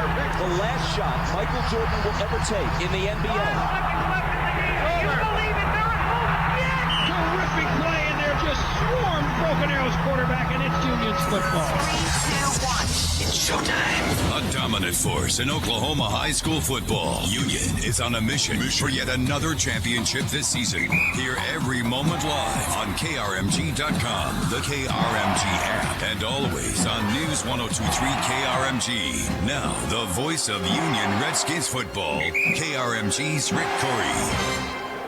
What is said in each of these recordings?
The last shot Michael Jordan will ever take in the NBA. Terrific play, and they're just swarmed Broken Arrow's quarterback, and it's Union's football. 3, 2, 1. It's showtime. A dominant force in Oklahoma high school football. Union is on a mission for yet another championship this season. Hear every moment live on KRMG.com, the KRMG app, and always on News 102.3 KRMG. Now, the voice of Union Redskins football, KRMG's Rick Corey.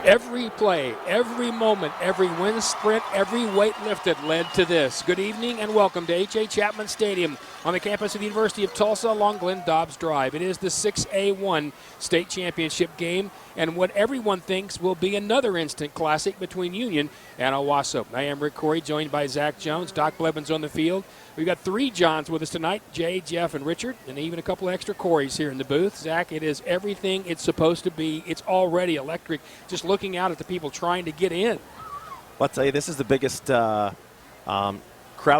Every play, every moment, every wind sprint, every weight lifted led to this. Good evening and welcome to H.A. Chapman Stadium on the campus of the University of Tulsa along Glenn Dobbs Drive. It is the 6A1 state championship game and what everyone thinks will be another instant classic between Union and Owasso. I am Rick Corey, joined by Zach Jones. Doc Blevins on the field. We've got 3 Johns with us tonight, Jay, Jeff, and Richard, and even a couple of extra Coreys here in the booth. Zach, it is everything it's supposed to be. It's already electric. Just looking out at the people trying to get in. Well, I'll tell you, this is the biggest crowd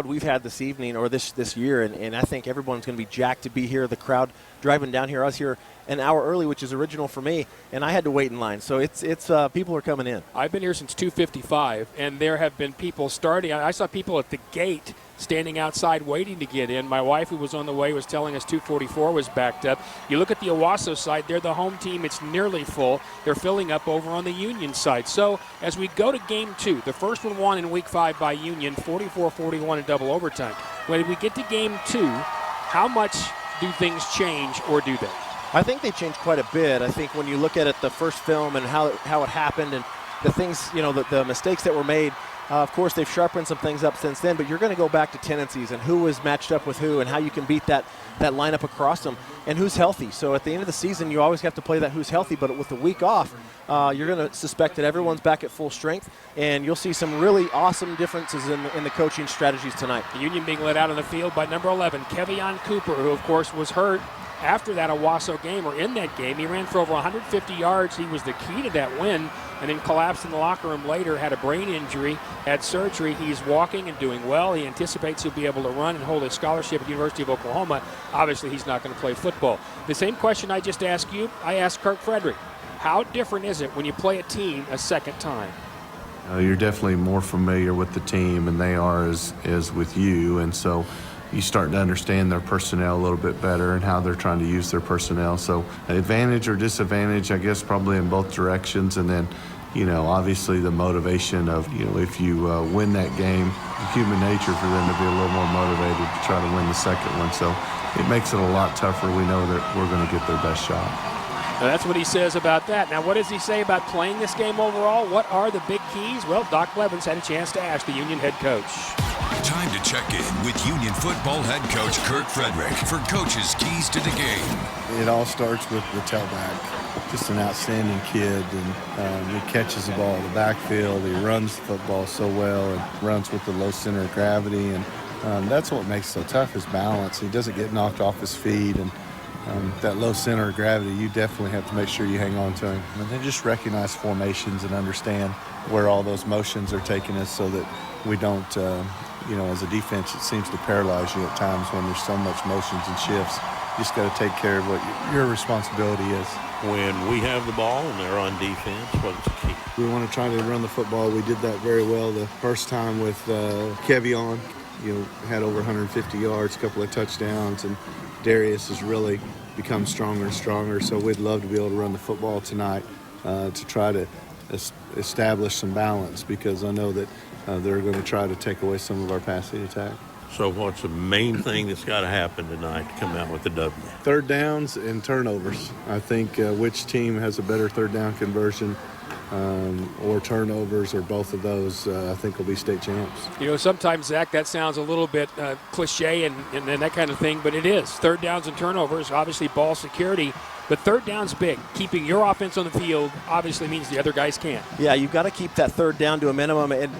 we've had this evening or this year, and I think everyone's going to be jacked to be here. The crowd driving down here, I was here an hour early, which is original for me, and I had to wait in line. So it's people are coming in. I've been here since 2:55, and there have been people starting. I saw people at the gate standing outside waiting to get in. My wife, who was on the way, was telling us 2:44 was backed up. You look at the Owasso side, they're the home team. It's nearly full. They're filling up over on the Union side. So as we go to game 2, the first one won in week 5 by Union, 44-41 in double overtime. When we get to game 2, how much do things change, or do they? I think they changed quite a bit. I think when you look at it, the first film and how it happened and the things, the mistakes that were made, of course, they've sharpened some things up since then, but you're going to go back to tendencies and who was matched up with who and how you can beat that lineup across them and who's healthy. So at the end of the season, you always have to play that who's healthy, but with the week off, you're going to suspect that everyone's back at full strength, and you'll see some really awesome differences in the coaching strategies tonight. The Union being led out on the field by number 11, Kevion Cooper, who, of course, was hurt after that Owasso game, or in that game. He ran for over 150 yards. He was the key to that win, and then collapsed in the locker room later, had a brain injury, had surgery. He's walking and doing well. He anticipates he'll be able to run and hold a scholarship at the University of Oklahoma. Obviously, he's not going to play football. The same question I just asked you, I asked Kirk Frederick. How different is it when you play a team a second time? You're definitely more familiar with the team, and they are as with you, and so you start to understand their personnel a little bit better and how they're trying to use their personnel. So advantage or disadvantage, I guess, probably in both directions. And then, obviously the motivation of, if you win that game, human nature for them to be a little more motivated to try to win the second one. So it makes it a lot tougher. We know that we're going to get their best shot. Now that's what he says about that. Now, what does he say about playing this game overall? What are the big keys? Well, Doc Blevins had a chance to ask the Union head coach. Time to check in with Union football head coach Kirk Frederick for coach's keys to the game. It all starts with the tailback. Just an outstanding kid, and he catches the ball in the backfield. He runs the football so well and runs with the low center of gravity, and that's what makes it so tough is balance. He doesn't get knocked off his feet, and that low center of gravity, you definitely have to make sure you hang on to him. And then just recognize formations and understand where all those motions are taking us so that we don't, as a defense, it seems to paralyze you at times when there's so much motions and shifts. You just got to take care of what your responsibility is. When we have the ball and they're on defense, what's the key? We want to try to run the football. We did that very well the first time with Kevion. Had over 150 yards, a couple of touchdowns, and Darius has really become stronger and stronger. So we'd love to be able to run the football tonight to try to establish some balance, because I know that they're going to try to take away some of our passing attack. So what's the main thing that's got to happen tonight to come out with the W? Third downs and turnovers. I think which team has a better third down conversion or turnovers, or both of those, I think will be state champs. Sometimes, Zach, that sounds a little bit cliche and that kind of thing, but it is. Third downs and turnovers, obviously ball security, but third down's big. Keeping your offense on the field obviously means the other guys can't. Yeah, you've got to keep that third down to a minimum. And,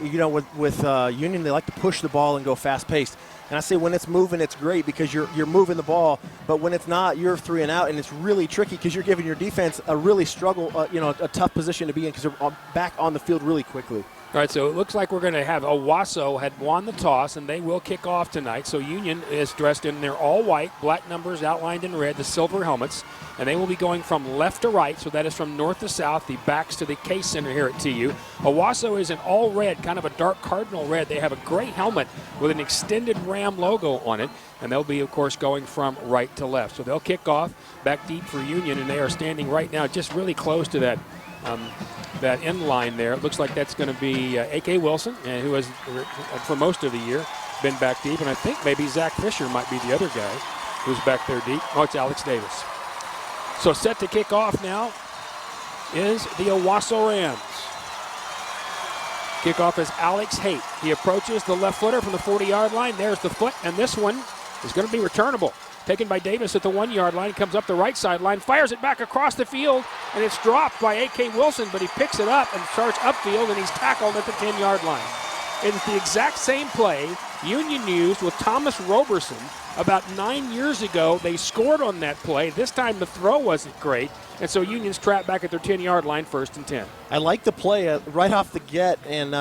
with Union, they like to push the ball and go fast-paced. And I say when it's moving, it's great because you're moving the ball. But when it's not, you're 3 and out, and it's really tricky because you're giving your defense a really a tough position to be in because they're back on the field really quickly. All right, so it looks like we're going to have Owasso had won the toss, and they will kick off tonight. So Union is dressed in their all-white, black numbers outlined in red, the silver helmets, and they will be going from left to right, so that is from north to south, the backs to the K Center here at TU. Owasso is in all red, kind of a dark cardinal red. They have a gray helmet with an extended Ram logo on it, and they'll be, of course, going from right to left. So they'll kick off back deep for Union, and they are standing right now just really close to that end line there. It looks like that's going to be A.K. Wilson, who has, for most of the year, been back deep. And I think maybe Zach Fisher might be the other guy who's back there deep. Oh, it's Alex Davis. So set to kick off now is the Owasso Rams. Kickoff is Alex Haight. He approaches the left footer from the 40-yard line. There's the foot, and this one is going to be returnable. Taken by Davis at the 1-yard line, comes up the right sideline, fires it back across the field, and it's dropped by A.K. Wilson, but he picks it up and starts upfield, and he's tackled at the 10-yard line. It's the exact same play Union used with Thomas Roberson about 9 years ago. They scored on that play. This time the throw wasn't great, and so Union's trapped back at their 10-yard line, 1st and 10. I like the play right off the get, and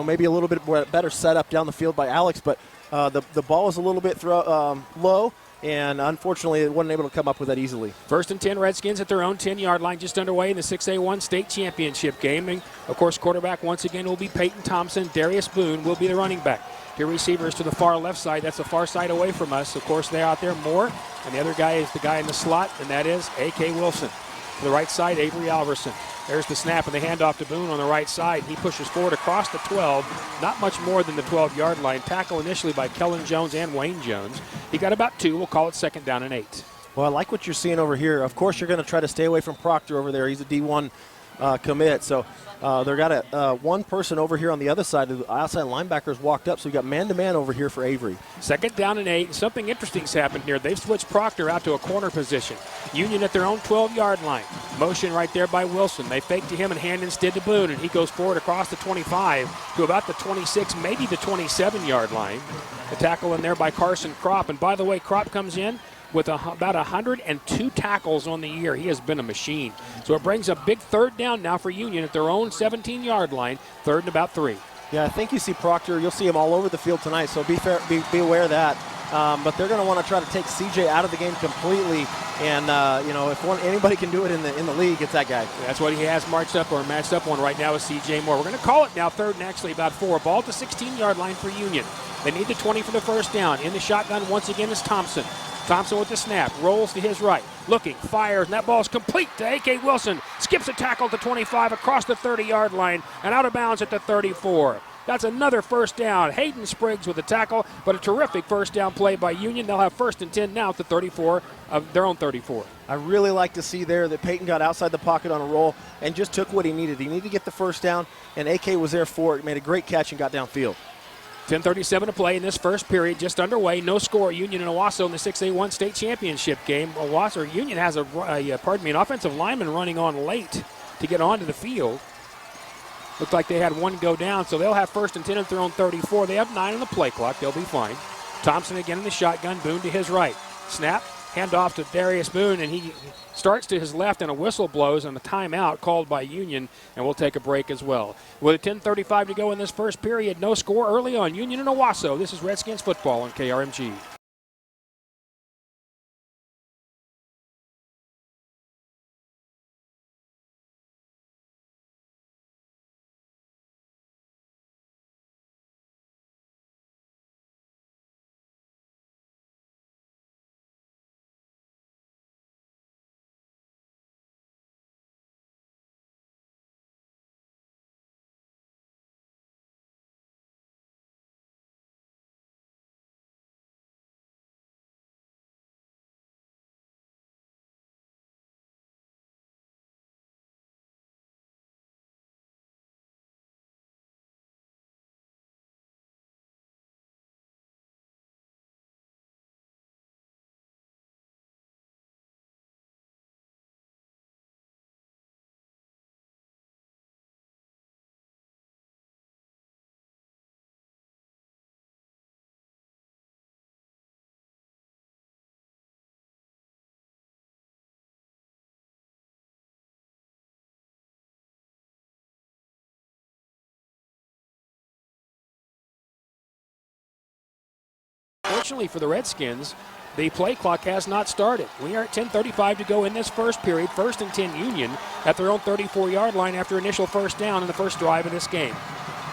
maybe a little bit better setup down the field by Alex, but the ball was a little bit low. And unfortunately, it wasn't able to come up with that easily. 1st and 10, Redskins at their own 10-yard line, just underway in the 6A1 state championship game. And, of course, quarterback once again will be Peyton Thompson. Darius Boone will be the running back. Your receivers to the far left side. That's the far side away from us. Of course, they're out there more. And the other guy is the guy in the slot, and that is A.K. Wilson. To the right side, Avery Alverson. There's the snap and the handoff to Boone on the right side. He pushes forward across the 12, not much more than the 12-yard line. Tackle initially by Kellen Jones and Wayne Jones. He got about 2. We'll call it 2nd down and 8. Well, I like what you're seeing over here. Of course, you're going to try to stay away from Proctor over there. He's a D1 commit. So they've got one person over here on the other side. The outside linebackers walked up, so we got man-to-man over here for Avery. 2nd down and 8. Something interesting's happened here. They've switched Proctor out to a corner position. Union at their own 12-yard line. Motion right there by Wilson. They fake to him and hand instead to Boone, and he goes forward across the 25 to about the 26, maybe the 27-yard line. The tackle in there by Carson Kropp. And by the way, Kropp comes in with about 102 tackles on the year. He has been a machine. So it brings a big 3rd down now for Union at their own 17-yard line, 3rd and about 3. Yeah, I think you see Proctor. You'll see him all over the field tonight, so be aware of that. But they're going to want to try to take CJ out of the game completely. And, if anybody can do it in the league, it's that guy. That's what he has matched up on right now with CJ Moore. We're going to call it now 3rd and actually about 4. Ball at the 16-yard line for Union. They need the 20 for the 1st down. In the shotgun once again is Thompson. Thompson with the snap, rolls to his right, looking, fires, and that ball's complete to A.K. Wilson. Skips a tackle to 25 across the 30-yard line and out of bounds at the 34. That's another 1st down. Hayden Spriggs with the tackle, but a terrific 1st down play by Union. They'll have 1st and 10 now at the 34 of their own 34. I really like to see there that Peyton got outside the pocket on a roll and just took what he needed. He needed to get the 1st down, and A.K. was there for it, made a great catch and got downfield. 10:37 to play in this first period, just underway. No score. Union and Owasso in the 6A1 state championship game. Union has an offensive lineman running on late to get onto the field. Looked like they had one go down, so they'll have 1st and 10 at their own 34. They have 9 on the play clock. They'll be fine. Thompson again in the shotgun. Boone to his right. Snap. Handoff to Darius Boone, and he starts to his left, and a whistle blows on the timeout called by Union, and we'll take a break as well. With a 10:35 to go in this first period, no score early on Union and Owasso. This is Redskins football on KRMG. Fortunately for the Redskins, the play clock has not started. We are at 10:35 to go in this first period. 1st and 10 Union at their own 34-yard line after initial first down in the first drive of this game.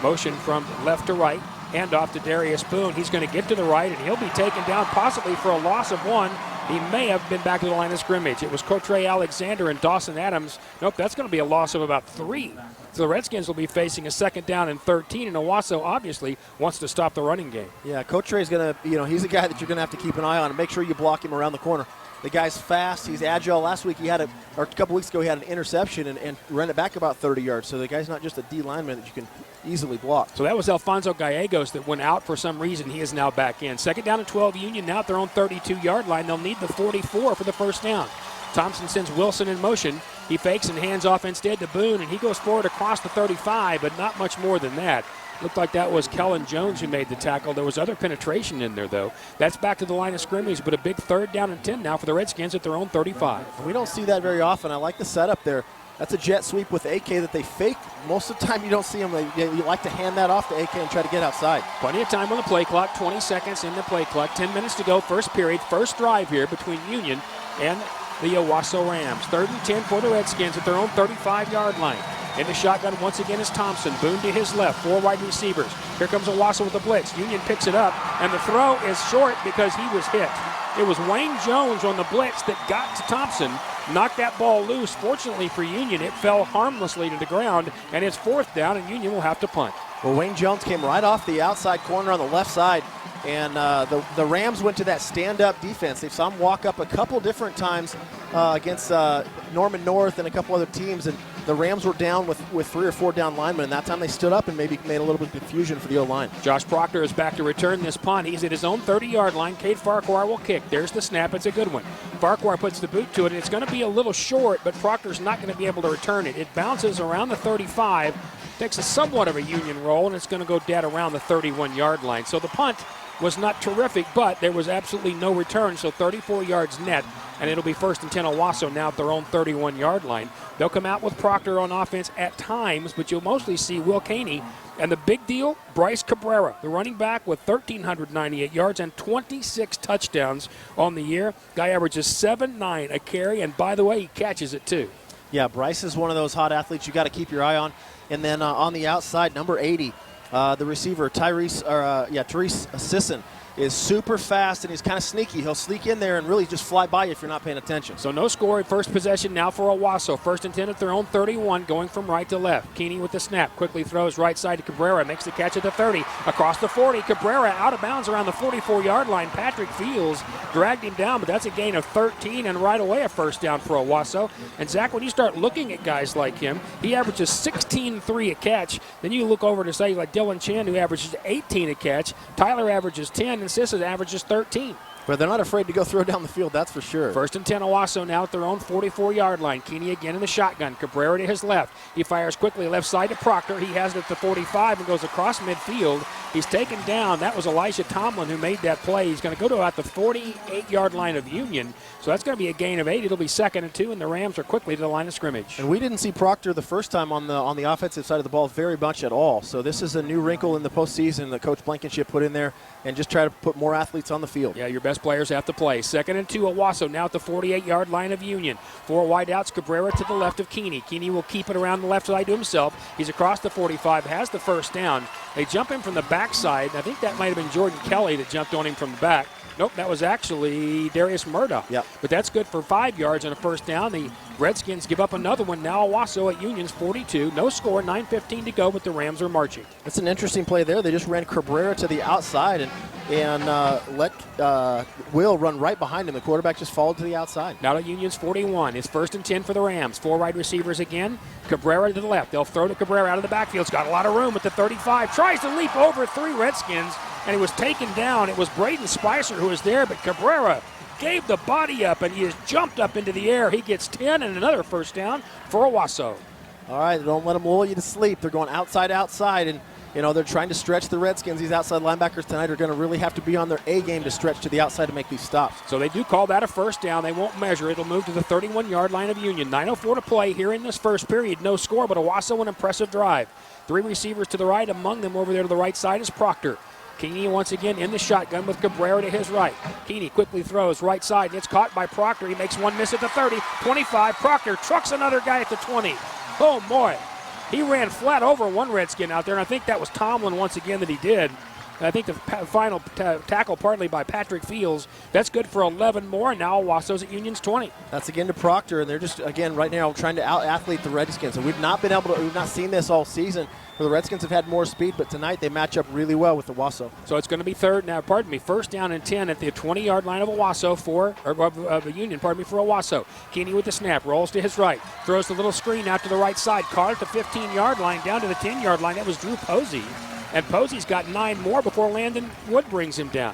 Motion from left to right. Handoff to Darius Boone. He's going to get to the right, and he'll be taken down possibly for a loss of 1. He may have been back to the line of scrimmage. It was Cotre Alexander and Dawson Adams. Nope, that's going to be a loss of about 3. So the Redskins will be facing a 2nd down and 13, and Owasso obviously wants to stop the running game. Yeah, Cotre is going to, he's a guy that you're going to have to keep an eye on and make sure you block him around the corner. The guy's fast. He's agile. Last week a couple weeks ago he had an interception and ran it back about 30 yards. So the guy's not just a D lineman that you can easily block. So that was Alfonso Gallegos that went out for some reason. He is now back in. 2nd down and 12 Union now at their own 32-yard line. They'll need the 44 for the first down. Thompson sends Wilson in motion. He fakes and hands off instead to Boone, and he goes forward across the 35, but not much more than that. Looked like that was Kellen Jones who made the tackle. There was other penetration in there, though. That's back to the line of scrimmage, but a big 3rd down and 10 now for the Redskins at their own 35. We don't see that very often. I like the setup there. That's a jet sweep with AK that they fake. Most of the time you don't see them. You like to hand that off to AK and try to get outside. Plenty of time on the play clock, 20 seconds in the play clock, 10 minutes to go, first period, first drive here between Union and the Owasso Rams. 3rd and 10 for the Redskins at their own 35-yard line. In the shotgun once again is Thompson. Boone to his left, 4 wide receivers. Here comes Owasso with the blitz. Union picks it up, and the throw is short because he was hit. It was Wayne Jones on the blitz that got to Thompson, knocked that ball loose. Fortunately for Union, it fell harmlessly to the ground, and it's 4th down, and Union will have to punt. Well, Wayne Jones came right off the outside corner on the left side, and the Rams went to that stand-up defense. They saw him walk up a couple different times against Norman North and a couple other teams, and the Rams were down with 3 or 4 down linemen, and that time they stood up and maybe made a little bit of confusion for the O-line. Josh Proctor is back to return this punt. He's at his own 30-yard line. Cade Farquhar will kick. There's the snap. It's a good one. Farquhar puts the boot to it, and it's going to be a little short, but Proctor's not going to be able to return it. It bounces around the 35, takes a somewhat of a Union roll, and it's going to go dead around the 31-yard line. So the punt was not terrific, but there was absolutely no return, so 34 yards net, and it'll be 1st and 10 Owasso now at their own 31-yard line. They'll come out with Proctor on offense at times, but you'll mostly see Will Caney. And the big deal, Bryce Cabrera, the running back with 1,398 yards and 26 touchdowns on the year. Guy averages 7.9 a carry, and by the way, he catches it too. Yeah, Bryce is one of those hot athletes you got to keep your eye on. And then on the outside, number 80, the receiver, Therese Sisson, is super fast and he's kind of sneaky. He'll sneak in there and really just fly by you if you're not paying attention. So no score at first possession now for Owasso. 1st and 10 at their own 31, going from right to left. Keeney with the snap, quickly throws right side to Cabrera, makes the catch at the 30, across the 40. Cabrera out of bounds around the 44-yard line. Patrick Fields dragged him down, but that's a gain of 13 and right away a first down for Owasso. And Zach, when you start looking at guys like him, he averages 16.3 a catch. Then you look over to say like Dylan Chan, who averages 18 a catch. Tyler averages 10. And Sisson averages 13. But they're not afraid to go throw down the field, that's for sure. 1st and 10 Owasso now at their own 44-yard line. Keeney again in the shotgun. Cabrera to his left. He fires quickly left side to Proctor. He has it at the 45 and goes across midfield. He's taken down. That was Elijah Tomlin who made that play. He's going to go to about the 48-yard line of Union. So that's going to be a gain of 8. It'll be 2nd and 2, and the Rams are quickly to the line of scrimmage. And we didn't see Proctor the first time on the offensive side of the ball very much at all. So this is a new wrinkle in the postseason that Coach Blankenship put in there and just try to put more athletes on the field. Yeah, your best players have to play. 2nd and 2, Owasso now at the 48-yard line of Union. 4 wideouts, Cabrera to the left of Keeney. Keeney will keep it around the left side to himself. He's across the 45, has the first down. They jump him from the backside. I think that might have been Jordan Kelly that jumped on him from the back. Nope, that was actually Darius Murdoch. Yep. But that's good for 5 yards and a first down. The Redskins give up another one. Now Owasso at Union's 42. No score, 9:15 to go, but the Rams are marching. That's an interesting play there. They just ran Cabrera to the outside and let Will run right behind him. The quarterback just followed to the outside. Now to Union's 41. It's 1st and 10 for the Rams. 4 wide receivers again. Cabrera to the left. They'll throw to Cabrera out of the backfield. He's got a lot of room at the 35. Tries to leap over 3 Redskins, and he was taken down. It was Braden Spicer who was there, but Cabrera gave the body up, and he has jumped up into the air. He gets 10 and another first down for Owasso. All right, don't let them lull you to sleep. They're going outside, and they're trying to stretch the Redskins. These outside linebackers tonight are going to really have to be on their A game to stretch to the outside to make these stops. So they do call that a first down. They won't measure it. It'll move to the 31-yard line of Union. 9:04 to play here in this first period. No score, but Owasso an impressive drive. 3 receivers to the right. Among them over there to the right side is Proctor. Keeney once again in the shotgun with Cabrera to his right. Keeney quickly throws right side, and it's caught by Proctor. He makes one miss at the 30, 25. Proctor trucks another guy at the 20. Oh, boy. He ran flat over one Redskin out there, and I think that was Tomlin once again that he did. And I think the final tackle partly by Patrick Fields. That's good for 11 more, and now Owasso's at Union's 20. That's again to Proctor, and they're just, again, right now trying to out-athlete the Redskins. And we've not seen this all season, where the Redskins have had more speed, but tonight they match up really well with Owasso. So it's going to be first down and 10 at the 20-yard line of Owasso for Union, for Owasso. Keeney with the snap, rolls to his right, throws the little screen out to the right side, caught at the 15-yard line, down to the 10-yard line. That was Drew Posey. And Posey's got 9 more before Landon Wood brings him down.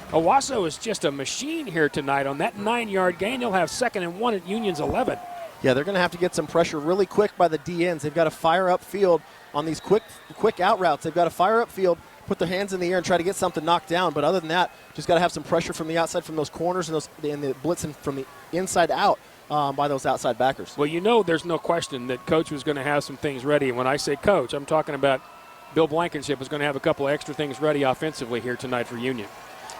Owasso is just a machine here tonight on that 9-yard gain. They'll have 2nd and 1 at Union's 11. Yeah, they're going to have to get some pressure really quick by the DNs. They've got to fire up field on these quick out routes. They've got to fire up field, put their hands in the air, and try to get something knocked down. But other than that, just got to have some pressure from the outside, from those corners and the blitzing from the inside out by those outside backers. Well, you know there's no question that Coach was going to have some things ready. And when I say Coach, I'm talking about Bill Blankenship was going to have a couple of extra things ready offensively here tonight for Union.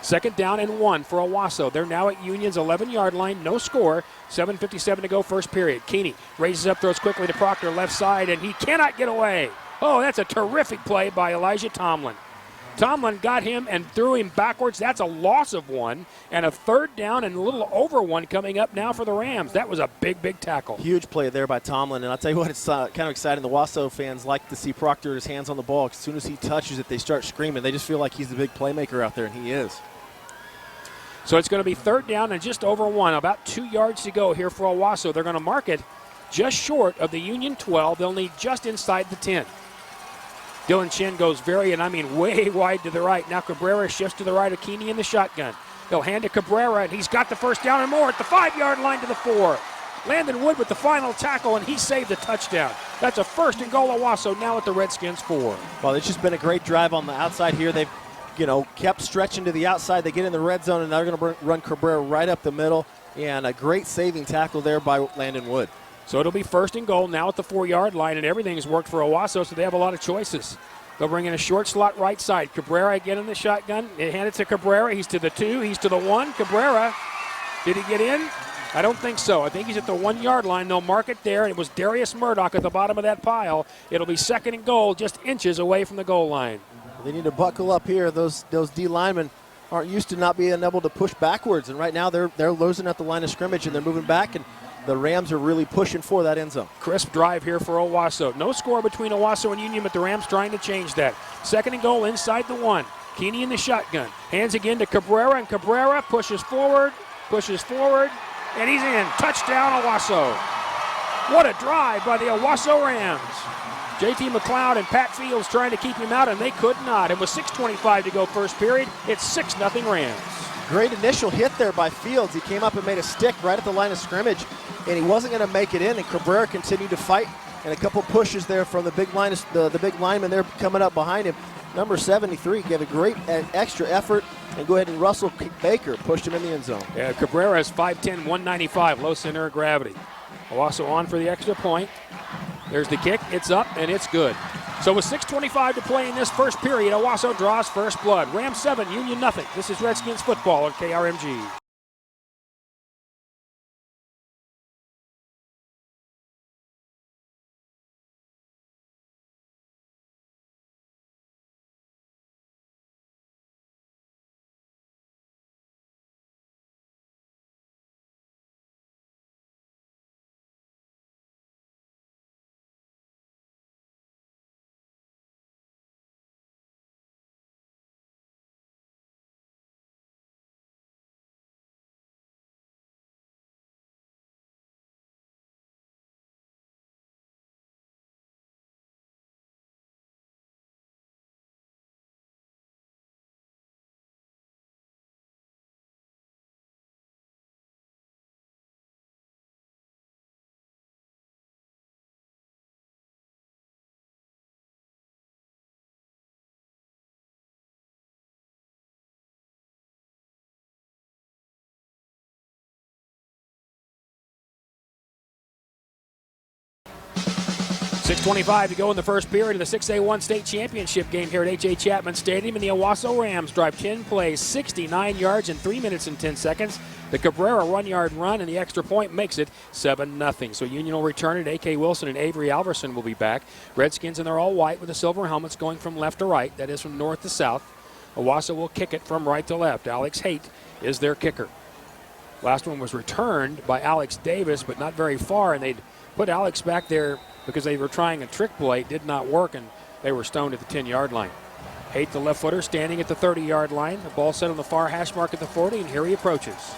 2nd down and 1 for Owasso. They're now at Union's 11-yard line. No score. 7:57 to go first period. Keeney raises up, throws quickly to Proctor, left side, and he cannot get away. Oh, that's a terrific play by Elijah Tomlin. Tomlin got him and threw him backwards. That's a loss of 1. And a 3rd down and a little over 1 coming up now for the Rams. That was a big tackle. Huge play there by Tomlin. And I'll tell you what, it's kind of exciting. The Owasso fans like to see Proctor his hands on the ball. As soon as he touches it, they start screaming. They just feel like he's the big playmaker out there, and he is. So it's going to be 3rd down and just over 1. About 2 yards to go here for Owasso. They're going to mark it just short of the Union 12. They'll need just inside the 10. Dylan Chin goes way wide to the right. Now Cabrera shifts to the right of Keeney in the shotgun. They'll hand to Cabrera, and he's got the first down and more at the 5-yard line to the 4. Landon Wood with the final tackle, and he saved the touchdown. That's a 1st and goal Owasso now at the Redskins 4. Well, it's just been a great drive on the outside here. They've kept stretching to the outside. They get in the red zone, and they're going to run Cabrera right up the middle. And a great saving tackle there by Landon Wood. So it'll be 1st and goal now at the 4-yard line, and everything's worked for Owasso, so they have a lot of choices. They'll bring in a short slot right side. Cabrera again in the shotgun. They hand it to Cabrera. He's to the 2. He's to the 1. Cabrera, did he get in? I don't think so. I think he's at the 1-yard line. They'll mark it there. It was Darius Murdoch at the bottom of that pile. It'll be 2nd and goal, just inches away from the goal line. They need to buckle up here. Those D linemen aren't used to not being able to push backwards, and right now they're losing at the line of scrimmage, and they're moving back, and the Rams are really pushing for that end zone. Crisp drive here for Owasso. No score between Owasso and Union, but the Rams trying to change that. 2nd and goal inside the 1. Keeney in the shotgun. Hands again to Cabrera, and Cabrera pushes forward, and he's in. Touchdown, Owasso. What a drive by the Owasso Rams. J.T. McLeod and Pat Fields trying to keep him out, and they could not. It was 6:25 to go first period. It's 6-0 Rams. Great initial hit there by Fields. He came up and made a stick right at the line of scrimmage, and he wasn't going to make it in, and Cabrera continued to fight, and a couple pushes there from the big line, the big lineman there coming up behind him. Number 73 gave a great extra effort, and go ahead and Russell Baker pushed him in the end zone. Yeah, Cabrera is 5'10", 195, low center of gravity. Owasso on for the extra point. There's the kick. It's up, and it's good. So with 6:25 to play in this first period, Owasso draws first blood. Rams 7, Union nothing. This is Redskins football on KRMG. 6:25 to go in the first period of the 6A1 state championship game here at H.A. Chapman Stadium. And the Owasso Rams drive 10 plays, 69 yards in 3 minutes and 10 seconds. The Cabrera 1-yard run and the extra point makes it 7-0. So Union will return it. A.K. Wilson and Avery Alverson will be back. Redskins in their all white with the silver helmets going from left to right. That is from north to south. Owasso will kick it from right to left. Alex Haight is their kicker. Last one was returned by Alex Davis, but not very far, and they'd put Alex back there because they were trying a trick play. It did not work, and they were stoned at the 10-yard line. Haight, the left footer, standing at the 30-yard line. The ball set on the far hash mark at the 40, and here he approaches.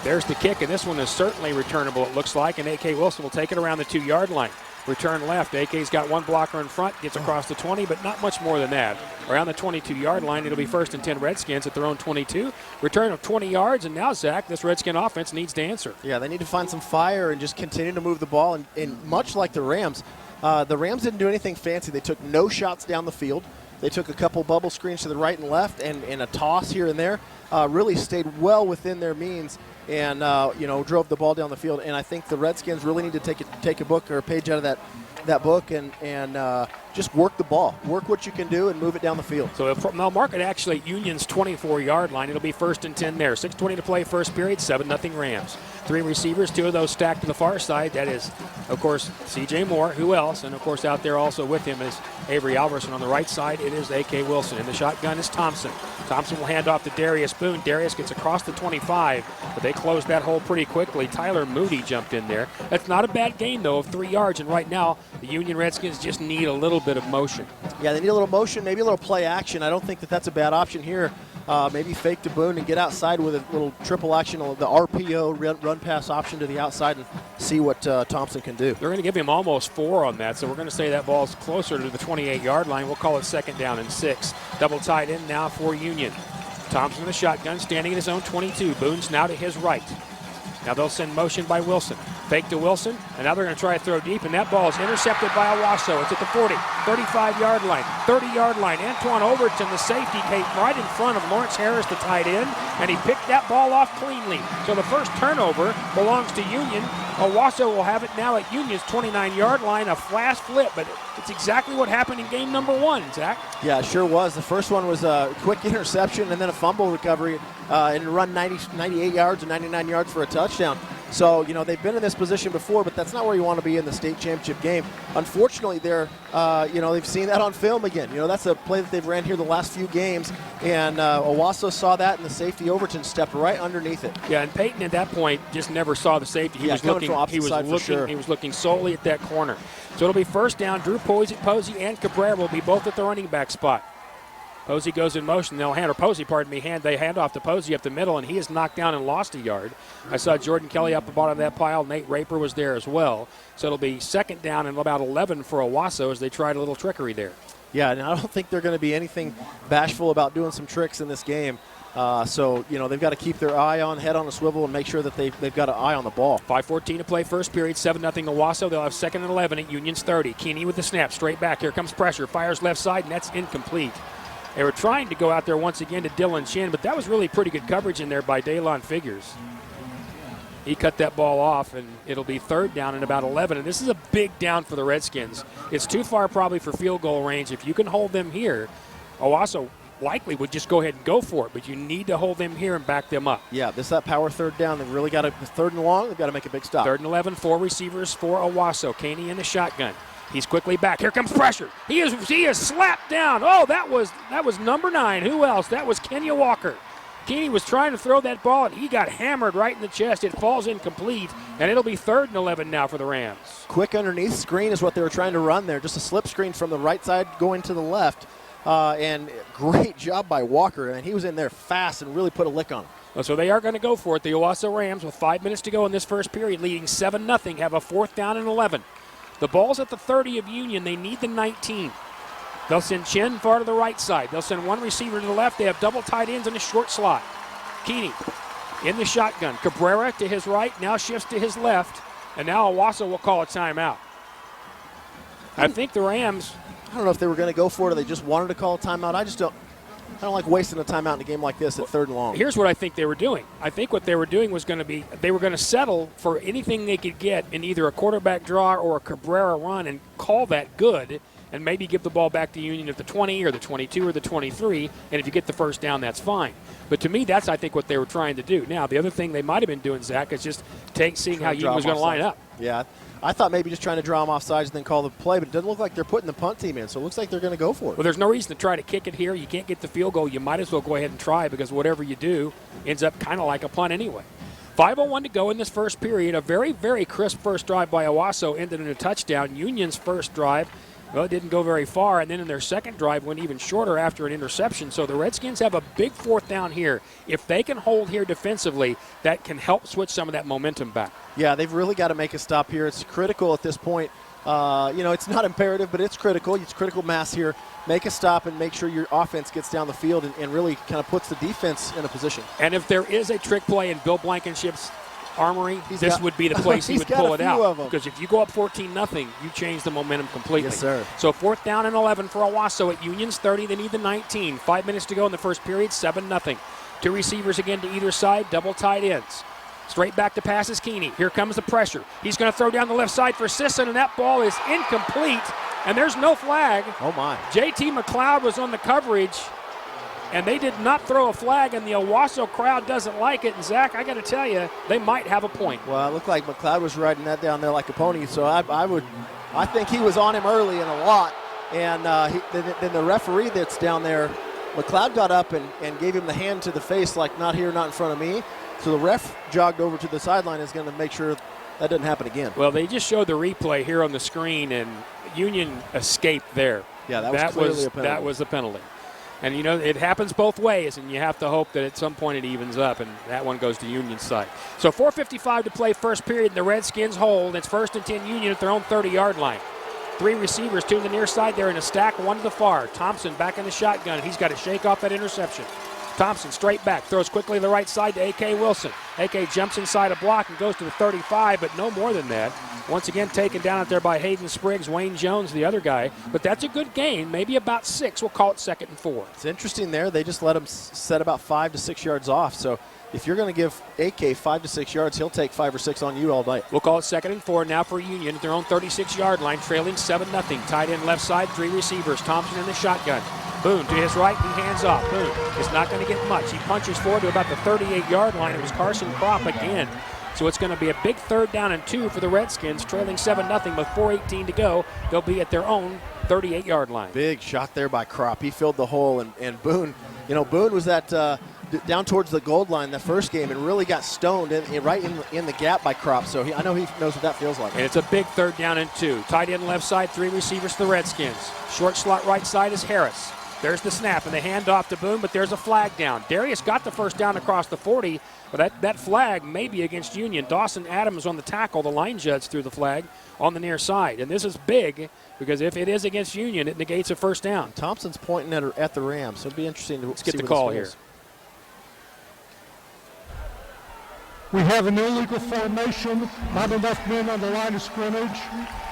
There's the kick, and this one is certainly returnable, it looks like, and A.K. Wilson will take it around the 2-yard line. Return left. AK's got one blocker in front, gets across the 20, but not much more than that. Around the 22-yard line, it'll be 1st and 10 Redskins at their own 22. Return of 20 yards, and now, Zach, this Redskin offense needs to answer. Yeah, they need to find some fire and just continue to move the ball. And much like the Rams didn't do anything fancy. They took no shots down the field. They took a couple bubble screens to the right and left and a toss here and there. Really stayed well within their means and drove the ball down the field. And I think the Redskins really need to take a book or a page out of that book and just work the ball. Work what you can do and move it down the field. So they'll mark it actually at Union's 24-yard line. It'll be 1st and 10 there. 6:20 to play first period, 7-0 Rams. 3 receivers, 2 of those stacked to the far side. That is, of course, C.J. Moore. Who else? And, of course, out there also with him is Avery Alverson. On the right side, it is A.K. Wilson. In the shotgun is Thompson. Thompson will hand off to Darius Boone. Darius gets across the 25, but they closed that hole pretty quickly. Tyler Moody jumped in there. That's not a bad gain, though, of 3 yards. And right now, the Union Redskins just need a little bit of motion. Yeah, they need a little motion, maybe a little play action. I don't think that's a bad option here. Maybe fake to Boone and get outside with a little triple action, the RPO run pass option to the outside and see what Thompson can do. They're going to give him almost 4 on that, so we're going to say that ball's closer to the 28-yard line. We'll call it 2nd down and 6. Double tight end now for Union. Thompson in the shotgun, standing at his own 22. Boone's now to his right. Now they'll send motion by Wilson. Fake to Wilson, and now they're going to try to throw deep, and that ball is intercepted by Owasso. It's at the 40, 35-yard line, 30-yard line. Antoine Overton, the safety, came right in front of Lawrence Harris, the tight end, and he picked that ball off cleanly. So the first turnover belongs to Union. Owasso will have it now at Union's 29-yard line, a flash flip, but it's exactly what happened in game number 1, Zach. Yeah, it sure was. The first one was a quick interception and then a fumble recovery and run 98 yards or 99 yards for a touchdown. So, they've been in this position before, but that's not where you want to be in the state championship game. Unfortunately, they've seen that on film again. That's a play that they've ran here the last few games, and Owasso saw that, and the safety Overton stepped right underneath it. Yeah, and Peyton at that point just never saw the safety. He was looking solely at that corner. So it'll be 1st down. Drew Posey and Cabrera will be both at the running back spot. Posey goes in motion. They hand off to Posey up the middle, and he is knocked down and lost a yard. I saw Jordan Kelly up the bottom of that pile. Nate Raper was there as well. So it'll be 2nd down and about 11 for Owasso as they tried a little trickery there. Yeah, and I don't think they're going to be anything bashful about doing some tricks in this game. So they've got to keep their head on a swivel and make sure that they've got an eye on the ball. 5:14 to play first period, 7-0 Owasso. They'll have 2nd and 11 at Union's 30. Keeney with the snap, straight back. Here comes pressure, fires left side, and that's incomplete. They were trying to go out there once again to Dylan Chin, but that was really pretty good coverage in there by Daylon Figures. He cut that ball off, and it'll be 3rd down and about 11. And this is a big down for the Redskins. It's too far probably for field goal range. If you can hold them here, Owasso likely would just go ahead and go for it, but you need to hold them here and back them up. Yeah, that power 3rd down. They've really got to, 3rd and long, they've got to make a big stop. 3rd and 11, 4 receivers for Owasso. Caney in the shotgun. He's quickly back. Here comes pressure. He is slapped down. Oh, that was number 9. Who else? That was Kenya Walker. Keeney was trying to throw that ball, and he got hammered right in the chest. It falls incomplete, and it'll be 3rd and 11 now for the Rams. Quick underneath screen is what they were trying to run there. Just a slip screen from the right side going to the left. And great job by Walker. And he was in there fast and really put a lick on him. So they are going to go for it. The Owasso Rams, with 5 minutes to go in this first period, leading 7-0, have a 4th down and 11. The ball's at the 30 of Union. They need the 19. They'll send Chen far to the right side. They'll send one receiver to the left. They have double tight ends in a short slot. Keeney in the shotgun. Cabrera to his right, now shifts to his left, and now Owasso will call a timeout. I think the Rams... I don't know if they were going to go for it or they just wanted to call a timeout. I don't like wasting a timeout in a game like this at 3rd and long. Here's what I think they were doing. I think what they were doing was going to be they were going to settle for anything they could get in either a quarterback draw or a Cabrera run and call that good, and maybe give the ball back to Union at the 20 or the 22 or the 23, and if you get the first down, that's fine. But to me, that's, I think, what they were trying to do. Now, the other thing they might have been doing, Zach, is just seeing how Union was going to line up. Yeah, I thought maybe just trying to draw them off sides and then call the play, but it doesn't look like they're putting the punt team in, so it looks like they're going to go for it. Well, there's no reason to try to kick it here. You can't get the field goal. You might as well go ahead and try, because whatever you do ends up kind of like a punt anyway. 5:01 to go in this first period. A very, very crisp first drive by Owasso ended in a touchdown. Union's first drive, well, it didn't go very far, and then in their second drive went even shorter after an interception. So the Redskins have a big 4th down here. If they can hold here defensively, that can help switch some of that momentum back. Yeah, they've really got to make a stop here. It's critical at this point. It's not imperative, but it's critical. It's critical mass here. Make a stop and make sure your offense gets down the field and really kind of puts the defense in a position. And if there is a trick play in Bill Blankenship's armory, this would be the place he would pull it out. Because if you go up 14-0, you change the momentum completely. Yes, sir. So 4th down and 11 for Owasso at Union's 30. They need the 19. 5 minutes to go in the first period, 7-0. 2 receivers again to either side, double tight ends. Straight back to pass is Keeney. Here comes the pressure. He's going to throw down the left side for Sisson, and that ball is incomplete, and there's no flag. Oh, my. J.T. McLeod was on the coverage, and they did not throw a flag, and the Owasso crowd doesn't like it. And, Zach, I got to tell you, they might have a point. Well, it looked like McLeod was riding that down there like a pony, so I think he was on him early and a lot. And then the referee that's down there, McLeod got up and gave him the hand to the face like, not here, not in front of me. So the ref jogged over to the sideline, is going to make sure that doesn't happen again. Well, they just showed the replay here on the screen, and Union escaped there. Yeah, that was clearly a penalty. That was the penalty. And, it happens both ways, and you have to hope that at some point it evens up, and that one goes to Union's side. So 4:55 to play first period, and the Redskins hold. It's 1st and 10 Union at their own 30-yard line. 3 receivers, 2 to the near side. They're in a stack, 1 to the far. Thompson back in the shotgun. He's got to shake off that interception. Thompson straight back, throws quickly to the right side to A.K. Wilson. A.K. jumps inside a block and goes to the 35, but no more than that. Once again taken down out there by Hayden Spriggs, Wayne Jones, the other guy. But that's a good gain, maybe about 6. We'll call it 2nd and 4. It's interesting there. They just let him set about 5 to 6 yards off. So if you're going to give A.K. 5 to 6 yards, he'll take 5 or 6 on you all night. We'll call it 2nd and 4 now for Union at their own 36-yard line, trailing 7-0. Tight end left side, 3 receivers. Thompson in the shotgun. Boone to his right, he hands off. Boone is not going to get much. He punches forward to about the 38-yard line. It was Carson Kropp again. So it's going to be a big 3rd down and 2 for the Redskins, trailing 7-0 with 4:18 to go. They'll be at their own 38-yard line. Big shot there by Kropp. He filled the hole, and Boone, Boone was that down towards the goal line the first game and really got stoned right in the gap by Kropp. So I know he knows what that feels like. And it's a big 3rd down and 2. Tight end left side, 3 receivers to the Redskins. Short slot right side is Harris. There's the snap and the handoff to Boone, but there's a flag down. Darius got the first down across the 40, but that flag may be against Union. Dawson Adams on the tackle. The line judge threw the flag on the near side. And this is big because if it is against Union, it negates a first down. Thompson's pointing at the Rams, so it'll be interesting to Let's get the call here. We have an illegal formation, not enough men on the line of scrimmage.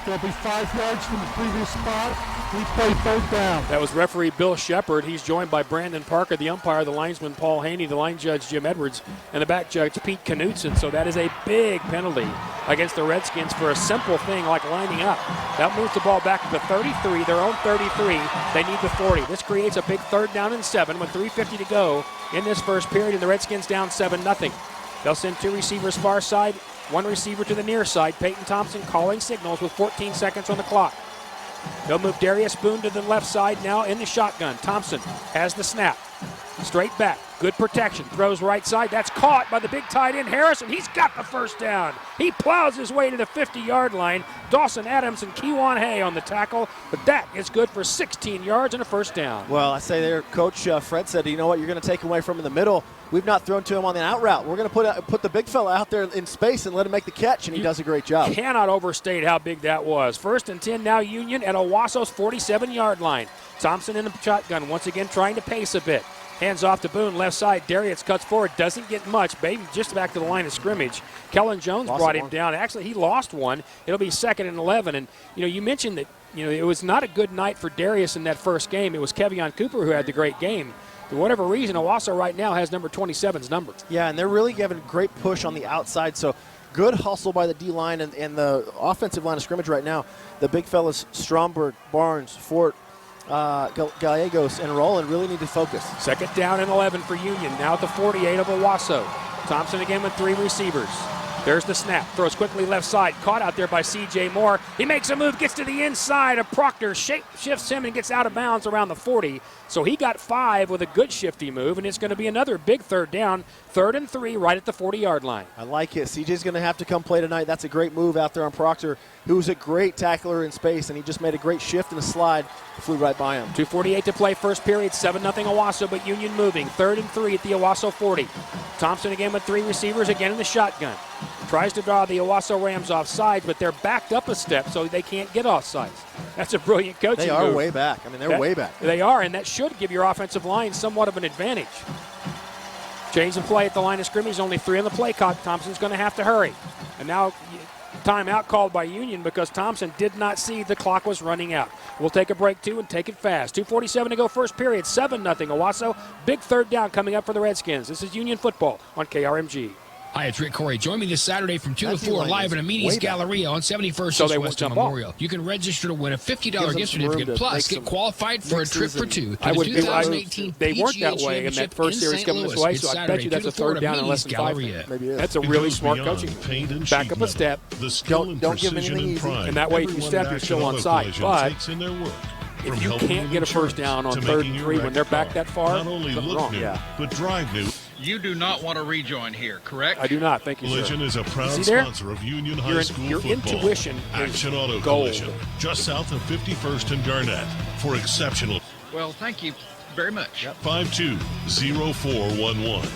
There'll be 5 yards from the previous spot. We play 3rd down. That was referee Bill Shepard. He's joined by Brandon Parker, the umpire, the linesman Paul Haney, the line judge Jim Edwards, and the back judge Pete Knutson. So that is a big penalty against the Redskins for a simple thing like lining up. That moves the ball back to the 33, their own 33. They need the 40. This creates a big 3rd down and 7 with 3:50 to go in this first period, and the Redskins down 7-0. They'll send 2 receivers far side, 1 receiver to the near side. Peyton Thompson calling signals with 14 seconds on the clock. They'll move Darius Boone to the left side now in the shotgun. Thompson has the snap. Straight back. Good protection. Throws right side. That's caught by the big tight end Harris, and he's got the first down. He plows his way to the 50-yard line. Dawson Adams and Kewan Hay on the tackle, but that is good for 16 yards and a first down. Well, I say there, Coach Fred said, you know what, you're going to take away from him in the middle. We've not thrown to him on the out route. We're going to put the big fella out there in space and let him make the catch, and he does a great job. Cannot overstate how big that was. 1st and 10 now Union at Owasso's 47-yard line. Thompson in the shotgun, once again trying to pace a bit. Hands off to Boone, left side. Darius cuts forward, doesn't get much. Baby just back to the line of scrimmage. Kellen Jones brought him down. Actually, he lost one. It'll be 2nd and 11. And, you mentioned that, it was not a good night for Darius in that first game. It was Kevion Cooper who had the great game. For whatever reason, Owasso right now has number 27's number. Yeah, and they're really giving great push on the outside. So good hustle by the D-line and the offensive line of scrimmage right now. The big fellas, Stromberg, Barnes, Fort, Gallegos, and Roland really need to focus. Second down and 11 for Union. Now at the 48 of Owasso. Thompson again with 3 receivers. There's the snap. Throws quickly left side. Caught out there by C.J. Moore. He makes a move, gets to the inside of Proctor. Shifts him and gets out of bounds around the 40. So he got 5 with a good shifty move, and it's going to be another big third down. 3rd and 3 right at the 40-yard line. I like it. C.J.'s going to have to come play tonight. That's a great move out there on Proctor, who's a great tackler in space, and he just made a great shift and a slide. Flew right by him. 2:48 to play, first period, 7-0 Owasso, but Union moving. 3rd and 3 at the Owasso 40. Thompson again with 3 receivers, again in the shotgun. Tries to draw the Owasso Rams off sides, but they're backed up a step, so they can't get off sides. That's a brilliant coaching move. They are way back. I mean, they're way back. They are, and that should give your offensive line somewhat of an advantage. Change of play at the line of scrimmage, only 3 on the play clock. Thompson's going to have to hurry. And now timeout called by Union because Thompson did not see the clock was running out. We'll take a break, too, and take it fast. 2:47 to go first period, 7-0 Owasso. Big third down coming up for the Redskins. This is Union football on KRMG. Hi, it's Rick Corey. Join me this Saturday from 2 to 4 live at Amini's Galleria on 71st so and West Memorial. You can register to win a $50 gift certificate, plus get qualified for a trip for 2 to the 2018 They weren't that way in that first series coming this way, so I bet you that's a third down in less than 5. That's a really smart coaching move. Back up a step. Don't give anything easy. And that way, if you step, you're still on side. But if you can't get a first down on 3rd and 3 when they're back that far, something's wrong. but drive new. You do not want to rejoin here, correct? I do not. Thank you, Collision sir. is a proud sponsor of Union High School your football. Intuition Action Auto gold. Collision, just south of 51st and Garnett, for exceptional. Well, thank you very much. 520411.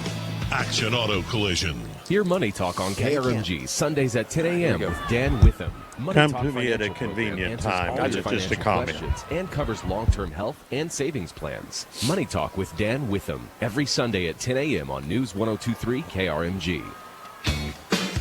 Action Auto Collision. Hear Money Talk on KRMG Sundays at 10 a.m. with Dan Witham. Money Come Talk to me at a financial program convenient answers time. all That's your just a financial comment. questions and covers long-term health and savings plans. Money Talk with Dan Witham every Sunday at 10 a.m. on News 102.3 KRMG.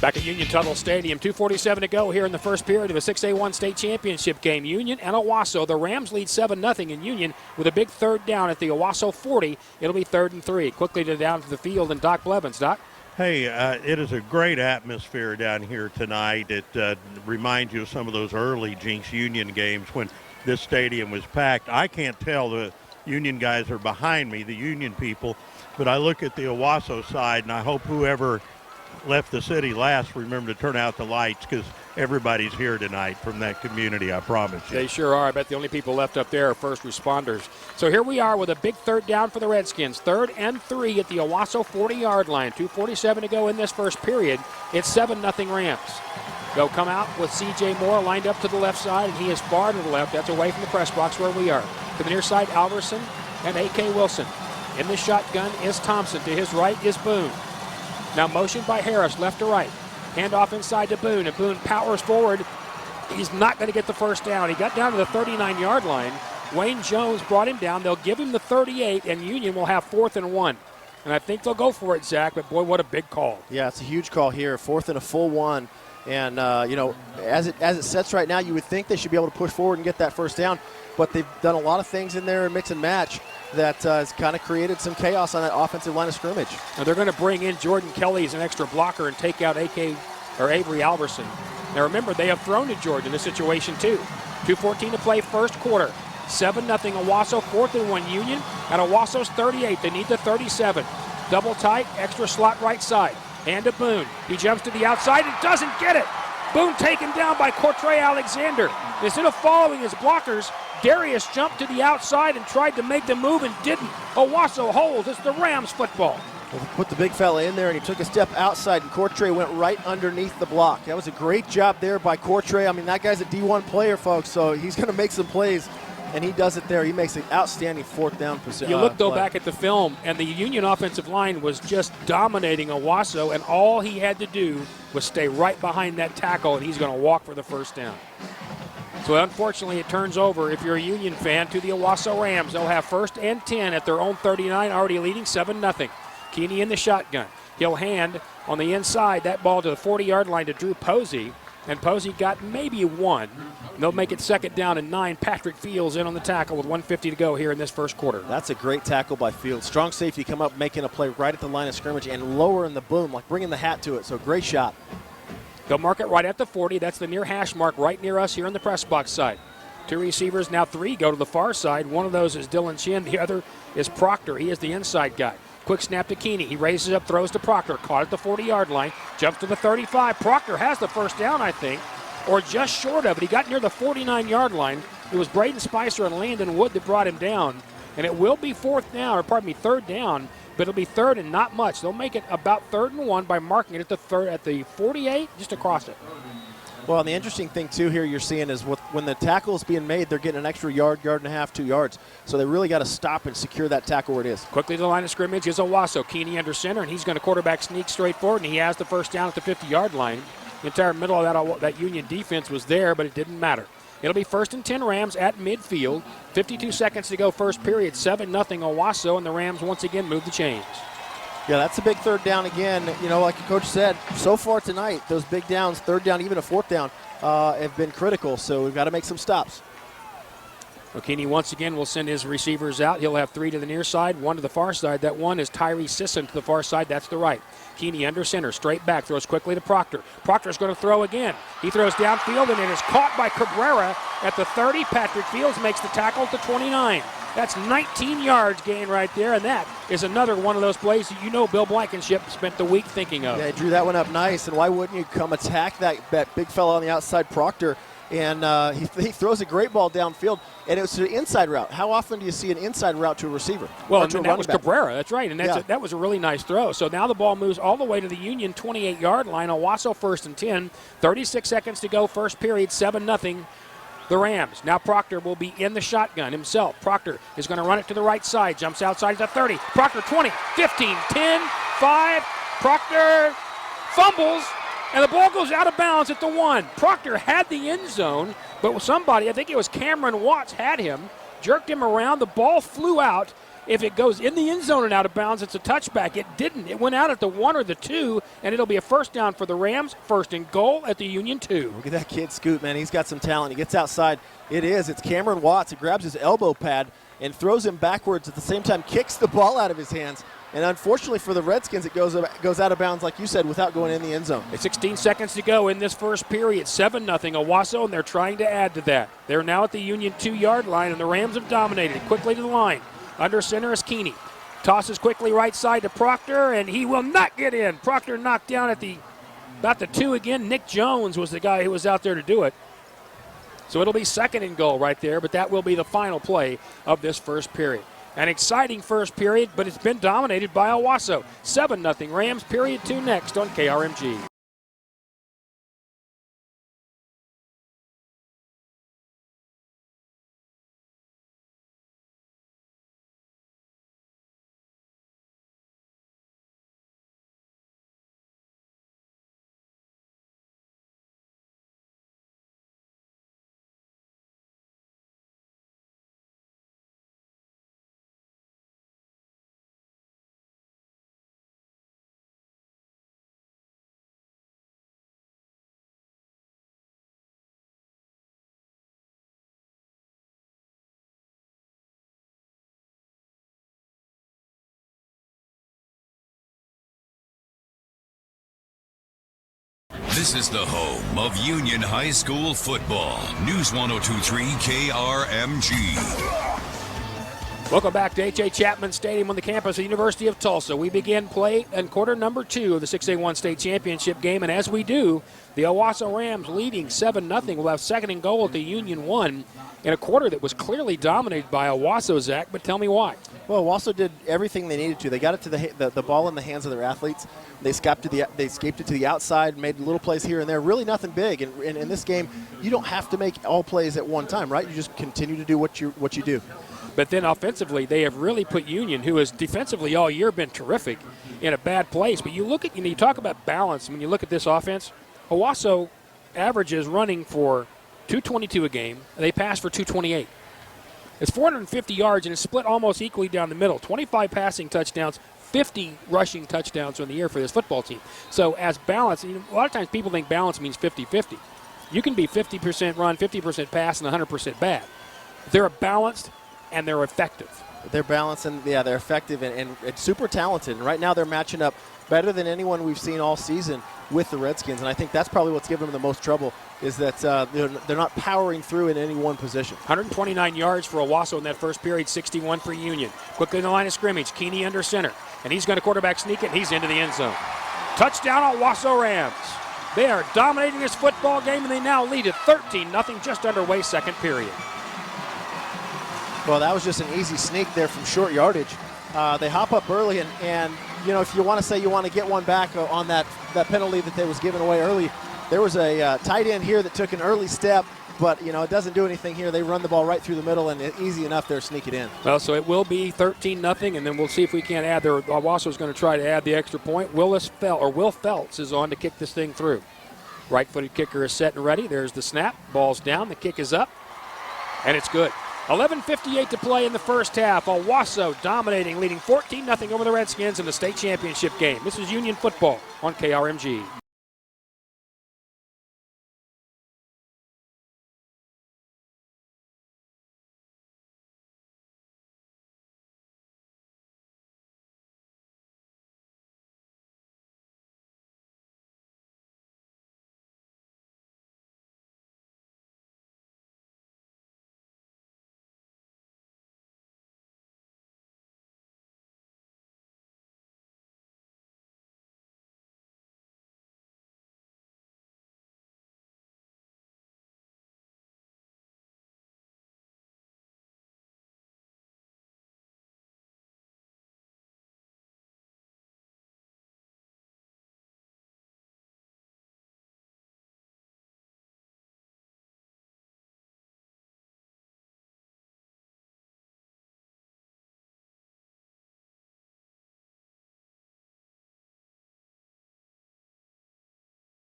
Back at Union Tuttle Stadium, 2:47 to go here in the first period of a 6A1 state championship game. Union and Owasso. The Rams lead 7-0 in Union with a big third down at the Owasso 40. It'll be 3rd and 3. Quickly down to the field, and Doc Blevins. Doc? Hey, it is a great atmosphere down here tonight. It reminds you of some of those early Jinx Union games when this stadium was packed. I can't tell the Union guys are behind me, the Union people, but I look at the Owasso side, and I hope whoever left the city last remember to turn out the lights because everybody's here tonight from that community, I promise you. They sure are. I bet the only people left up there are first responders. So here we are with a big third down for the Redskins. 3rd and 3 at the Owasso 40-yard line. 2:47 to go in this first period. It's 7-0 Rams. They'll come out with C.J. Moore lined up to the left side, and he is far to the left. That's away from the press box where we are. To the near side, Alverson and A.K. Wilson. In the shotgun is Thompson. To his right is Boone. Now motioned by Harris, left to right. Handoff inside to Boone, and Boone powers forward. He's not going to get the first down. He got down to the 39-yard line. Wayne Jones brought him down. They'll give him the 38, and Union will have 4th and 1. And I think they'll go for it, Zach, but boy, what a big call. Yeah, it's a huge call here. 4th and a full 1. And, as it sets right now, you would think they should be able to push forward and get that first down. But they've done a lot of things in there, mix and match, that has kind of created some chaos on that offensive line of scrimmage. Now they're going to bring in Jordan Kelly as an extra blocker and take out Avery Alverson. Now remember, they have thrown to Jordan in this situation too. 2:14 to play first quarter. 7-0 Owasso, 4th and 1 Union. At Owasso's 38, they need the 37. Double tight, extra slot right side. Hand to Boone. He jumps to the outside and doesn't get it. Boone taken down by Cortre Alexander. Instead of following his blockers, Darius jumped to the outside and tried to make the move and didn't. Owasso holds. It's the Rams football. Put the big fella in there, and he took a step outside, and Cortre went right underneath the block. That was a great job there by Cortre. I mean, that guy's a D1 player, folks, so he's going to make some plays, and he does it there. He makes an outstanding 4th down position. You look, though, back at the film, and the Union offensive line was just dominating Owasso, and all he had to do was stay right behind that tackle, and he's going to walk for the first down. So, unfortunately, it turns over, if you're a Union fan, to the Owasso Rams. They'll have 1st and 10 at their own 39, already leading 7-0. Keeney in the shotgun. He'll hand on the inside that ball to the 40-yard line to Drew Posey. and Posey got maybe 1. They'll make it 2nd down and 9. Patrick Fields in on the tackle with 1:50 to go here in this first quarter. That's a great tackle by Fields. Strong safety come up making a play right at the line of scrimmage and lowering the boom, like bringing the hat to it. So great shot. They'll mark it right at the 40. That's the near hash mark right near us here on the press box side. 2 receivers, now 3, go to the far side. One of those is Dylan Chin. The other is Proctor. He is the inside guy. Quick snap to Keeney. He raises up, throws to Proctor. Caught at the 40-yard line. Jumps to the 35. Proctor has the first down, I think, or just short of it. He got near the 49-yard line. It was Braden Spicer and Landon Wood that brought him down. And it will be 3rd down, but it'll be 3rd and not much. They'll make it about 3rd and 1 by marking it at the 48, just across it. Well, and the interesting thing, too, here you're seeing is when the tackle is being made, they're getting an extra yard and a half, 2 yards. So they really got to stop and secure that tackle where it is. Quickly to the line of scrimmage is Owasso. Keeney under center, and he's going to quarterback sneak straight forward, and he has the first down at the 50-yard line. The entire middle of that Union defense was there, but it didn't matter. It'll be 1st and 10 Rams at midfield. 52 seconds to go first period. 7-0 Owasso, and the Rams once again move the chains. Yeah, that's a big 3rd down again. You know, like the coach said, so far tonight, those big downs, 3rd down, even a 4th down, have been critical. So we've got to make some stops. Keeney once again will send his receivers out. He'll have 3 to the near side, 1 to the far side. That one is Tyree Sisson to the far side. That's the right. Keeney under center, straight back, throws quickly to Proctor. Proctor's going to throw again. He throws downfield, and it is caught by Cabrera at the 30. Patrick Fields makes the tackle at the 29. That's 19 yards gain right there, and that is another one of those plays that you know Bill Blankenship spent the week thinking of. Yeah, he drew that one up nice, and why wouldn't you come attack that big fella on the outside, Proctor? And he throws a great ball downfield, and it was an inside route. How often do you see an inside route to a receiver? Well, and that was Cabrera. That's right, and that was a really nice throw. So now the ball moves all the way to the Union 28-yard line. Owasso 1st and 10. 36 seconds to go, first period, 7-0. The Rams. Now Proctor will be in the shotgun himself. Proctor is going to run it to the right side. Jumps outside to 30. Proctor 20, 15, 10, 5. Proctor fumbles. And the ball goes out of bounds at the 1. Proctor had the end zone, but somebody, I think it was Cameron Watts, had him, jerked him around. The ball flew out. If it goes in the end zone and out of bounds, it's a touchback. It didn't. It went out at the 1 or the 2, and it'll be a 1st down for the Rams. 1st and goal at the Union 2. Look at that kid scoot, man. He's got some talent. He gets outside. It's Cameron Watts. He grabs his elbow pad and throws him backwards at the same time, kicks the ball out of his hands. And unfortunately for the Redskins, it goes out of bounds, like you said, without going in the end zone. It's 16 seconds to go in this first period. 7-0 Owasso, and they're trying to add to that. They're now at the Union 2-yard line, and the Rams have dominated. Quickly to the line. Under center is Keeney. Tosses quickly right side to Proctor, and he will not get in. Proctor knocked down at about the 2 again. Nick Jones was the guy who was out there to do it. So it'll be 2nd and goal right there, but that will be the final play of this first period. An exciting first period, but it's been dominated by Owasso. 7-0 Rams, period 2 next on KRMG. This is the home of Union High School football. News 102.3 KRMG. Welcome back to H.A. Chapman Stadium on the campus of the University of Tulsa. We begin play in quarter number 2 of the 6A1 state championship game, and as we do, the Owasso Rams leading 7-0 will have 2nd and goal at the Union 1 in a quarter that was clearly dominated by Owasso, Zach, but tell me why. Well, Owasso did everything they needed to. They got it to the ball in the hands of their athletes. They escaped it to the outside, made little plays here and there. Really nothing big. And in this game, you don't have to make all plays at one time, right? You just continue to do what you do. But then offensively, they have really put Union, who has defensively all year been terrific, in a bad place. But you talk about balance. When you look at this offense, Owasso averages running for 222 a game. They pass for 228. It's 450 yards, and it's split almost equally down the middle. 25 passing touchdowns, 50 rushing touchdowns in the year for this football team. So as balance, a lot of times people think balance means 50-50. You can be 50% run, 50% pass, and 100% bad. They're balanced and they're effective. They're balanced and, yeah, they're effective and super talented. And right now they're matching up better than anyone we've seen all season with the Redskins. And I think that's probably what's given them the most trouble is that they're not powering through in any one position. 129 yards for Owasso in that first period, 61 for Union. Quickly in the line of scrimmage, Keeney under center. And he's going to quarterback sneak it, and he's into the end zone. Touchdown, Owasso Rams. They are dominating this football game, and they now lead at 13-0, just underway, second period. Well, that was just an easy sneak there from short yardage. They hop up early, and you know, if you want to say you want to get one back on that penalty that they was given away early, there was a tight end here that took an early step, but, you know, it doesn't do anything here. They run the ball right through the middle, and easy enough there, sneak it in. Well, so it will be 13-0, and then we'll see if we can't add there. Owasso's going to try to add the extra point. Will Feltz is on to kick this thing through. Right-footed kicker is set and ready. There's the snap. Ball's down. The kick is up, and it's good. 11:58 to play in the first half. Owasso dominating, leading 14-0 over the Redskins in the state championship game. This is Union football on KRMG.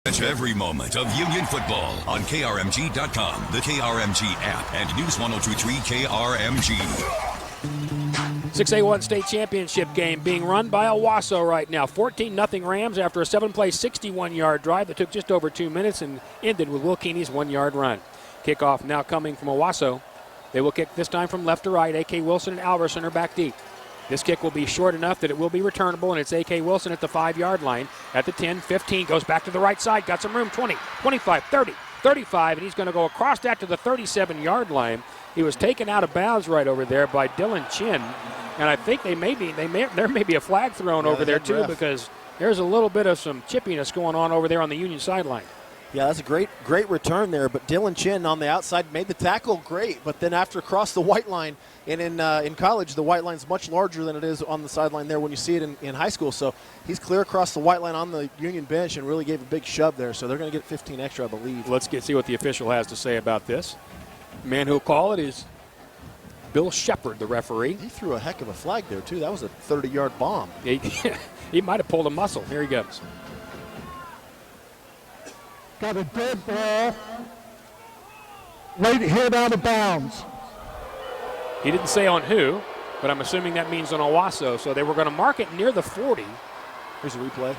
Catch every moment of Union football on KRMG.com, the KRMG app, and News 102.3 KRMG. 6A1 state championship game being run by Owasso right now. 14-0 Rams after a 7-play, 61-yard drive that took just over 2 minutes and ended with Will Keeney's 1-yard run. Kickoff now coming from Owasso. They will kick this time from left to right. A.K. Wilson and Alverson are back deep. This kick will be short enough that it will be returnable, and it's A.K. Wilson at the 5-yard line. At the 10, 15, goes back to the right side, got some room, 20, 25, 30, 35, and he's going to go across that to the 37-yard line. He was taken out of bounds right over there by Dylan Chin, and I think there may be a flag thrown over there too, because there's a little bit of some chippiness going on over there on the Union sideline. Yeah, that's a great return there, but Dylan Chin on the outside made the tackle great, but then after across the white line, and in college, the white line's much larger than it is on the sideline there when you see it in high school, so he's clear across the white line on the Union bench and really gave a big shove there, so they're going to get 15 extra, I believe. Let's see what the official has to say about this. The man who'll call it is Bill Shepard, the referee. He threw a heck of a flag there, too. That was a 30-yard bomb. He might have pulled a muscle. Here he goes. Got a dead ball, late hit out of bounds. He didn't say on who, but I'm assuming that means on Owasso. So they were going to mark it near the 40. Here's a replay.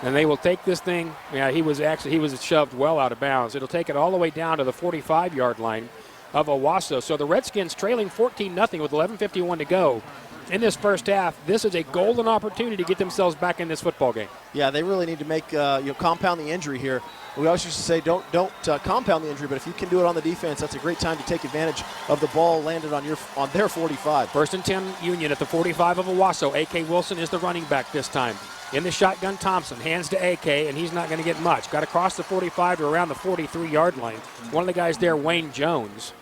And they will take this thing. Yeah, he was shoved well out of bounds. It'll take it all the way down to the 45-yard line of Owasso. So the Redskins trailing 14-0 with 11:51 to go. In this first half, this is a golden opportunity to get themselves back in this football game. Yeah, they really need to make compound the injury here. We always used to say don't compound the injury, but if you can do it on the defense, that's a great time to take advantage of the ball landed on their 45. First and 10 Union at the 45 of Owasso. A.K. Wilson is the running back this time. In the shotgun, Thompson hands to A.K., and he's not going to get much. Got across the 45 to around the 43-yard line. One of the guys there, Wayne Jones.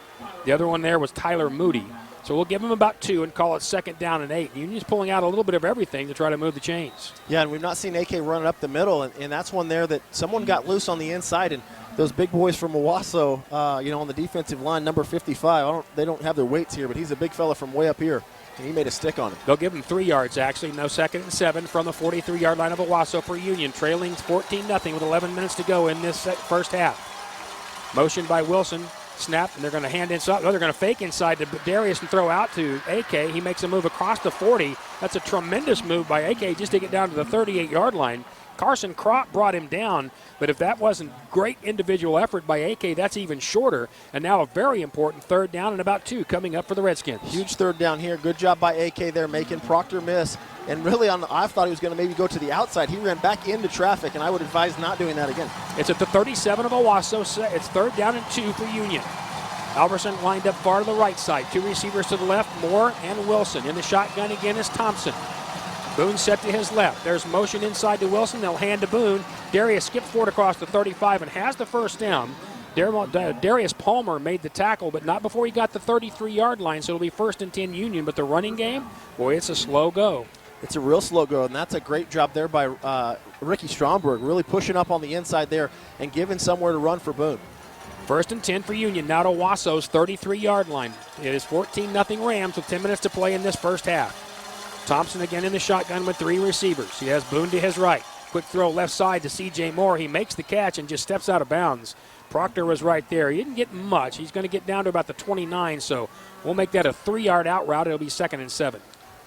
The other one there was Tyler Moody. So we'll give them about 2 and call it second down and 8. Union's pulling out a little bit of everything to try to move the chains. Yeah, and we've not seen AK run up the middle, and that's one there that someone got loose on the inside, and those big boys from Owasso, on the defensive line, number 55, they don't have their weights here, but he's a big fella from way up here, and he made a stick on him. They'll give him 3 yards, actually. No, second and 7 from the 43-yard line of Owasso for Union, trailing 14-0 with 11 minutes to go in this first half. Motion by Wilson. Snap, and they're going to hand inside. No, they're going to fake inside to Darius and throw out to AK. He makes a move across the 40. That's a tremendous move by AK just to get down to the 38-yard line. Carson Kropp brought him down, but if that wasn't great individual effort by AK, that's even shorter. And now a very important third down and about 2 coming up for the Redskins. Huge third down here. Good job by AK there, making Proctor miss. And really, I thought he was going to maybe go to the outside. He ran back into traffic, and I would advise not doing that again. It's at the 37 of Owasso. It's third down and 2 for Union. Alverson lined up far to the right side. 2 receivers to the left, Moore and Wilson. In the shotgun again is Thompson. Boone set to his left. There's motion inside to Wilson. They'll hand to Boone. Darius skips forward across the 35 and has the first down. Darius Palmer made the tackle, but not before he got the 33-yard line, so it'll be 1st and 10 Union. But the running game, boy, it's a slow go. It's a real slow go, and that's a great job there by Ricky Stromberg, really pushing up on the inside there and giving somewhere to run for Boone. 1st and 10 for Union, now to Owasso's 33-yard line. It is 14-0 Rams with 10 minutes to play in this first half. Thompson again in the shotgun with 3 receivers. He has Boone to his right. Quick throw left side to C.J. Moore. He makes the catch and just steps out of bounds. Proctor was right there. He didn't get much. He's going to get down to about the 29, so we'll make that a 3-yard out route. It'll be 2nd and 7.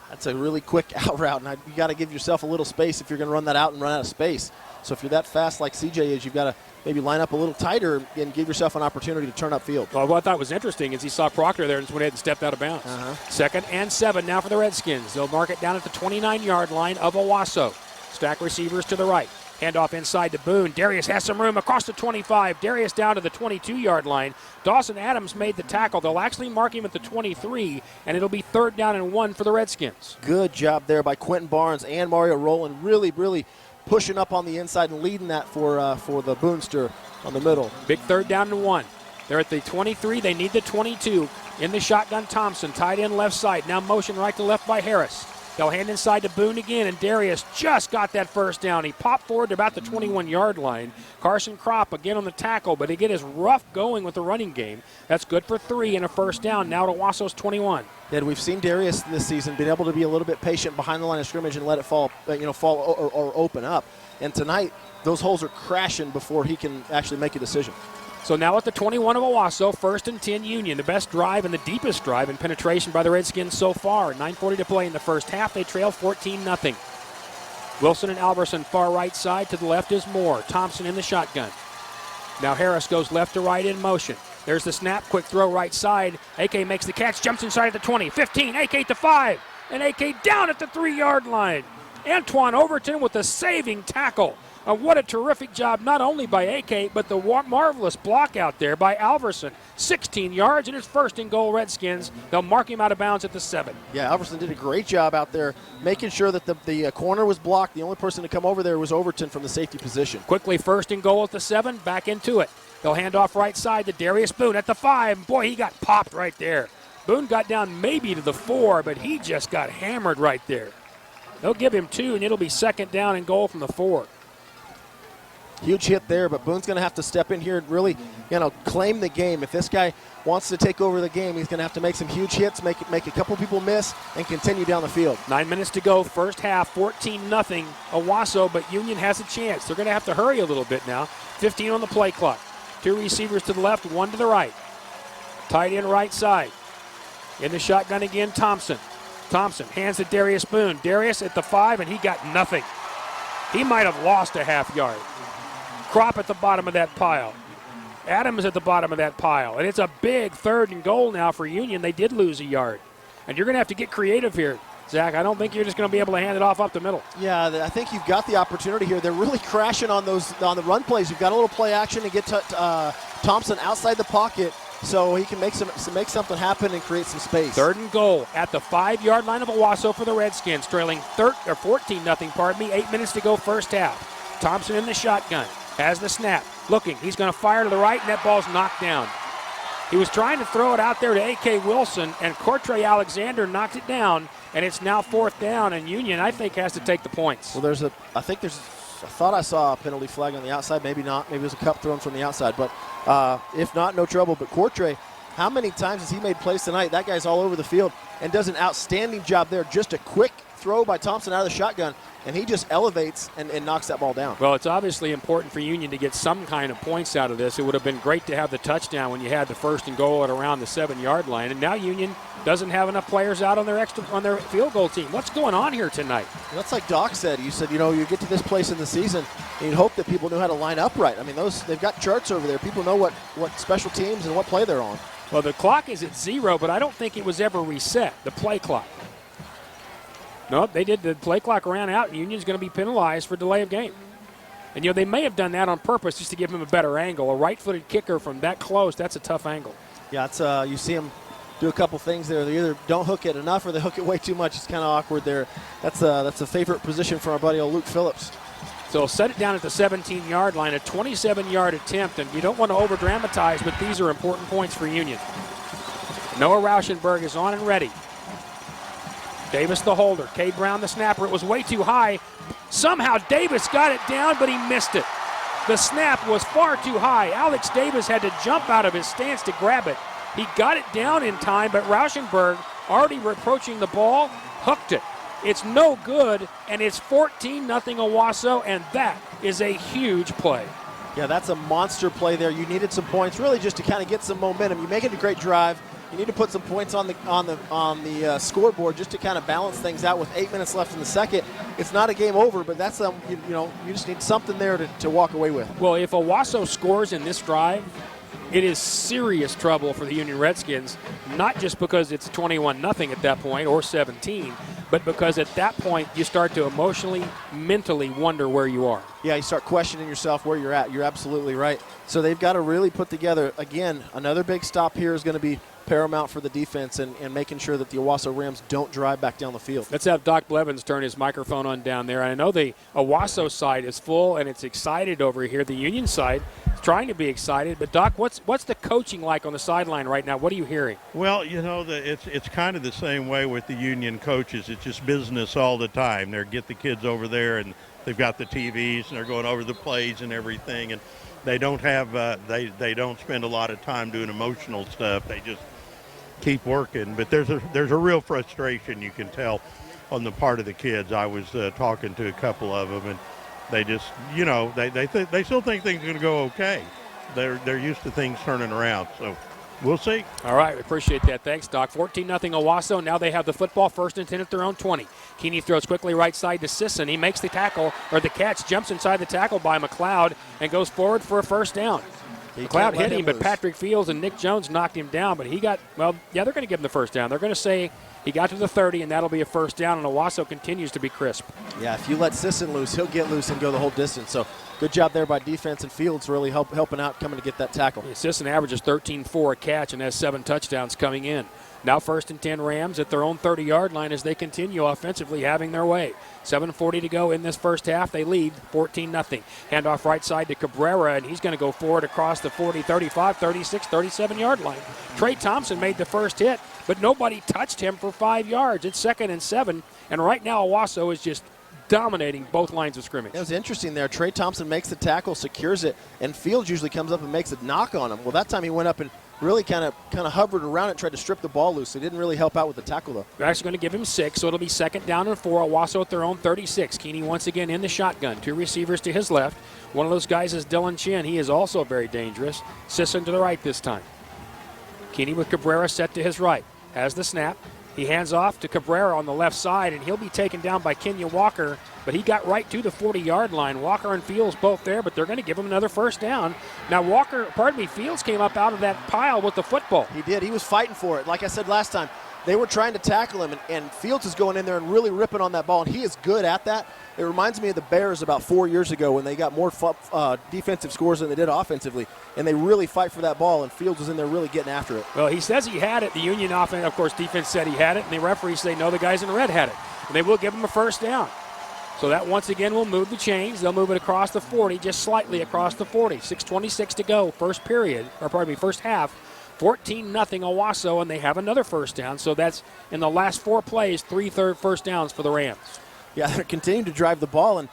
That's a really quick out route, and you got to give yourself a little space if you're going to run that out and run out of space. So if you're that fast like CJ is, you've got to maybe line up a little tighter and give yourself an opportunity to turn upfield. Well, what I thought was interesting is he saw Proctor there and just went ahead and stepped out of bounds. 2nd and 7 now for the Redskins. They'll mark it down at the 29-yard line of Owasso. Stack receivers to the right. Handoff inside to Boone. Darius has some room across the 25. Darius down to the 22-yard line. Dawson Adams made the tackle. They'll actually mark him at the 23, and it'll be 3rd down and 1 for the Redskins. Good job there by Quentin Barnes and Mario Rowland. Really, really pushing up on the inside and leading that for the Boonster on the middle. Big 3rd down and 1. They're at the 23. They need the 22. In the shotgun, Thompson, tight end left side. Now motion right to left by Harris. They'll hand inside to Boone again, and Darius just got that first down. He popped forward to about the 21-yard line. Carson Kropp again on the tackle, but again is rough going with the running game. That's good for 3 and a first down. Now to Owasso's 21. And we've seen Darius this season been able to be a little bit patient behind the line of scrimmage and let it fall or open up. And tonight, those holes are crashing before he can actually make a decision. So now at the 21 of Owasso, 1st and 10 Union. The best drive and the deepest drive in penetration by the Redskins so far. 9:40 to play in the first half. They trail 14-0. Wilson and Alverson far right side. To the left is Moore. Thompson in the shotgun. Now Harris goes left to right in motion. There's the snap. Quick throw right side. AK makes the catch. Jumps inside at the 20. 15. AK to 5. And AK down at the 3-yard line. Antoine Overton with a saving tackle. What a terrific job, not only by AK, but the marvelous block out there by Alverson. 16 yards, and it's 1st and goal Redskins. They'll mark him out of bounds at the 7. Yeah, Alverson did a great job out there making sure that the corner was blocked. The only person to come over there was Overton from the safety position. Quickly 1st and goal at the 7, back into it. They'll hand off right side to Darius Boone at the 5. Boy, he got popped right there. Boone got down maybe to the 4, but he just got hammered right there. They'll give him 2, and it'll be 2nd down and goal from the 4. Huge hit there, but Boone's going to have to step in here and really, claim the game. If this guy wants to take over the game, he's going to have to make some huge hits, make a couple people miss, and continue down the field. 9 minutes to go, first half, 14-0 Owasso, but Union has a chance. They're going to have to hurry a little bit now. 15 on the play clock. 2 receivers to the left, 1 to the right. Tight end right side. In the shotgun again, Thompson. Thompson hands to Darius Boone. Darius at the 5, and he got nothing. He might have lost a half yard. Kropp at the bottom of that pile. Adams at the bottom of that pile. And it's a big 3rd and goal now for Union. They did lose a yard. And you're going to have to get creative here, Zach. I don't think you're just going to be able to hand it off up the middle. Yeah, I think you've got the opportunity here. They're really crashing on the run plays. You've got a little play action to get Thompson outside the pocket so he can make something happen and create some space. 3rd and goal at the 5-yard line of Owasso for the Redskins, trailing 14-0, 8 minutes to go first half. Thompson in the shotgun. Has the snap. Looking. He's going to fire to the right, and that ball's knocked down. He was trying to throw it out there to A.K. Wilson, and Cortre Alexander knocked it down, and it's now 4th down, and Union, I think, has to take the points. Well, I thought I saw a penalty flag on the outside. Maybe not. Maybe it was a cup thrown from the outside. But if not, no trouble. But Cortre, how many times has he made plays tonight? That guy's all over the field. and does an outstanding job there. Just a quick throw by Thompson out of the shotgun, and he just elevates and knocks that ball down. Well, it's obviously important for Union to get some kind of points out of this. It would have been great to have the touchdown when you had the first and goal at around the 7-yard line, and now Union doesn't have enough players out on their field goal team. What's going on here tonight? That's like Doc said. You said, you get to this place in the season, and you'd hope that people know how to line up right. I mean, they've got charts over there. People know what special teams and what play they're on. Well, the clock is at 0, but I don't think it was ever reset, the play clock. No, they did. The play clock ran out, and Union's going to be penalized for delay of game. And, they may have done that on purpose just to give him a better angle. A right-footed kicker from that close, that's a tough angle. Yeah, it's you see him do a couple things there. They either don't hook it enough or they hook it way too much. It's kind of awkward there. That's a favorite position for our buddy Luke Phillips. So set it down at the 17-yard line, a 27-yard attempt, and you don't want to over-dramatize, but these are important points for Union. Noah Rauschenberg is on and ready. Davis the holder, Cade Brown the snapper. It was way too high. Somehow Davis got it down, but he missed it. The snap was far too high. Alex Davis had to jump out of his stance to grab it. He got it down in time, but Rauschenberg, already approaching the ball, hooked it. It's no good, and it's 14-0 Owasso, and that is a huge play. Yeah, that's a monster play there. You needed some points, really just to kind of get some momentum. You make it a great drive. You need to put some points on the scoreboard just to kind of balance things out with 8 minutes left in the second. It's not a game over, but that's you just need something there to walk away with. Well, if Owasso scores in this drive, it is serious trouble for the Union Redskins, not just because it's 21-0 at that point or 17, but because at that point you start to emotionally, mentally wonder where you are. Yeah, you start questioning yourself where you're at. You're absolutely right. So they've got to really put together, again, another big stop here is going to be paramount for the defense and making sure that the Owasso Rams don't drive back down the field. Let's have Doc Blevins turn his microphone on down there. I know the Owasso side is full and it's excited over here. The Union side is trying to be excited. But, Doc, what's the coaching like on the sideline right now? What are you hearing? Well, it's kind of the same way with the Union coaches. It's just business all the time. They get the kids over there and they've got the TVs and they're going over the plays and everything. And they don't have they don't spend a lot of time doing emotional stuff. They just keep working, but there's a real frustration you can tell on the part of the kids. I was talking to a couple of them, and they just, they still think things are going to go okay. They're used to things turning around, so we'll see. All right, we appreciate that. Thanks, Doc. 14-0 Owasso. Now they have the football, 1st and 10 at their own 20. Keeney throws quickly right side to Sisson. He makes the tackle, or the catch, jumps inside the tackle by McLeod and goes forward for a first down. McLeod hit him, but Patrick Fields and Nick Jones knocked him down. But they're going to give him the first down. They're going to say he got to the 30, and that'll be a first down, and Owasso continues to be crisp. Yeah, if you let Sisson loose, he'll get loose and go the whole distance. So good job there by defense, and Fields really helping out, coming to get that tackle. Yeah, Sisson averages 13-4 a catch and has 7 touchdowns coming in. Now 1st and 10 Rams at their own 30-yard line as they continue offensively having their way. 7:40 to go in this first half. They lead 14-0. Handoff right side to Cabrera, and he's going to go forward across the 40, 35, 36, 37-yard line. Trey Thompson made the first hit, but nobody touched him for 5 yards. It's 2nd and 7, and right now Owasso is just dominating both lines of scrimmage. It was interesting there. Trey Thompson makes the tackle, secures it, and Fields usually comes up and makes a knock on him. Well, that time he went up and really kind of hovered around it, tried to strip the ball loose. He didn't really help out with the tackle, though. They're actually going to give him 6, so it'll be 2nd down and 4. Owasso at their own 36. Keeney once again in the shotgun. 2 receivers to his left. One of those guys is Dylan Chin. He is also very dangerous. Sisson to the right this time. Keeney with Cabrera set to his right. Has the snap. He hands off to Cabrera on the left side, and he'll be taken down by Kenya Walker, but he got right to the 40-yard line. Walker and Fields both there, but they're going to give him another first down. Now Fields came up out of that pile with the football. He did. He was fighting for it. Like I said last time, they were trying to tackle him, and Fields is going in there and really ripping on that ball, and he is good at that. It reminds me of the Bears about 4 years ago when they got more defensive scores than they did offensively, and they really fight for that ball, and Fields was in there really getting after it. Well, he says he had it. The Union offense, of course, defense said he had it, and the referees say, no, the guys in red had it. And they will give him a first down. So that once again will move the chains. They'll move it across the 40, just slightly across the 40. 6:26 to go, first half. 14-0 Owasso, and they have another first down. So that's in the last 4 plays, 3 first downs for the Rams. Yeah, they're continuing to drive the ball, and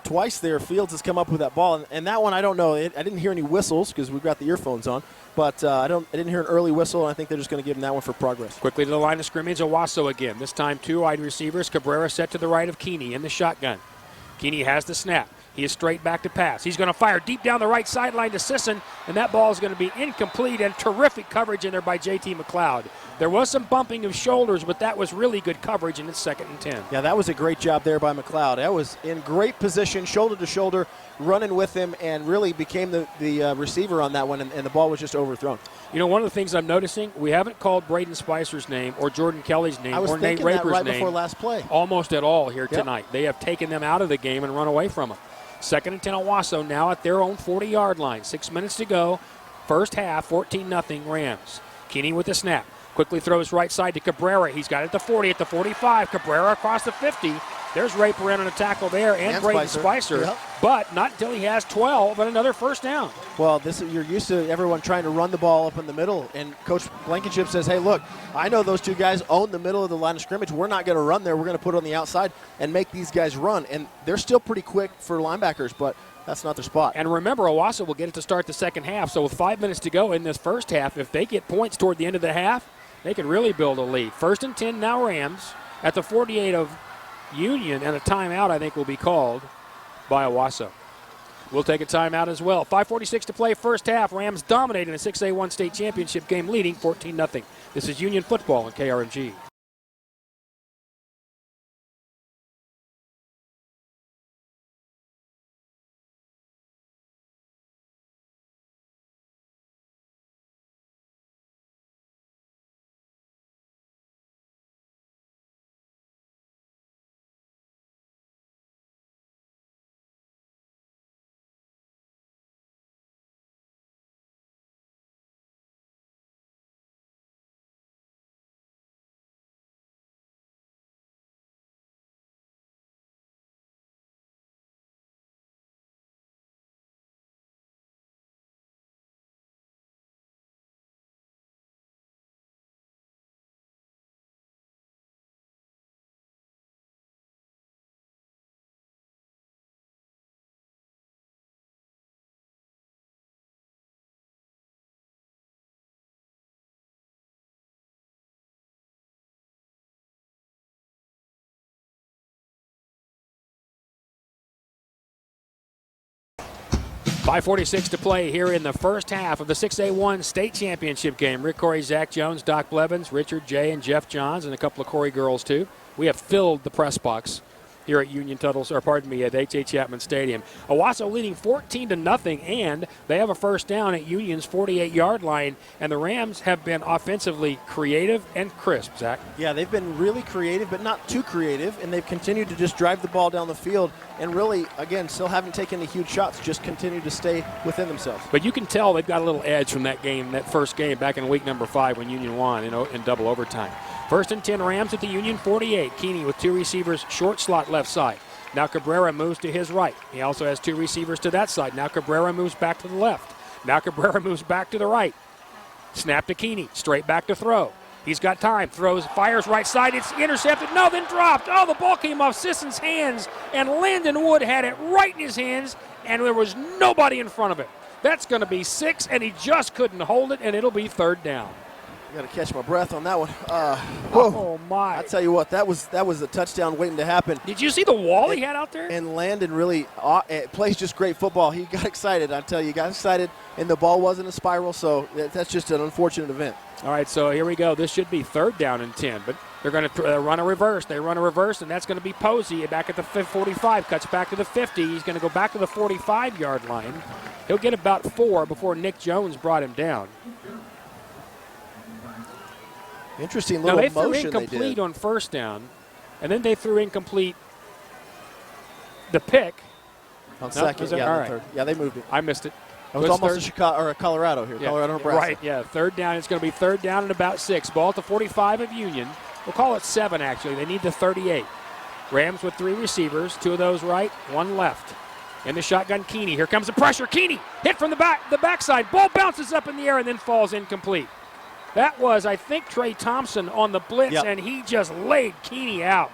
twice there, Fields has come up with that ball. And that one, I don't know. I didn't hear any whistles because we've got the earphones on. But I didn't hear an early whistle, and I think they're just going to give him that one for progress. Quickly to the line of scrimmage, Owasso again. This time two wide receivers. Cabrera set to the right of Keeney in the shotgun. Keeney has the snap. He is straight back to pass. He's going to fire deep down the right sideline to Sisson, and that ball is going to be incomplete, and terrific coverage in there by J.T. McLeod. There was some bumping of shoulders, but that was really good coverage, and it's 2nd and 10. Yeah, that was a great job there by McLeod. That was in great position, shoulder to shoulder, running with him, and really became the receiver on that one, and the ball was just overthrown. You know, one of the things I'm noticing, we haven't called Braden Spicer's name or Jordan Kelly's name or Nate Raper's right name before last play. Almost at all here tonight. They have taken them out of the game and run away from them. 2nd and 10 Owasso now at their own 40-yard line. 6 minutes to go. First half, 14-0 Rams. Keeney with the snap. Quickly throws right side to Cabrera. He's got it at the 40, at the 45. Cabrera across the 50. There's Raper in on a tackle there and Braden Spicer. But not until he has 12 and another first down. Well, you're used to everyone trying to run the ball up in the middle, and Coach Blankenship says, hey, look, I know those two guys own the middle of the line of scrimmage. We're not going to run there. We're going to put it on the outside and make these guys run. And they're still pretty quick for linebackers, but that's not their spot. And remember, Owasso will get it to start the second half. So with 5 minutes to go in this first half, if they get points toward the end of the half, they could really build a lead. 1st and 10 now Rams at the 48 of Union, and a timeout I think will be called by Owasso. We'll take a timeout as well. 5:46 to play first half. Rams dominating a 6A1 state championship game, leading 14-0. This is Union football on KRMG. .546 to play here in the first half of the 6A1 state championship game. Rick Corey, Zach Jones, Doc Blevins, Richard J. and Jeff Johns, and a couple of Corey girls too. We have filled the press box here at at H.A. Chapman Stadium. Owasso leading 14-0, and they have a first down at Union's 48-yard line, and the Rams have been offensively creative and crisp, Zach. Yeah, they've been really creative, but not too creative, and they've continued to just drive the ball down the field and really, again, still haven't taken any huge shots, just continue to stay within themselves. But you can tell they've got a little edge from that game, that first game back in week number 5 when Union won in double overtime. 1st and 10 Rams at the Union 48. Keeney with two receivers, short slot left side. Now Cabrera moves to his right. He also has two receivers to that side. Now Cabrera moves back to the left. Now Cabrera moves back to the right. Snap to Keeney, straight back to throw. He's got time, throws, fires right side. It's intercepted, no, then dropped. Oh, the ball came off Sisson's hands, and Landon Wood had it right in his hands, and there was nobody in front of it. That's going to be 6, and he just couldn't hold it, and it'll be 3rd down. I got to catch my breath on that one. Oh my! I tell you what, that was a touchdown waiting to happen. Did you see the wall he had out there? And Landon really plays just great football. He got excited. I tell you, he got excited, and the ball wasn't a spiral. So that's just an unfortunate event. All right, so here we go. This should be 3rd down and 10, but they're going to run a reverse. They run a reverse, and that's going to be Posey back at the 45. Cuts back to the 50. He's going to go back to the 45-yard line. He'll get about 4 before Nick Jones brought him down. Interesting little motion they did. They threw incomplete on first down, and then they threw incomplete the pick. On second, all right. Third. Yeah, they moved it. I missed it. It was almost a Chicago or a Colorado here. Yeah, Colorado, Nebraska. Right, yeah. 3rd down. It's going to be 3rd down and about 6. Ball at the 45 of Union. We'll call it 7, actually. They need the 38. Rams with 3 receivers, 2 of those right, 1 left. In the shotgun, Keeney. Here comes the pressure. Keeney hit from the backside. Ball bounces up in the air and then falls incomplete. That was, I think, Trey Thompson on the blitz, and he just laid Keeney out.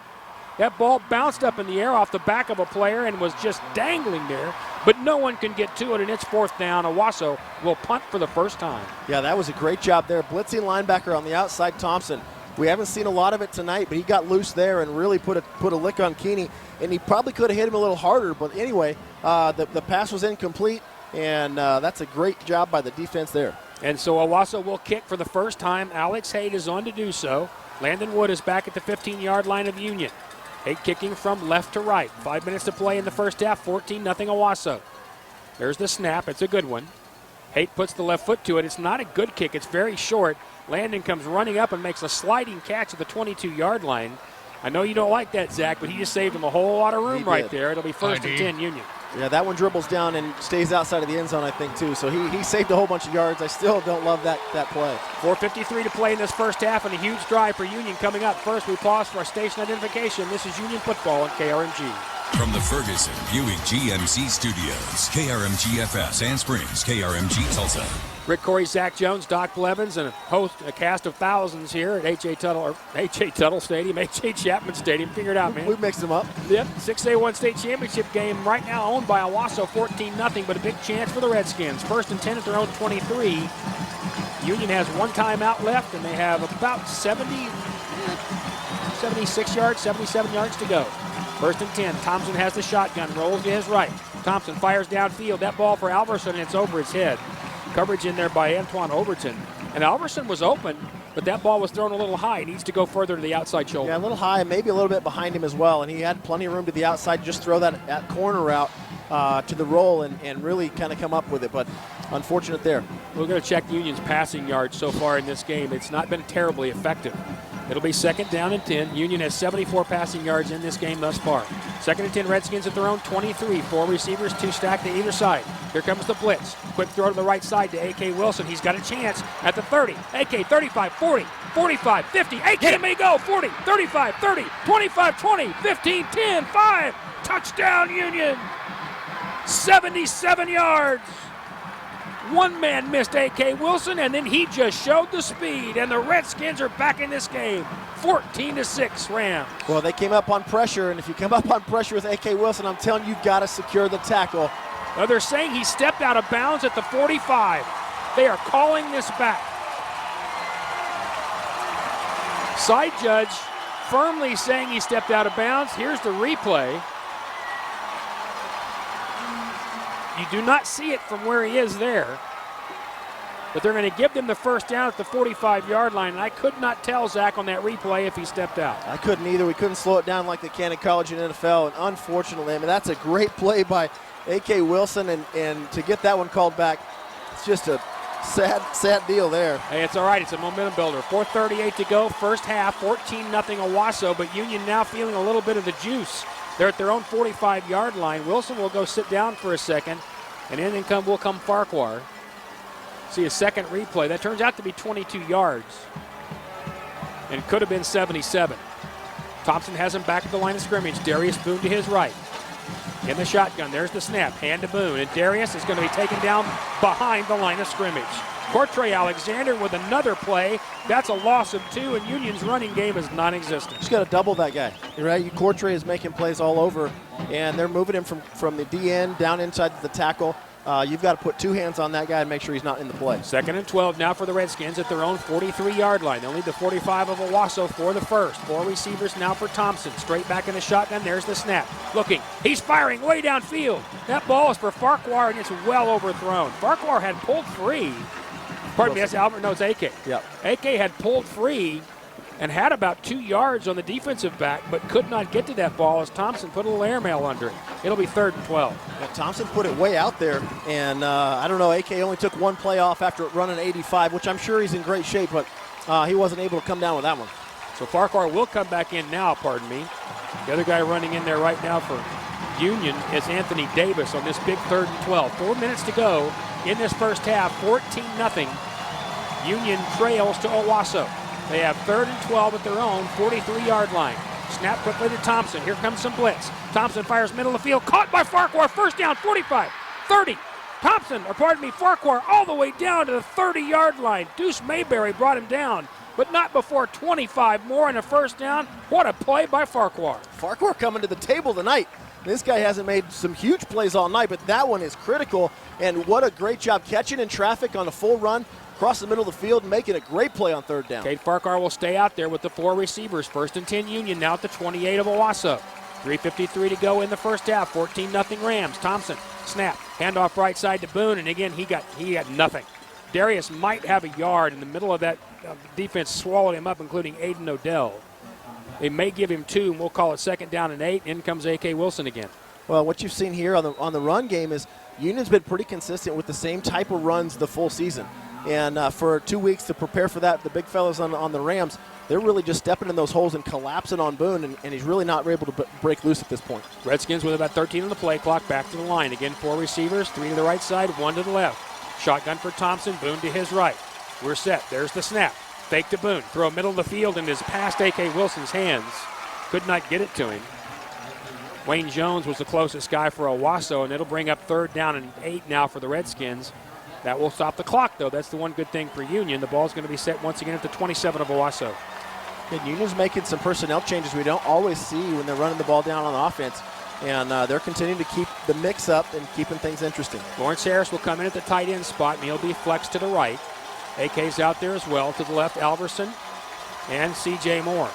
That ball bounced up in the air off the back of a player and was just dangling there, but no one can get to it, and it's 4th down. Owasso will punt for the first time. Yeah, that was a great job there. Blitzing linebacker on the outside, Thompson. We haven't seen a lot of it tonight, but he got loose there and really put a lick on Keeney, and he probably could have hit him a little harder. But anyway, the pass was incomplete, and that's a great job by the defense there. And so Owasso will kick for the first time. Alex Haight is on to do so. Landon Wood is back at the 15-yard line of Union. Haight kicking from left to right. 5 minutes to play in the first half, 14-0 Owasso. There's the snap. It's a good one. Haight puts the left foot to it. It's not a good kick. It's very short. Landon comes running up and makes a sliding catch at the 22-yard line. I know you don't like that, Zach, but he just saved him a whole lot of room right there. It'll be 1st and 10 Union. Yeah, that one dribbles down and stays outside of the end zone, I think, too. So he saved a whole bunch of yards. I still don't love that play. 4:53 to play in this first half, and a huge drive for Union coming up. First, we pause for our station identification. This is Union Football on KRMG. From the Ferguson Buick GMC Studios, KRMG FS Sand Springs, KRMG Tulsa. Rick Corey, Zach Jones, Doc Blevins, and a cast of thousands here at H.A. Tuttle Stadium, H.A. Chapman Stadium. Figure it out, man. We've mixed them up. Yep, 6A1 state championship game right now owned by Owasso, 14-0, but a big chance for the Redskins. 1st and 10 at their own 23. Union has one timeout left, and they have about 76 yards, 77 yards to go. 1st and 10. Thompson has the shotgun, rolls to his right. Thompson fires downfield. That ball for Alverson, and it's over his head. Coverage in there by Antoine Overton. And Alverson was open, but that ball was thrown a little high. He needs to go further to the outside shoulder. Yeah, a little high, maybe a little bit behind him as well. And he had plenty of room to the outside. Just throw that corner route to the roll and really kind of come up with it. But unfortunate there. We're going to check Union's passing yards so far in this game. It's not been terribly effective. It'll be 2nd down and 10. Union has 74 passing yards in this game thus far. 2nd and 10, Redskins at their own 23. 4 receivers, 2 stacked to either side. Here comes the blitz. Quick throw to the right side to A.K. Wilson. He's got a chance at the 30. A.K. 35, 40, 45, 50. A.K. may go 40, 35, 30, 25, 20, 15, 10, 5. Touchdown, Union. 77 yards. One man missed A.K. Wilson, and then he just showed the speed, and the Redskins are back in this game. 14-6 Rams. Well, they came up on pressure, and if you come up on pressure with A.K. Wilson, I'm telling you, you've got to secure the tackle. Now they're saying he stepped out of bounds at the 45. They are calling this back. Side judge firmly saying he stepped out of bounds. Here's the replay. You do not see it from where he is there. But they're going to give them the 1st down at the 45-yard line. And I could not tell, Zach, on that replay if he stepped out. I couldn't either. We couldn't slow it down like they can in college and NFL. And unfortunately, I mean, that's a great play by A.K. Wilson. And to get that one called back, it's just a sad deal there. Hey, it's all right. It's a momentum builder. 4:38 to go. First half, 14-0 Owasso. But Union now feeling a little bit of the juice. They're at their own 45-yard line. Wilson will go sit down for a second, and in will come Farquhar. See a second replay. That turns out to be 22 yards and could have been 77. Thompson has him back at the line of scrimmage. Darius Boone to his right. In the shotgun, there's the snap. Hand to Boone, and Darius is going to be taken down behind the line of scrimmage. Cortre Alexander with another play. That's a loss of 2, and Union's running game is non-existent. Just got to double that guy, right? Cortre is making plays all over, and they're moving him from the DN down inside the tackle. You've got to put 2 hands on that guy and make sure he's not in the play. 2nd and 12 now for the Redskins at their own 43-yard line. They'll need the 45 of Owasso for the first. 4 receivers now for Thompson. Straight back in the shotgun. There's the snap. Looking. He's firing way downfield. That ball is for Farquhar, and it's well overthrown. Farquhar had pulled free. Pardon me, that's Albert. No, it's AK. Yep. AK had pulled free and had about 2 yards on the defensive back, but could not get to that ball as Thompson put a little airmail under it. It'll be 3rd and 12. Yeah, Thompson put it way out there, and I don't know, AK only took 1 play off after running 85, which I'm sure he's in great shape, but he wasn't able to come down with that one. So Farquhar will come back in now, pardon me. The other guy running in there right now for Union is Anthony Davis on this big 3rd and 12. 4 minutes to go in this first half, 14-0. Union trails to Owasso. They have 3rd and 12 at their own 43-yard line. Snap quickly to Thompson. Here comes some blitz. Thompson fires middle of the field. Caught by Farquhar. 1st down, 45, 30. Farquhar all the way down to the 30-yard line. Deuce Mayberry brought him down. but not before 25 more and a first down. What a play by Farquhar. Farquhar coming to the table tonight. This guy hasn't made some huge plays all night, but that one is critical. And what a great job catching in traffic on a full run across the middle of the field, making a great play on third down. Cade Farquhar will stay out there with the 4 receivers. 1st and 10 Union, now at the 28 of Owasso. 3:53 to go in the first half. 14-0 Rams. Thompson, snap, handoff right side to Boone, and again he got nothing. Darius might have a yard in the middle of that. Defense swallowed him up, including Aiden Odell. They may give him 2, and we'll call it 2nd down and 8. In comes A.K. Wilson again. Well, what you've seen here on the run game is Union's been pretty consistent with the same type of runs the full season. And for 2 weeks to prepare for that, the big fellas on the Rams, they're really just stepping in those holes and collapsing on Boone, and he's really not able to break loose at this point. Redskins with about 13 on the play clock, back to the line. Again, 4 receivers, 3 to the right side, 1 to the left. Shotgun for Thompson, Boone to his right. We're set. There's the snap. Fake to Boone. Throw middle of the field and is past A.K. Wilson's hands. Could not get it to him. Wayne Jones was the closest guy for Owasso, and it'll bring up 3rd down and 8 now for the Redskins. That will stop the clock, though. That's the one good thing for Union. The ball's going to be set once again at the 27 of Owasso. And Union's making some personnel changes we don't always see when they're running the ball down on offense. And they're continuing to keep the mix up and keeping things interesting. Lawrence Harris will come in at the tight end spot, and he'll be flexed to the right. AK's out there as well. To the left, Alverson and C.J. Moore.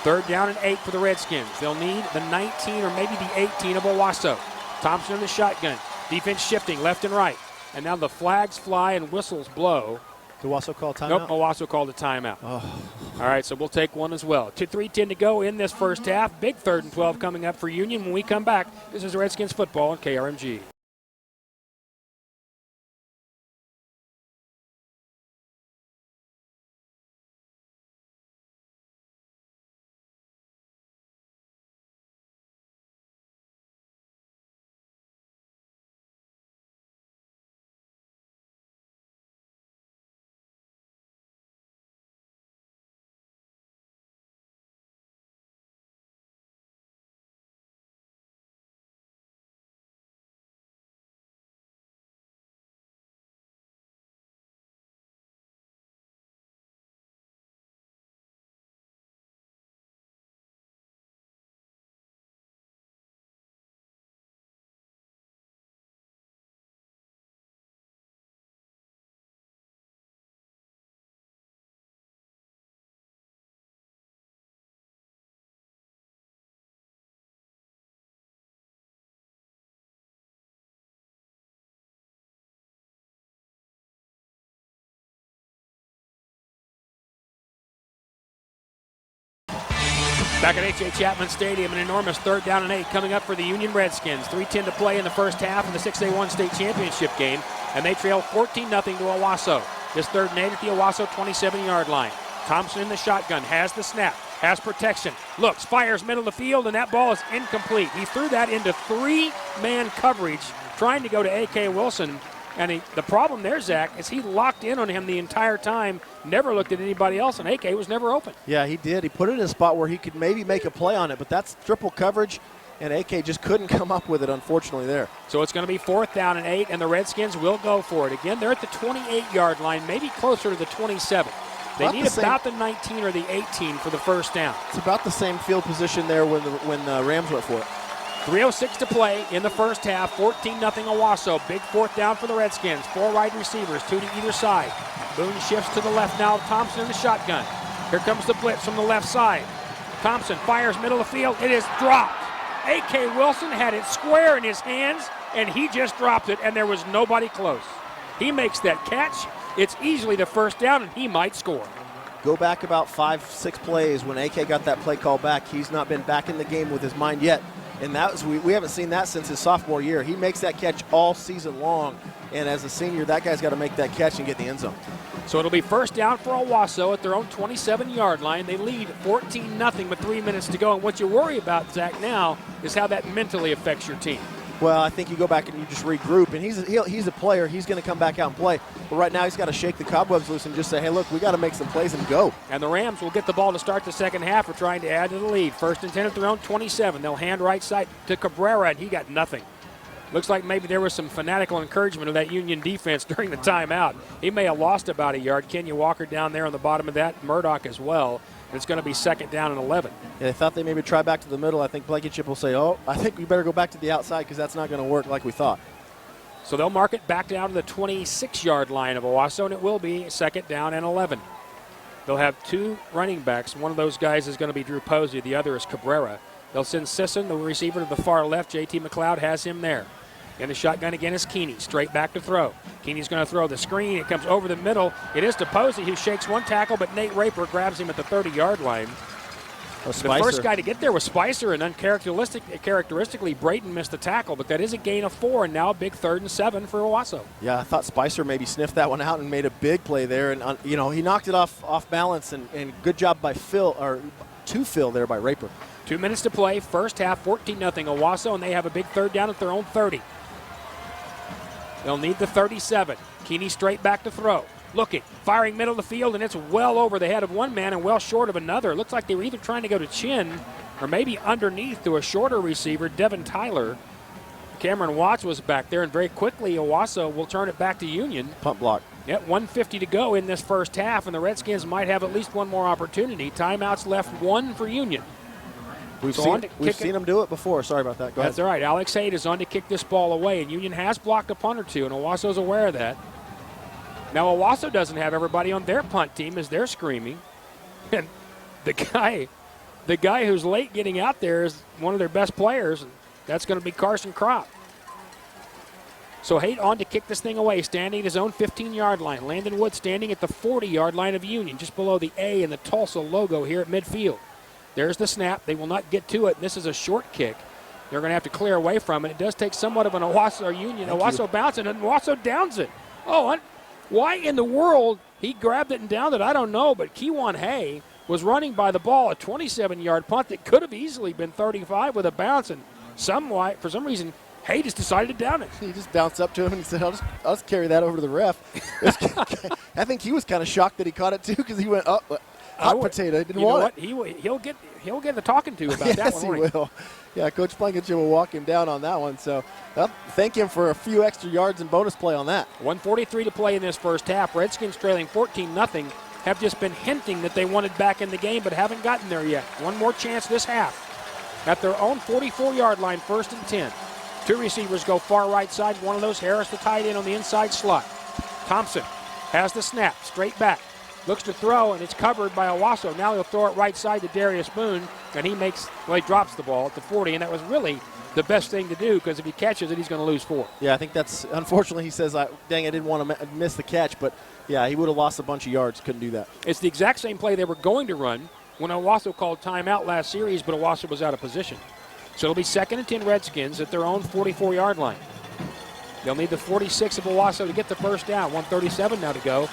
3rd down and 8 for the Redskins. They'll need the 19 or maybe the 18 of Owasso. Thompson in the shotgun. Defense shifting left and right. And now the flags fly and whistles blow. Did Owasso call a timeout? Nope, Owasso called a timeout. Oh. All right, so we'll take one as well. 3:10 to go in this first half. Big 3rd and 12 coming up for Union when we come back. This is Redskins football on KRMG. Back at H.A. Chapman Stadium, an enormous 3rd down and 8 coming up for the Union Redskins. 3:10 to play in the first half of the 6A1 state championship game, and they trail 14-0 to Owasso. This 3rd and 8 at the Owasso 27-yard line. Thompson in the shotgun, has the snap, has protection, looks, fires middle of the field, and that ball is incomplete. He threw that into 3-man coverage trying to go to A.K. Wilson. And the problem there, Zach, is he locked in on him the entire time, never looked at anybody else, and AK was never open. Yeah, he did. He put it in a spot where he could maybe make a play on it, but that's triple coverage, and AK just couldn't come up with it, unfortunately, there. So it's going to be 4th down and 8, and the Redskins will go for it. Again, they're at the 28-yard line, maybe closer to the 27. They need about the 19 or the 18 for the first down. It's about the same field position there when the Rams went for it. 3:06 to play in the first half. 14-0 Owasso. Big 4th down for the Redskins. 4 wide receivers, 2 to either side. Boone shifts to the left now. Thompson in the shotgun. Here comes the blitz from the left side. Thompson fires middle of the field. It is dropped. A.K. Wilson had it square in his hands, and he just dropped it, and there was nobody close. He makes that catch. It's easily the first down, and he might score. Go back about 5-6 plays when AK got that play call back. He's not been back in the game with his mind yet. And that was we haven't seen that since his sophomore year. He makes that catch all season long. And as a senior, that guy's got to make that catch and get in the end zone. So it'll be first down for Owasso at their own 27-yard line. They lead 14-0 with 3 minutes to go. And what you worry about, Zach, now is how that mentally affects your team. Well, I think you go back and you just regroup. And he's a player. He's going to come back out and play. But right now he's got to shake the cobwebs loose and just say, hey, look, we got to make some plays and go. And the Rams will get the ball to start the second half. We're trying to add to the lead. 1st and 10 at their own 27. They'll hand right side to Cabrera, and he got nothing. Looks like maybe there was some fanatical encouragement of that Union defense during the timeout. He may have lost about a yard. Kenya Walker down there on the bottom of that. Murdoch as well. And it's going to be 2nd down and 11. Yeah, they thought they maybe try back to the middle. I think Blankenship will say, oh, I think we better go back to the outside because that's not going to work like we thought. So they'll mark it back down to the 26-yard line of Owasso, and it will be 2nd down and 11. They'll have 2 running backs. One of those guys is going to be Drew Posey. The other is Cabrera. They'll send Sisson, the receiver, to the far left. J.T. McLeod has him there. In the shotgun again is Keeney, straight back to throw. Keeney's going to throw the screen. It comes over the middle. It is to Posey, who shakes one tackle, but Nate Raper grabs him at the 30-yard line. The first guy to get there was Spicer, and uncharacteristically, Brayton missed the tackle, but that is a gain of 4, and now a big 3rd and 7 for Owasso. Yeah, I thought Spicer maybe sniffed that one out and made a big play there, and he knocked it off balance, and good job by Phil there by Raper. 2 minutes to play, first half, 14-0 Owasso, and they have a big 3rd down at their own 30. They'll need the 37. Keeney straight back to throw. Looking, firing middle of the field, and it's well over the head of one man and well short of another. It looks like they were either trying to go to chin or maybe underneath to a shorter receiver, Devin Tyler. Cameron Watts was back there, and very quickly Owasso will turn it back to Union. Punt block. Yep, 1:50 to go in this first half, and the Redskins might have at least one more opportunity. Timeouts left 1 for Union. We've seen them do it before. Sorry about that. Go ahead. That's all right. Alex Haight is on to kick this ball away, and Union has blocked a punt or two, and Owasso's aware of that. Now, Owasso doesn't have everybody on their punt team as they're screaming. And the guy who's late getting out there is one of their best players, and that's going to be Carson Kropp. So Haight on to kick this thing away, standing at his own 15-yard line. Landon Wood standing at the 40-yard line of Union, just below the A and the Tulsa logo here at midfield. There's the snap. They will not get to it. This is a short kick. They're going to have to clear away from it. It does take somewhat of an Owasso Union. Owasso bouncing, and Owasso downs it. Oh, why in the world he grabbed it and downed it, I don't know, but Kewan Hay was running by the ball, a 27-yard punt that could have easily been 35 with a bounce, and for some reason, Hay just decided to down it. He just bounced up to him and he said, I'll just carry that over to the ref. I think he was kind of shocked that he caught it, too, because he went, hot potato. Didn't want it. He'll get the talking to about that one. Yes, he will. Yeah, Coach Blankenship will walk him down on that one. So thank him for a few extra yards and bonus play on that. 1:43 to play in this first half. Redskins trailing 14-0. Have just been hinting that they wanted back in the game, but haven't gotten there yet. One more chance this half. At their own 44-yard line, 1st and 10. 2 receivers go far right side. One of those, Harris, the tight end on the inside slot. Thompson has the snap, straight back. Looks to throw, and it's covered by Owasso. Now he'll throw it right side to Darius Boone, and he drops the ball at the 40, and that was really the best thing to do, because if he catches it, he's going to lose 4. Yeah, I think that's, unfortunately, he says, dang, I didn't want to miss the catch, but yeah, he would have lost a bunch of yards, couldn't do that. It's the exact same play they were going to run when Owasso called timeout last series, but Owasso was out of position. So it'll be 2nd and 10 Redskins at their own 44-yard line. They'll need the 46 of Owasso to get the first down. 1:37 now to go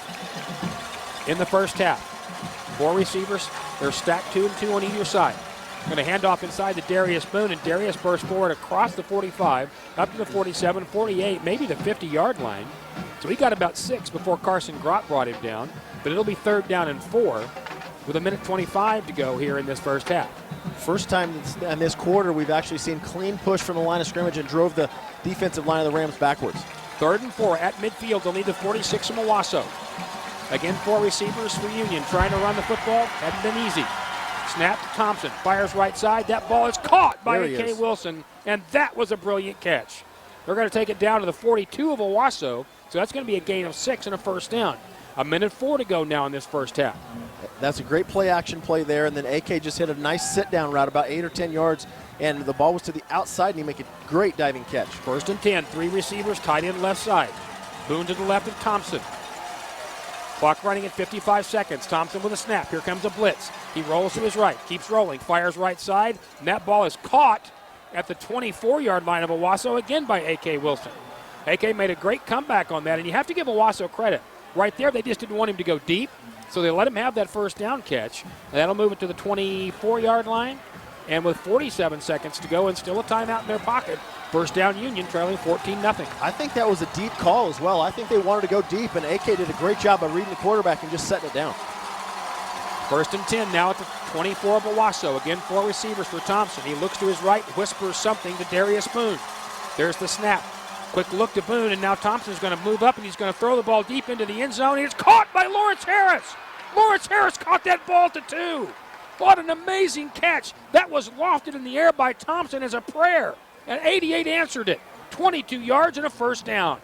in the first half. 4 receivers. They're stacked 2 and 2 on either side. Going to hand off inside to Darius Boone, and Darius bursts forward across the 45, up to the 47, 48, maybe the 50-yard line. So he got about 6 before Carson Grott brought him down, but it'll be 3rd down and 4 with 1:25 to go here in this first half. First time in this quarter we've actually seen clean push from the line of scrimmage and drove the defensive line of the Rams backwards. 3rd and 4 at midfield. They'll need the 46 from Owasso. Again, 4 receivers for Union trying to run the football. Hadn't been easy. Snap to Thompson. Fires right side. That ball is caught by A.K. Wilson, and that was a brilliant catch. They're going to take it down to the 42 of Owasso, so that's going to be a gain of 6 and a first down. 1:04 to go now in this first half. That's a great play-action play there, and then A.K. just hit a nice sit-down route about 8 or 10 yards, and the ball was to the outside, and he made a great diving catch. 1st and 10, 3 receivers, tight end left side. Boone to the left of Thompson. Clock running at 55 seconds. Thompson with a snap. Here comes a blitz. He rolls to his right, keeps rolling, fires right side, and that ball is caught at the 24-yard line of Owasso again by A.K. Wilson. A.K. made a great comeback on that, and you have to give Owasso credit. Right there, they just didn't want him to go deep, so they let him have that first down catch. And that'll move it to the 24-yard line, and with 47 seconds to go and still a timeout in their pocket, first down Union trailing 14-0. I think that was a deep call as well. I think they wanted to go deep, and AK did a great job of reading the quarterback and just setting it down. 1st and 10 now at the 24 of Owasso. Again, 4 receivers for Thompson. He looks to his right, whispers something to Darius Boone. There's the snap. Quick look to Boone, and now Thompson's going to move up, and he's going to throw the ball deep into the end zone. It's caught by Lawrence Harris. Lawrence Harris caught that ball to 2. What an amazing catch. That was lofted in the air by Thompson as a prayer, and 88 answered it. 22 yards and a first down.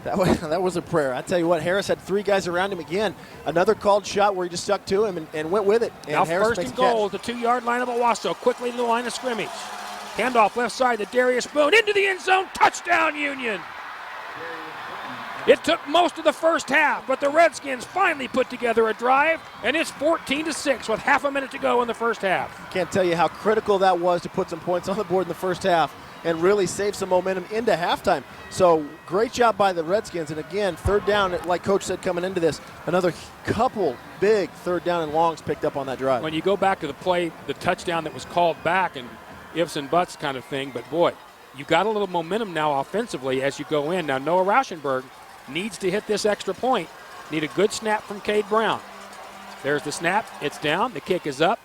That was a prayer. I tell you what, Harris had 3 guys around him again. Another called shot where he just stuck to him and went with it. And now Harris first and goal at the 2-yard line of Owasso. Quickly to the line of scrimmage. Handoff left side to Darius Boone into the end zone. Touchdown, Union. It took most of the first half, but the Redskins finally put together a drive, and it's 14-6 with half a minute to go in the first half. Can't tell you how critical that was to put some points on the board in the first half and really save some momentum into halftime. So great job by the Redskins. And again, third down, like Coach said coming into this, another couple big third down and longs picked up on that drive. When you go back to the play, the touchdown that was called back and ifs and buts kind of thing, but boy, you got a little momentum now offensively as you go in. Now Noah Rauschenberg needs to hit this extra point. Need a good snap from Cade Brown. There's the snap. It's down. The kick is up.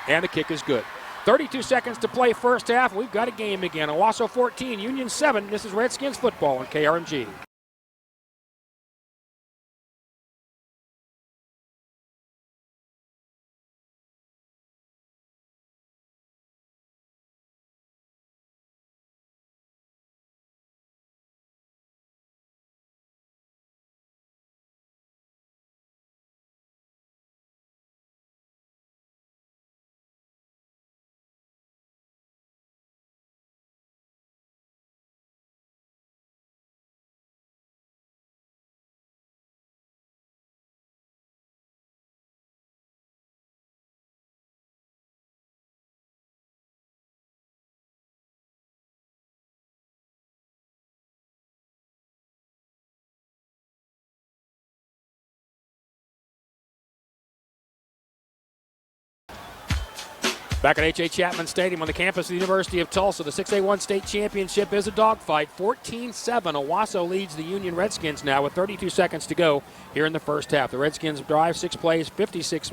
And the kick is good. 32 seconds to play first half. We've got a game again. Owasso 14, Union 7. This is Redskins football on KRMG. Back at H.A. Chapman Stadium on the campus of the University of Tulsa, the 6A1 state championship is a dogfight. 14-7. Owasso leads the Union Redskins now with 32 seconds to go here in the first half. The Redskins drive 6 plays, 56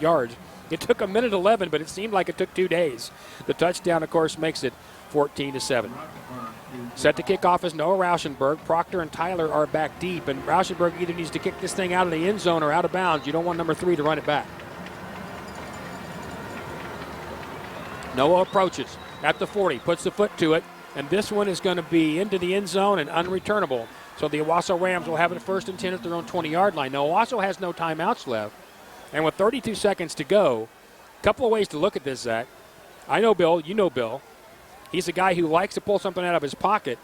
yards. It took a minute 11, but it seemed like it took 2 days. The touchdown, of course, makes it 14-7. Set to kick off is Noah Rauschenberg. Proctor and Tyler are back deep, and Rauschenberg either needs to kick this thing out of the end zone or out of bounds. You don't want number 3 to run it back. Noah approaches at the 40, puts the foot to it, and this one is going to be into the end zone and unreturnable. So the Owasso Rams will have it first and 10 at their own 20-yard line. Now, Owasso has no timeouts left, and with 32 seconds to go, a couple of ways to look at this, Zach. I know Bill, you know Bill. He's a guy who likes to pull something out of his pocket.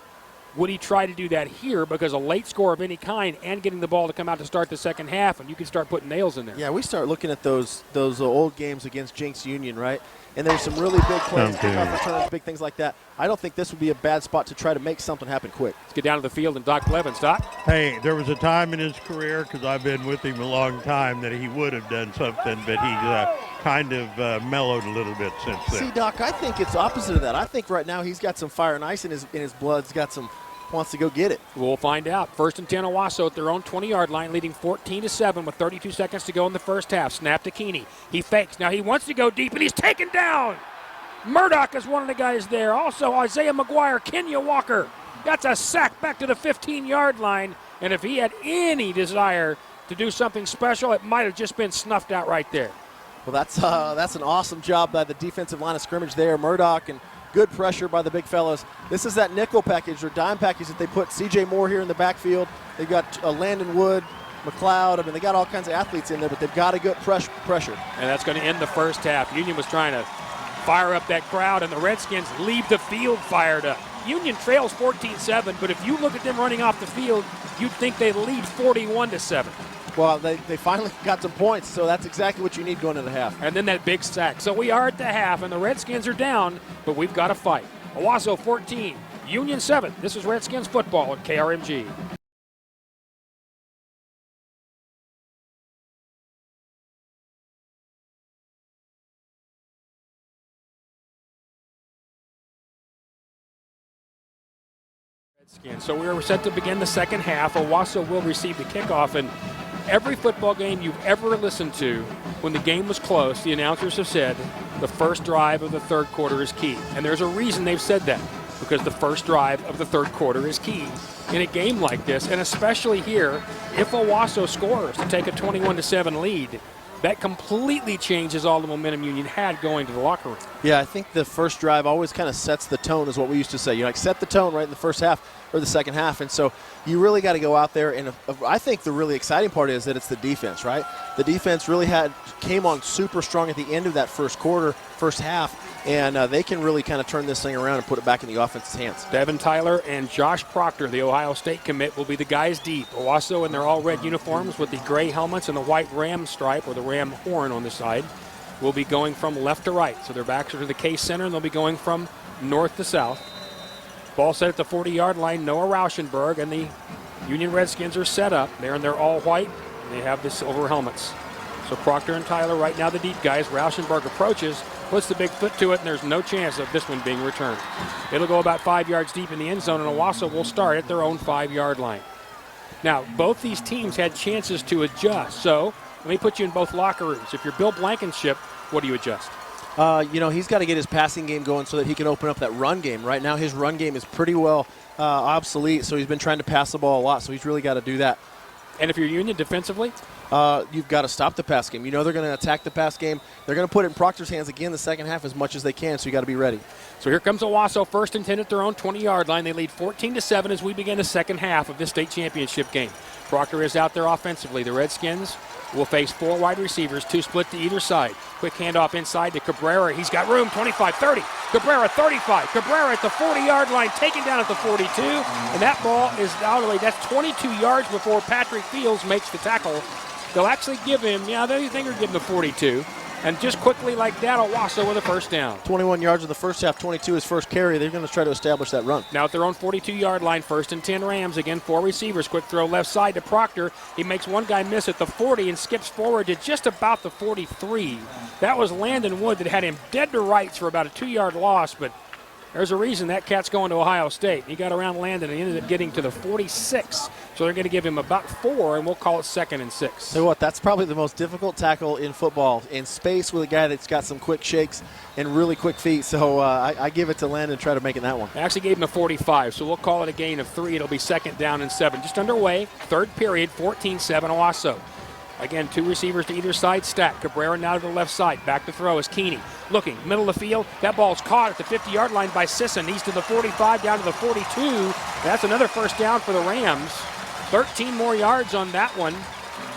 Would he try to do that here because a late score of any kind and getting the ball to come out to start the second half, and you can start putting nails in there? Yeah, we start looking at those old games against Jinx Union, right? And there's some really big plays, kickoff returns, big things like that. I don't think this would be a bad spot to try to make something happen quick. Let's get down to the field and Doc Blevins. Doc? Hey, there was a time in his career, because I've been with him a long time, that he would have done something, but he's kind of mellowed a little bit since then. See, Doc, I think it's opposite of that. I think right now he's got some fire and ice in his blood. He's got some wants to go get it. We'll find out. First and 10 Owasso at their own 20-yard line, leading 14-7 with 32 seconds to go in the first half. Snap to Keeney. He fakes. Now he wants to go deep, and he's taken down. Murdoch is one of the guys there. Also Isaiah McGuire, Kenya Walker. That's a sack back to the 15-yard line. And if he had any desire to do something special, it might have just been snuffed out right there. Well, that's an awesome job by the defensive line of scrimmage there. Murdoch, and good pressure by the big fellas. This is that nickel package or dime package that they put C.J. Moore here in the backfield. They've got Landon Wood, McLeod. I mean, they got all kinds of athletes in there, but they've got to get pressure. And that's going to end the first half. Union was trying to fire up that crowd, and the Redskins leave the field fired up. Union trails 14-7, but if you look at them running off the field, you'd think they lead 41-7. Well, they finally got some points, so that's exactly what you need going into the half. And then that big sack. So we are at the half, and the Redskins are down, but we've got to fight. Owasso 14, Union 7. This is Redskins football at KRMG. So we are set to begin the second half. Owasso will receive the kickoff, and every football game you've ever listened to, when the game was close, the announcers have said the first drive of the third quarter is key. And there's a reason they've said that. because the first drive of the third quarter is key in a game like this, and especially here, if Owasso scores to take a 21-7 lead, that completely changes all the momentum Union had going to the locker room. Yeah, I think the first drive always kind of sets the tone, is what we used to say. You like set the tone right in the first half or the second half, and so you really got to go out there. And I think the really exciting part is that it's the defense, right? The defense really came on super strong at the end of that first half, and they can really kind of turn this thing around and put it back in the offense's hands. Devin Tyler and Josh Proctor, the Ohio State commit, will be the guys deep. Owasso in their all-red uniforms with the gray helmets and the white ram stripe or the ram horn on the side will be going from left to right. So their backs are to the K center, and they'll be going from north to south. Ball set at the 40-yard line. Noah Rauschenberg and the Union Redskins are set up. They're in their all-white. They have the silver helmets. So Proctor and Tyler right now the deep guys. Rauschenberg approaches, puts the big foot to it, and there's no chance of this one being returned. It'll go about 5 yards deep in the end zone, and Owasso will start at their own 5-yard line. Now, both these teams had chances to adjust, so let me put you in both locker rooms. If you're Bill Blankenship, what do you adjust? He's got to get his passing game going so that he can open up that run game. Right now his run game is pretty well obsolete, so he's been trying to pass the ball a lot, so he's really got to do that. And if you're Union defensively? You've got to stop the pass game. You know they're going to attack the pass game. They're going to put it in Proctor's hands again the second half as much as they can, so you got to be ready. So here comes Owasso, first and 10 at their own 20-yard line. They lead 14-7 as we begin the second half of this state championship game. Proctor is out there offensively. The Redskins will face 4 wide receivers, 2 split to either side. Quick handoff inside to Cabrera. He's got room, 25, 30. Cabrera, 35. Cabrera at the 40-yard line, taken down at the 42. And that ball is out of the way. That's 22 yards before Patrick Fields makes the tackle. They'll actually give him, they think they're giving the 42. And just quickly like that, Owasso with a first down. 21 yards in the first half, 22 his first carry. They're going to try to establish that run. Now at their own 42-yard line, first and 10 Rams. Again, 4 receivers. Quick throw left side to Proctor. He makes one guy miss at the 40 and skips forward to just about the 43. That was Landon Wood that had him dead to rights for about a 2-yard loss, but there's a reason that cat's going to Ohio State. He got around Landon and ended up getting to the 46. So they're going to give him about 4, and we'll call it 2nd and 6. Tell you what, that's probably the most difficult tackle in football, in space with a guy that's got some quick shakes and really quick feet. So I give it to Landon and try to make it that one. I actually gave him a 45, so we'll call it a gain of 3. It'll be 2nd down and 7. Just underway, third period, 14-7 Owasso. Again, 2 receivers to either side stack. Cabrera now to the left side. Back to throw is Keeney. Looking, middle of the field. That ball's caught at the 50-yard line by Sisson. He's to the 45, down to the 42. That's another first down for the Rams. 13 more yards on that one.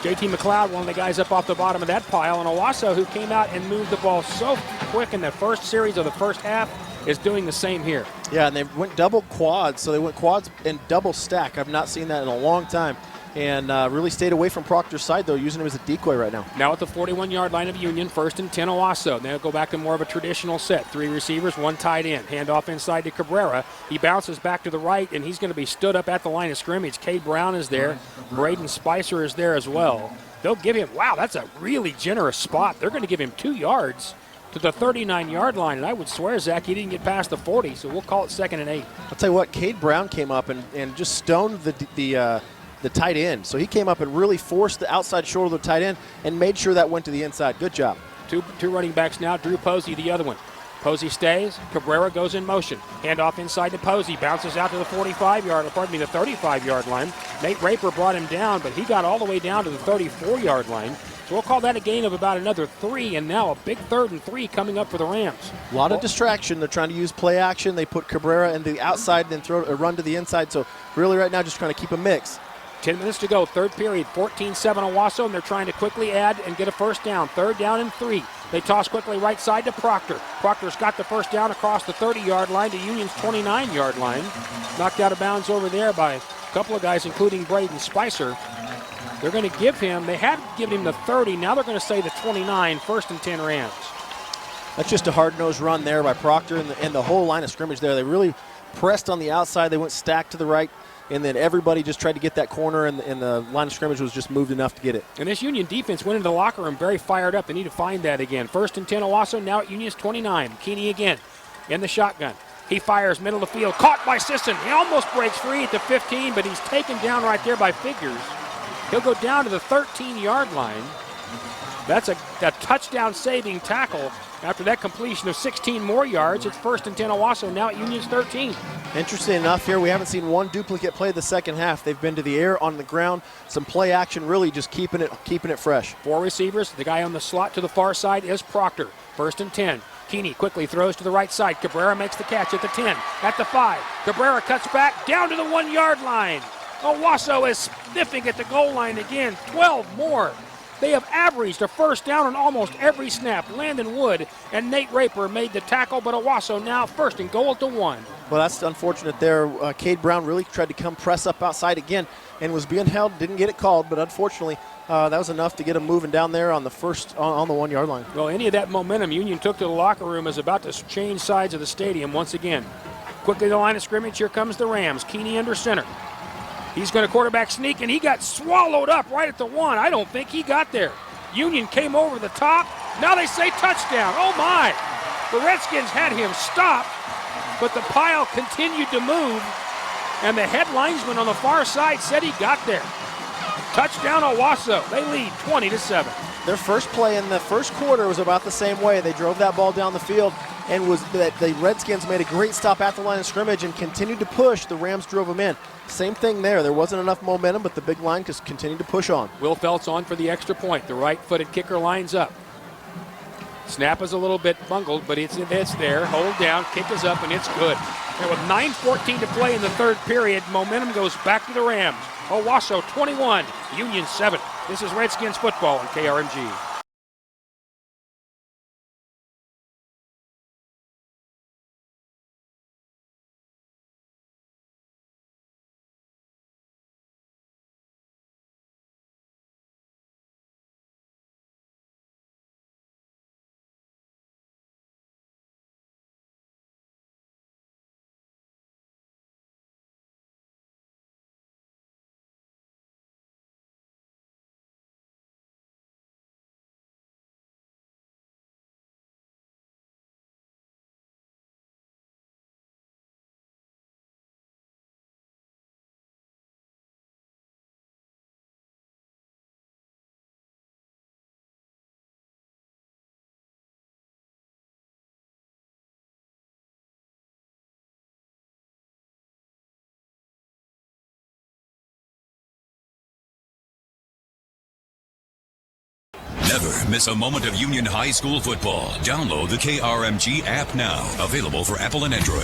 J.T. McLeod, one of the guys up off the bottom of that pile. And Owasso, who came out and moved the ball so quick in the first series of the first half, is doing the same here. Yeah, and they went double quads. So they went quads and double stack. I've not seen that in a long time. And really stayed away from Proctor's side, though, using him as a decoy right now. Now at the 41-yard line of Union, first and 10 Owasso. They'll go back to more of a traditional set. 3 receivers, 1 tight end. Handoff inside to Cabrera. He bounces back to the right, and he's going to be stood up at the line of scrimmage. Cade Brown is there. Braden Spicer is there as well. They'll give him, wow, that's a really generous spot. They're going to give him 2 yards to the 39-yard line, and I would swear, Zach, he didn't get past the 40, so we'll call it 2nd and 8. I'll tell you what, Cade Brown came up and just stoned the tight end. So he came up and really forced the outside shoulder of the tight end and made sure that went to the inside. Good job. Two running backs now. Drew Posey, the other one. Posey stays. Cabrera goes in motion. Handoff inside to Posey. Bounces out to the 35-yard line. Nate Raper brought him down, but he got all the way down to the 34-yard line. So we'll call that a gain of about another 3, and now a big 3rd and 3 coming up for the Rams. A lot of distraction. They're trying to use play action. They put Cabrera into the outside and then throw a run to the inside. So really right now just trying to keep a mix. 10 minutes to go, third period, 14-7 Owasso, and they're trying to quickly add and get a first down. 3rd down and 3. They toss quickly right side to Proctor. Proctor's got the first down across the 30-yard line to Union's 29-yard line. Knocked out of bounds over there by a couple of guys, including Braden Spicer. They're going to give him, they had given him the 30, now they're going to say the 29, 1st and 10 Rams. That's just a hard-nosed run there by Proctor and the whole line of scrimmage there. They really pressed on the outside. They went stacked to the right. And then everybody just tried to get that corner, and the line of scrimmage was just moved enough to get it. And this Union defense went into the locker room very fired up. They need to find that again. 1st and 10 Owasso, now at Union's 29. Keeney again in the shotgun. He fires middle of the field, caught by Sisson. He almost breaks free at the 15, but he's taken down right there by Figures. He'll go down to the 13-yard line. That's a touchdown-saving tackle After that completion of 16 more yards, it's 1st and 10 Owasso, now at Union's 13. Interesting enough here, we haven't seen one duplicate play the second half. They've been to the air, on the ground, some play action, really just keeping it fresh. 4 receivers. The guy on the slot to the far side is Proctor. 1st and 10. Keeney quickly throws to the right side. Cabrera makes the catch at the 10, at the 5. Cabrera cuts back down to the 1-yard line. Owasso is sniffing at the goal line again. 12 more. They have averaged a first down on almost every snap. Landon Wood and Nate Raper made the tackle, but Owasso now 1st and goal at the 1. Well, that's unfortunate there. Cade Brown really tried to come press up outside again and was being held, didn't get it called, but unfortunately that was enough to get him moving down there on the 1-yard line. Well, any of that momentum Union took to the locker room is about to change sides of the stadium once again. Quickly the line of scrimmage, here comes the Rams. Keeney under center. He's going to quarterback sneak, and he got swallowed up right at the 1. I don't think he got there. Union came over the top. Now they say touchdown. Oh, my. The Redskins had him stopped, but the pile continued to move, and the head linesman on the far side said he got there. Touchdown Owasso. They lead 20-7. Their first play in the first quarter was about the same way. They drove that ball down the field, and the Redskins made a great stop at the line of scrimmage and continued to push. The Rams drove them in. Same thing there. There wasn't enough momentum, but the big line just continued to push on. Will Feltz on for the extra point. The right-footed kicker lines up. Snap is a little bit bungled, but it's there. Hold down, kick is up, and it's good. And with 9:14 to play in the third period, momentum goes back to the Rams. Owasso 21, Union 7. This is Redskins football on KRMG. Never miss a moment of Union High School football. Download the KRMG app now. Available for Apple and Android.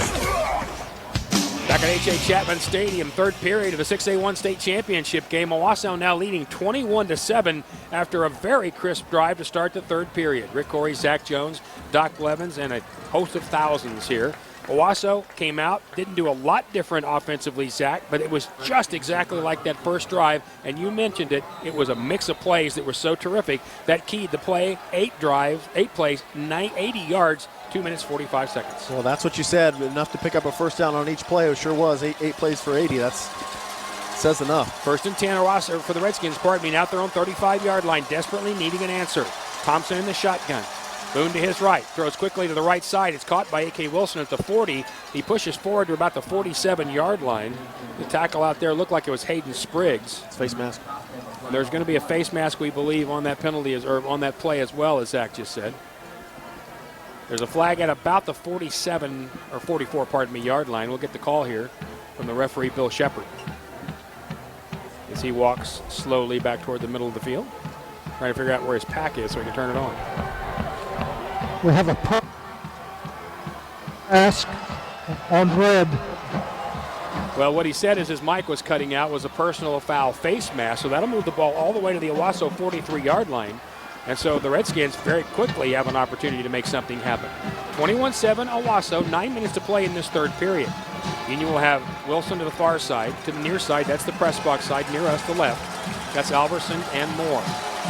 Back at H.A. Chapman Stadium, third period of the 6A1 state championship game. Owasso now leading 21-7 after a very crisp drive to start the third period. Rick Corey, Zach Jones, Doc Blevins, and a host of thousands here. Owasso came out, didn't do a lot different offensively, Zach, but it was just exactly like that first drive, and you mentioned it. It was a mix of plays that were so terrific that keyed the play. 8 plays, 80 yards, 2 minutes, 45 seconds. Well, that's what you said. Enough to pick up a first down on each play. It sure was. 8 plays for 80. That says enough. 1st and 10 Owasso for the Redskins, now at their own 35-yard line, desperately needing an answer. Thompson in the shotgun. Boone to his right, throws quickly to the right side. It's caught by A.K. Wilson at the 40. He pushes forward to about the 47-yard line. The tackle out there looked like it was Hayden Spriggs. It's face mask. There's going to be a face mask, we believe, on that penalty, or on that play as well, as Zach just said. There's a flag at about the 47, or 44, yard line. We'll get the call here from the referee, Bill Shepard, as he walks slowly back toward the middle of the field, trying to figure out where his pack is so he can turn it on. We have a mask on red. Well, what he said is his mic was cutting out was a personal foul face mask, so that'll move the ball all the way to the Owasso 43-yard line. And so the Redskins very quickly have an opportunity to make something happen. 21-7 Owasso, 9 minutes to play in this third period. Union will have Wilson to the far side, to the near side. That's the press box side, near us, the left. That's Alverson and Moore.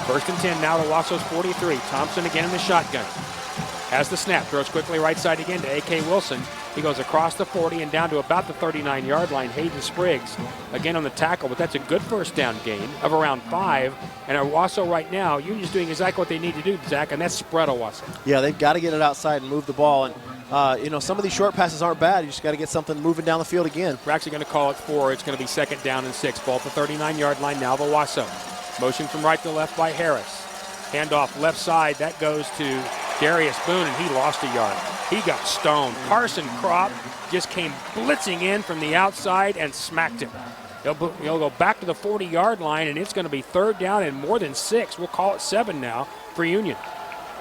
1st and 10 now to Owasso's 43. Thompson again in the shotgun. Has the snap, throws quickly right side again to A.K. Wilson. He goes across the 40 and down to about the 39-yard line. Hayden Spriggs again on the tackle, but that's a good first down gain of around 5. And Owasso right now, Union's doing exactly what they need to do, Zach, and that's spread Owasso. Yeah, they've got to get it outside and move the ball. And, some of these short passes aren't bad. You just got to get something moving down the field again. We're actually going to call it 4. It's going to be 2nd down and 6. Ball at the 39-yard line now of Owasso. Motion from right to left by Harris. Handoff left side. That goes to Darius Boone, and he lost a yard. He got stoned. Carson Kropp just came blitzing in from the outside and smacked him. He'll go back to the 40-yard line, and it's going to be third down and more than 6. We'll call it 7 now for Union.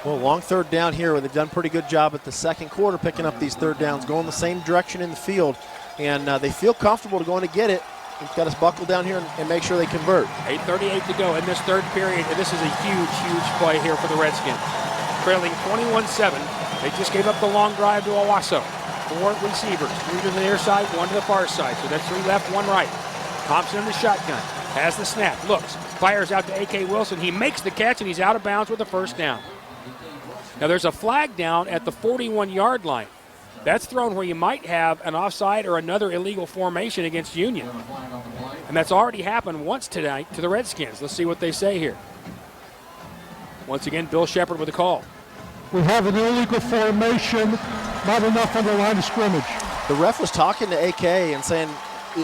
Well, long third down here. They've done a pretty good job at the second quarter picking up these third downs, going the same direction in the field, and they feel comfortable to go in to get it. They've got us buckle down here and make sure they convert. 8:38 to go in this third period, and this is a huge, huge play here for the Redskins. Trailing 21-7. They just gave up the long drive to Owasso. 4 receivers, 3 to the near side, 1 to the far side. So that's 3 left, 1 right. Thompson in the shotgun, has the snap, looks, fires out to A.K. Wilson. He makes the catch, and he's out of bounds with a first down. Now there's a flag down at the 41-yard line. That's thrown where you might have an offside or another illegal formation against Union. And that's already happened once tonight to the Redskins. Let's see what they say here. Once again, Bill Shepard with a call. We have an illegal formation, not enough on the line of scrimmage. The ref was talking to AK and saying,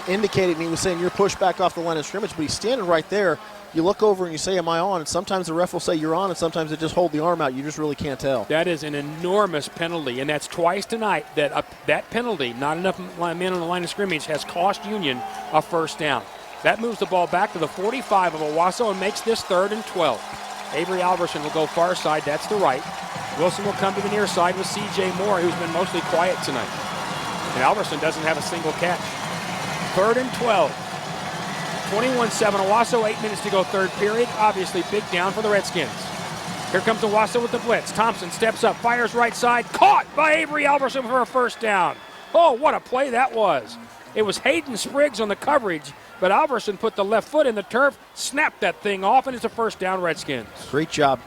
indicated, and he was saying you're pushed back off the line of scrimmage, but he's standing right there. You look over and you say, am I on? And sometimes the ref will say you're on, and sometimes they just hold the arm out. You just really can't tell. That is an enormous penalty, and that's twice tonight that that penalty, not enough men on the line of scrimmage, has cost Union a first down. That moves the ball back to the 45 of Owasso and makes this 3rd and 12. Avery Alverson will go far side. That's the right. Wilson will come to the near side with C.J. Moore, who's been mostly quiet tonight. And Alverson doesn't have a single catch. 3rd and 12. 21-7 Owasso, 8 minutes to go third period. Obviously big down for the Redskins. Here comes Owasso with the blitz. Thompson steps up, fires right side. Caught by Avery Alverson for a first down. Oh, what a play that was. It was Hayden Spriggs on the coverage, but Alverson put the left foot in the turf, snapped that thing off, and it's a first down Redskins. Great job.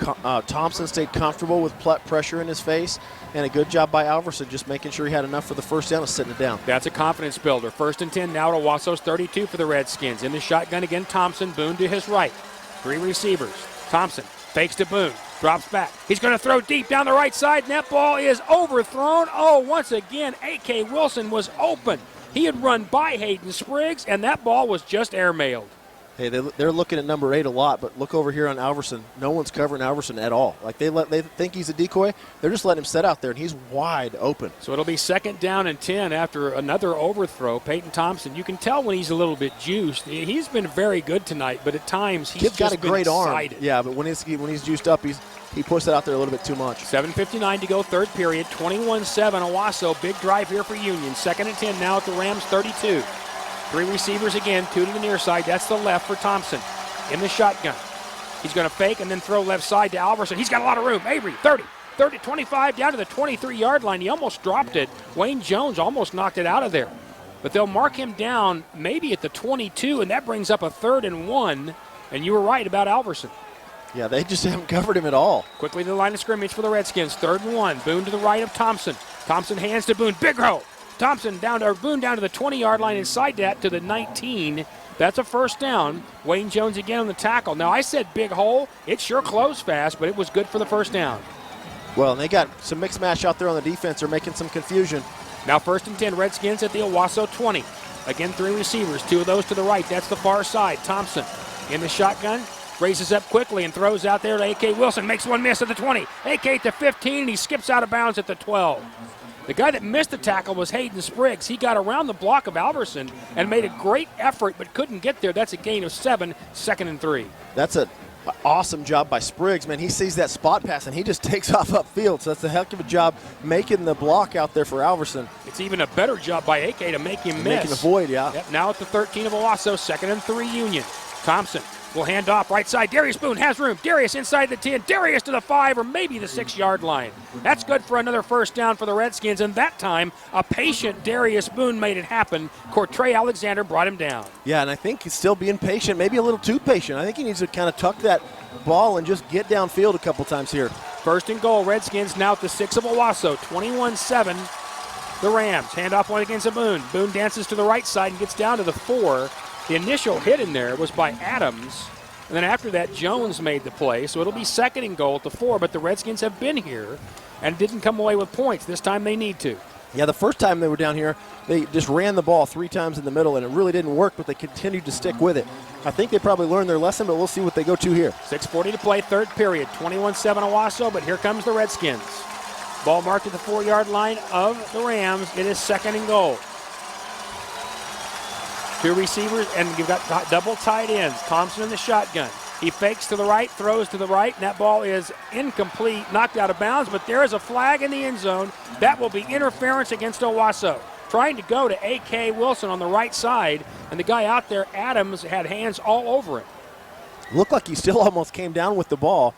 Thompson stayed comfortable with pressure in his face, and a good job by Alverson just making sure he had enough for the first down and sitting it down. That's a confidence builder. 1st and 10 now to Owasso's 32 for the Redskins. In the shotgun again, Thompson, Boone to his right. 3 receivers. Thompson fakes to Boone, drops back. He's going to throw deep down the right side, and that ball is overthrown. Oh, once again, A.K. Wilson was open. He had run by Hayden Spriggs, and that ball was just airmailed. Hey, they're looking at number 8 a lot, but look over here on Alverson. No one's covering Alverson at all. Like they think he's a decoy. They're just letting him sit out there, and he's wide open. So it'll be 2nd down and 10 after another overthrow. Peyton Thompson, you can tell when he's a little bit juiced. He's been very good tonight, but at times he's Kid's got a great excited. arm. Yeah, but when he's juiced up, he pushes it out there a little bit too much. 7:59 to go, third period. 21-7 Owasso. Big drive here for Union. 2nd and 10 now at the Rams 32. 3 receivers again, 2 to the near side. That's the left for Thompson. In the shotgun. He's going to fake and then throw left side to Alverson. He's got a lot of room. Avery, 30, 25, down to the 23-yard line. He almost dropped it. Wayne Jones almost knocked it out of there. But they'll mark him down maybe at the 22, and that brings up a 3rd and 1. And you were right about Alverson. Yeah, they just haven't covered him at all. Quickly to the line of scrimmage for the Redskins. 3rd and 1. Boone to the right of Thompson. Thompson hands to Boone. Big hole. Boone down to the 20-yard line, inside that to the 19. That's a first down. Wayne Jones again on the tackle. Now, I said big hole. It sure closed fast, but it was good for the first down. Well, and they got some mixed match out there on the defense. They're making some confusion. Now 1st and 10, Redskins at the Owasso 20. Again, 3 receivers, 2 of those to the right. That's the far side. Thompson in the shotgun. Raises up quickly and throws out there to A.K. Wilson. Makes one miss at the 20. A.K. to 15, and he skips out of bounds at the 12. The guy that missed the tackle was Hayden Spriggs. He got around the block of Alverson and made a great effort but couldn't get there. That's a gain of 7, 2nd and 3. That's an awesome job by Spriggs, man. He sees that spot pass and he just takes off upfield. So that's a heck of a job making the block out there for Alverson. It's even a better job by AK to make him miss. Making the void, yeah. Yep, now at the 13 of Owasso, 2nd and 3 Union. Thompson will hand off right side. Darius Boone has room. Darius inside the 10. Darius to the 5 or maybe the 6-yard line. That's good for another first down for the Redskins, and that time a patient Darius Boone made it happen. Cortrey Alexander brought him down. Yeah, and I think he's still being patient, maybe a little too patient. I think he needs to kind of tuck that ball and just get downfield a couple times here. 1st and goal, Redskins now at the 6 of Owasso. 21-7, the Rams. Hand off one against Boone. Boone dances to the right side and gets down to the 4. The initial hit in there was by Adams, and then after that, Jones made the play, so it'll be 2nd and goal at the 4, but the Redskins have been here and didn't come away with points. This time they need to. Yeah, the first time they were down here, they just ran the ball 3 times in the middle, and it really didn't work, but they continued to stick with it. I think they probably learned their lesson, but we'll see what they go to here. 6:40 to play, third period. 21-7 Owasso, but here comes the Redskins. Ball marked at the 4-yard line of the Rams. It is 2nd and goal. 2 receivers, and you've got double tight ends. Thompson in the shotgun. He fakes to the right, throws to the right, and that ball is incomplete, knocked out of bounds, but there is a flag in the end zone. That will be interference against Owasso. Trying to go to A.K. Wilson on the right side, and the guy out there, Adams, had hands all over it. Looked like he still almost came down with the ball.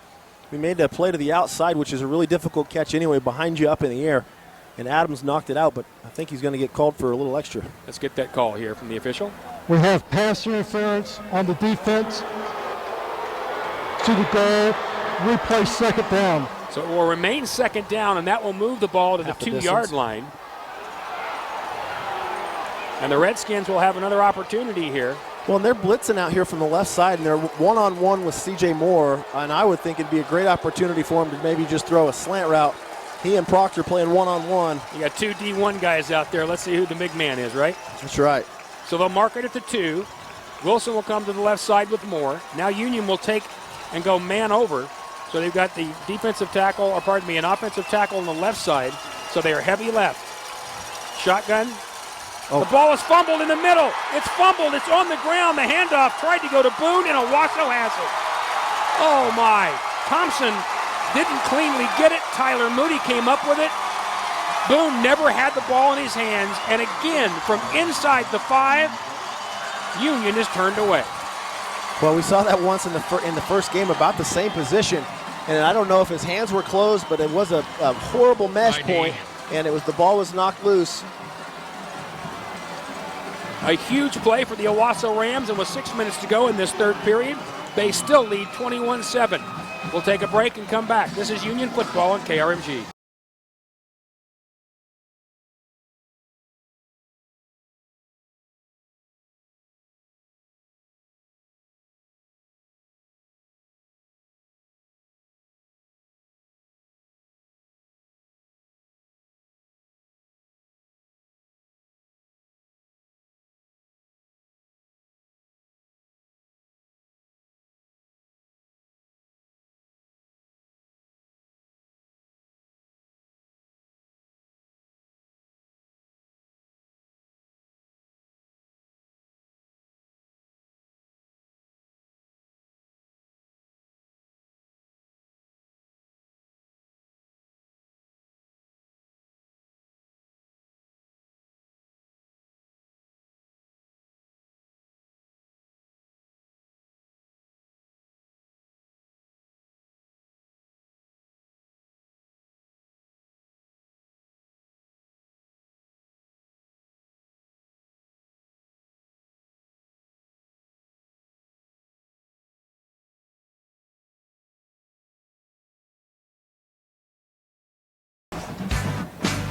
We made a play to the outside, which is a really difficult catch anyway, behind you up in the air. And Adams knocked it out, but I think he's going to get called for a little extra. Let's get that call here from the official. We have pass interference on the defense to the goal. Replay 2nd down. So it will remain 2nd down, and that will move the ball to the 2-yard line. And the Redskins will have another opportunity here. Well, and they're blitzing out here from the left side, and they're one-on-one with C.J. Moore, and I would think it'd be a great opportunity for him to maybe just throw a slant route. He and Proctor playing one-on-one. You got 2 D1 guys out there. Let's see who the big man is, right? That's right. So they'll mark it at the 2. Wilson will come to the left side with Moore. Now Union will take and go man over. So they've got the defensive tackle, or pardon me, an offensive tackle on the left side. So they are heavy left. Shotgun. Oh. The ball is fumbled in the middle. It's fumbled. It's on the ground. The handoff tried to go to Boone, and Owasso has it. Oh, my. Thompson didn't cleanly get it. Tyler Moody came up with it. Boone never had the ball in his hands. And again, from inside the 5, Union is turned away. Well, we saw that once in the first game, about the same position. And I don't know if his hands were closed, but it was a horrible mesh point, and the ball was knocked loose. A huge play for the Owasso Rams, and with 6 minutes to go in this third period, they still lead 21-7. We'll take a break and come back. This is Union Football on KRMG.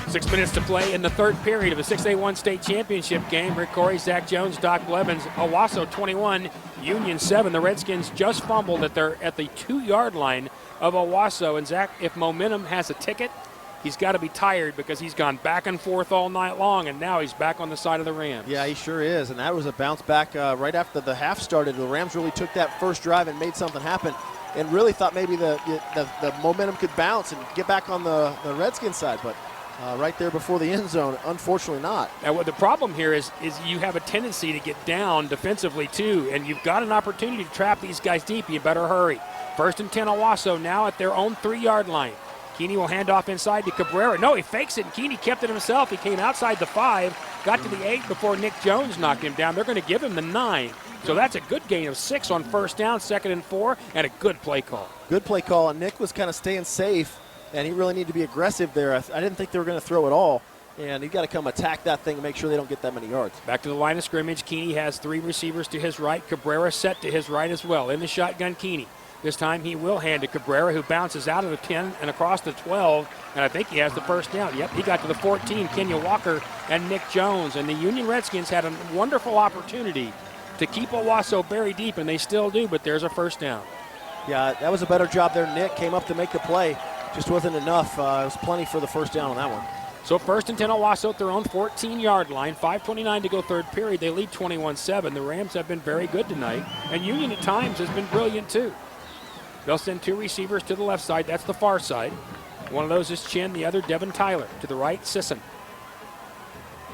Six minutes to play in the third period of the 6A1 state championship game. Rick Corey, Zach Jones, Doc Blevins, Owasso 21, Union 7. The Redskins just fumbled at the 2-yard line of Owasso. And Zach, if momentum has a ticket, he's got to be tired because he's gone back and forth all night long, and now he's back on the side of the Rams. Yeah, he sure is, and that was a bounce back right after the half started. The Rams really took that first drive and made something happen, and really thought maybe the momentum could bounce and get back on the Redskins side, but right there before the end zone, unfortunately not. Now, what the problem here is you have a tendency to get down defensively too, and you've got an opportunity to trap these guys deep. You better hurry. 1st and 10 Owasso now at their own 3-yard line. Keeney will hand off inside to Cabrera. No, he fakes it, and Keeney kept it himself. He came outside the 5, got to the 8 before Nick Jones knocked him down. They're going to give him the 9. So that's a good gain of 6 on 1st down, 2nd and 4, and a good play call. Good play call, and Nick was kind of staying safe, and he really needed to be aggressive there. I didn't think they were going to throw it all, and he's got to come attack that thing and make sure they don't get that many yards. Back to the line of scrimmage. Keeney has 3 receivers to his right. Cabrera set to his right as well. In the shotgun, Keeney. This time he will hand to Cabrera, who bounces out of the 10 and across the 12, and I think he has the 1st down. Yep, he got to the 14, Kenya Walker and Nick Jones. And the Union Redskins had a wonderful opportunity to keep Owasso buried deep, and they still do, but there's a 1st down. Yeah, that was a better job there. Nick came up to make the play. Just wasn't enough. It was plenty for the 1st down on that one. So first and 10 Owasso at their own 14-yard line. 5:29 to go third period. They lead 21-7. The Rams have been very good tonight, and Union at times has been brilliant too. They'll send 2 receivers to the left side. That's the far side. One of those is Chin, the other Devin Tyler. To the right, Sisson.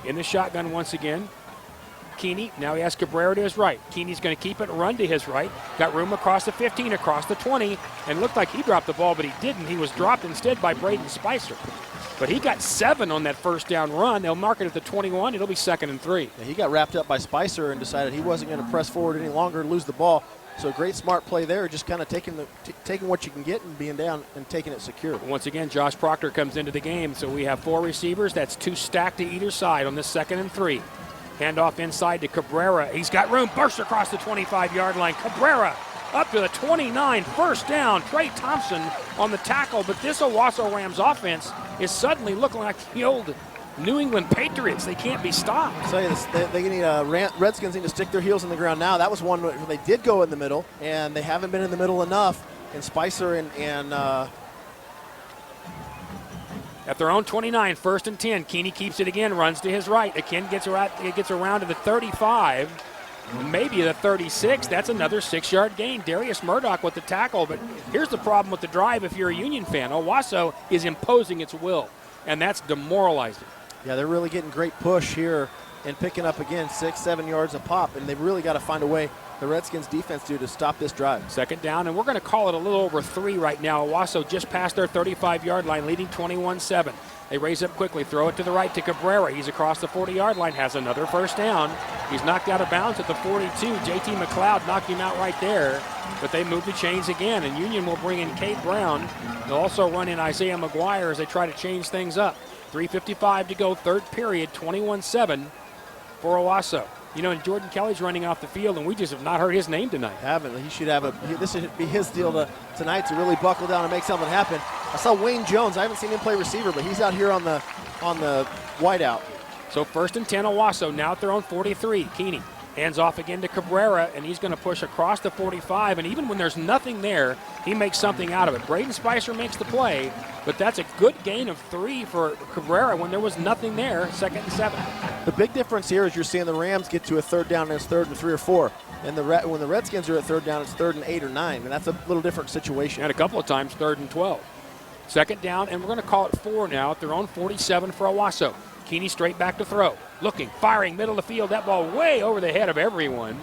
In the shotgun once again. Keeney, now he has Cabrera to his right. Keeney's going to keep it, run to his right. Got room across the 15, across the 20, and looked like he dropped the ball, but he didn't. He was dropped instead by Braden Spicer. But he got 7 on that first down run. They'll mark it at the 21. It'll be 2nd and 3. Yeah, he got wrapped up by Spicer and decided he wasn't going to press forward any longer and lose the ball. So great smart play there, just kind of taking what you can get and being down and taking it secure. Once again, Josh Proctor comes into the game. So we have 4 receivers. That's 2 stacked to either side on this 2nd and 3. Handoff inside to Cabrera. He's got room. Burst across the 25-yard line. Cabrera up to the 29. First down. Trey Thompson on the tackle. But this Owasso Rams offense is suddenly looking like the old New England Patriots. They can't be stopped. I'll tell you this, they need Redskins need to stick their heels in the ground now. That was one where they did go in the middle, and they haven't been in the middle enough. And Spicer and at their own 29, 1st and 10. Keeney keeps it again, runs to his right. Again gets around to the 35, maybe the 36. That's another 6-yard gain. Darius Murdoch with the tackle. But here's the problem with the drive if you're a Union fan. Owasso is imposing its will, and that's demoralizing. Yeah, they're really getting great push here and picking up again 6-7 yards a pop, and they've really got to find a way, the Redskins defense to stop this drive. 2nd down, and we're going to call it a little over 3 right now. Owasso just past their 35-yard line, leading 21-7. They raise up quickly, throw it to the right to Cabrera. He's across the 40-yard line, has another first down. He's knocked out of bounds at the 42. J.T. McLeod knocked him out right there, but they move the chains again, and Union will bring in Cade Brown. They'll also run in Isaiah McGuire as they try to change things up. 3:55 to go, third period, 21-7 for Owasso. You know, and Jordan Kelly's running off the field, and we just have not heard his name tonight. Haven't. He should have this should be his deal tonight to really buckle down and make something happen. I saw Wayne Jones. I haven't seen him play receiver, but he's out here on the wideout. So 1st and 10 Owasso, now at their own 43. Keeney hands off again to Cabrera, and he's going to push across the 45, and even when there's nothing there, he makes something out of it. Braden Spicer makes the play, but that's a good gain of 3 for Cabrera when there was nothing there, 2nd and 7. The big difference here is you're seeing the Rams get to a 3rd down and it's 3rd and 3 or 4. And when the Redskins are at 3rd down, it's 3rd and 8 or 9. And that's a little different situation. And a couple of times 3rd and 12. 2nd down, and we're going to call it 4 now at their own 47 for Owasso. Keeney straight back to throw. Looking, firing, middle of the field. That ball way over the head of everyone.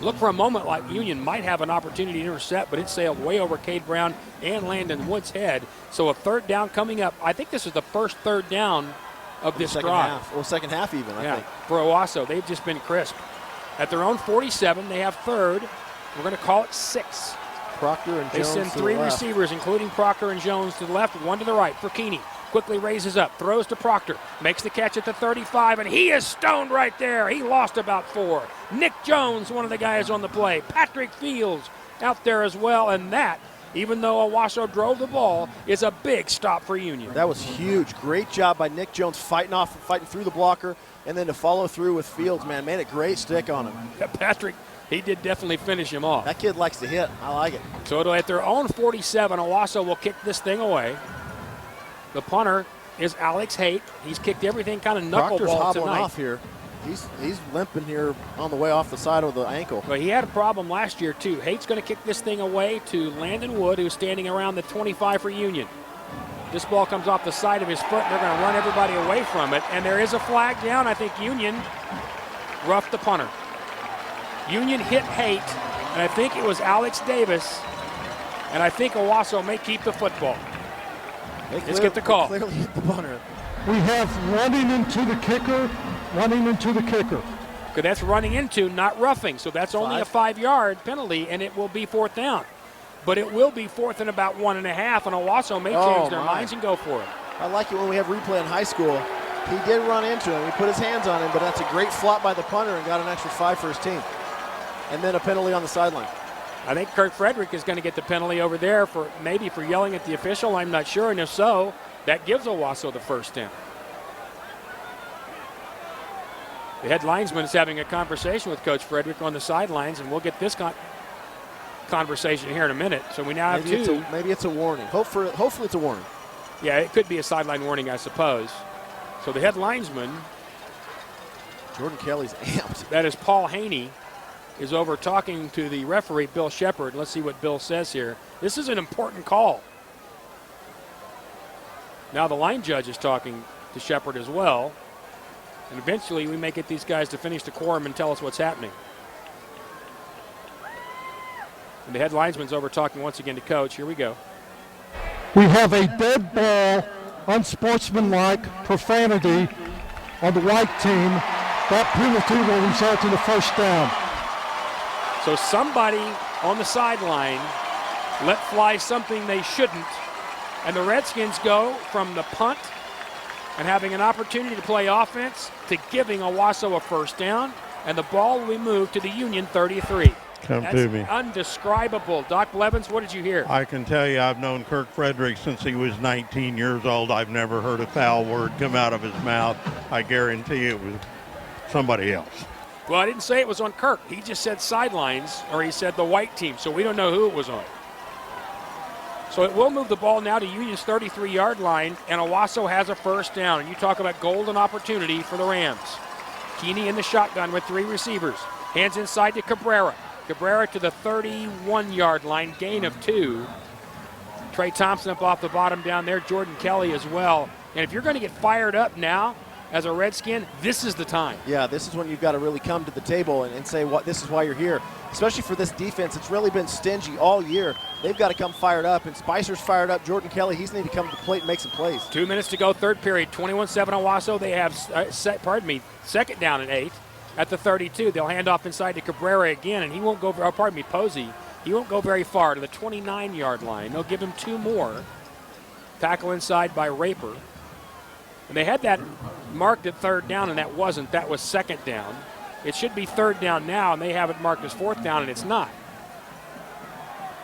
Looked for a moment like Union might have an opportunity to intercept, but it sailed way over Cade Brown and Landon Wood's head. So a 3rd down coming up. I think this is the first 3rd down of this drive. Second half even, I think. For Owasso, they've just been crisp. At their own 47, they have 3rd. We're going to call it 6. Proctor and Jones. They send 3 receivers, including Proctor and Jones, to the left, 1 to the right for Keeney. Quickly raises up, throws to Proctor, makes the catch at the 35, and he is stoned right there. He lost about 4. Nick Jones, one of the guys on the play. Patrick Fields out there as well, and that, even though Owasso drove the ball, is a big stop for Union. That was huge. Great job by Nick Jones fighting through the blocker, and then to follow through with Fields, man, made a great stick on him. Yeah, Patrick, he did definitely finish him off. That kid likes to hit. I like it. So at their own 47, Owasso will kick this thing away. The punter is Alex Haight. He's kicked everything kind of knuckleball Proctor's hobbling tonight. off here. He's limping here on the way off the side of the ankle. But he had a problem last year, too. Haight's going to kick this thing away to Landon Wood, who's standing around the 25 for Union. This ball comes off the side of his foot, and they're going to run everybody away from it. And there is a flag down. I think Union roughed the punter. Union hit Haight, and I think it was Alex Davis. And I think Owasso may keep the football. Let's get the call. Clearly hit the punter. We have running into the kicker. Okay, that's running into, not roughing. So that's only a 5-yard penalty, and it will be 4th down. But it will be 4th and about 1.5, and Owasso may change their minds and go for it. I like it when we have replay in high school. He did run into him. He put his hands on him, but that's a great flop by the punter and got an extra 5 for his team. And then a penalty on the sideline. I think Kirk Frederick is going to get the penalty over there for yelling at the official. I'm not sure, and if so, that gives Owasso the first down. The head linesman is having a conversation with Coach Frederick on the sidelines, and we'll get this conversation here in a minute. So we now have 2. Maybe it's a warning. Hopefully it's a warning. Yeah, it could be a sideline warning, I suppose. So the head linesman, Jordan Kelly's amped. that is Paul Haney, is over talking to the referee, Bill Shepard. Let's see what Bill says here. This is an important call. Now the line judge is talking to Shepard as well. And eventually we may get these guys to finish the quorum and tell us what's happening. And the head linesman's over talking once again to coach. Here we go. We have a dead ball, unsportsmanlike profanity on the white team. That penalty will result in a first down. So somebody on the sideline let fly something they shouldn't, and the Redskins go from the punt and having an opportunity to play offense to giving Owasso a first down, and the ball will be moved to the Union 33. That's to me. Undescribable. Doc Blevins, what did you hear? I can tell you I've known Kirk Frederick since he was 19 years old. I've never heard a foul word come out of his mouth. I guarantee it was somebody else. Well, I didn't say it was on Kirk. He just said sidelines, or he said the white team, so we don't know who it was on. So it will move the ball now to Union's 33-yard line, and Owasso has a first down. And you talk about golden opportunity for the Rams. Keeney in the shotgun with 3 receivers. Hands inside to Cabrera. Cabrera to the 31-yard line, gain of 2. Trey Thompson up off the bottom down there, Jordan Kelly as well. And if you're going to get fired up now as a Redskin, this is the time. Yeah, this is when you've got to really come to the table and say, "What? This is why you're here." Especially for this defense, it's really been stingy all year. They've got to come fired up, and Spicer's fired up. Jordan Kelly, he's need to come to the plate and make some plays. 2 minutes to go, third period, 21-7 Owasso. They have, second down and 8 at the 32. They'll hand off inside to Cabrera again, and he won't go, Posey. He won't go very far to the 29-yard line. They'll give him 2 more. Tackle inside by Raper. And they had that marked at third down, and that wasn't. That was second down. It should be third down now, and they have it marked as fourth down, and it's not.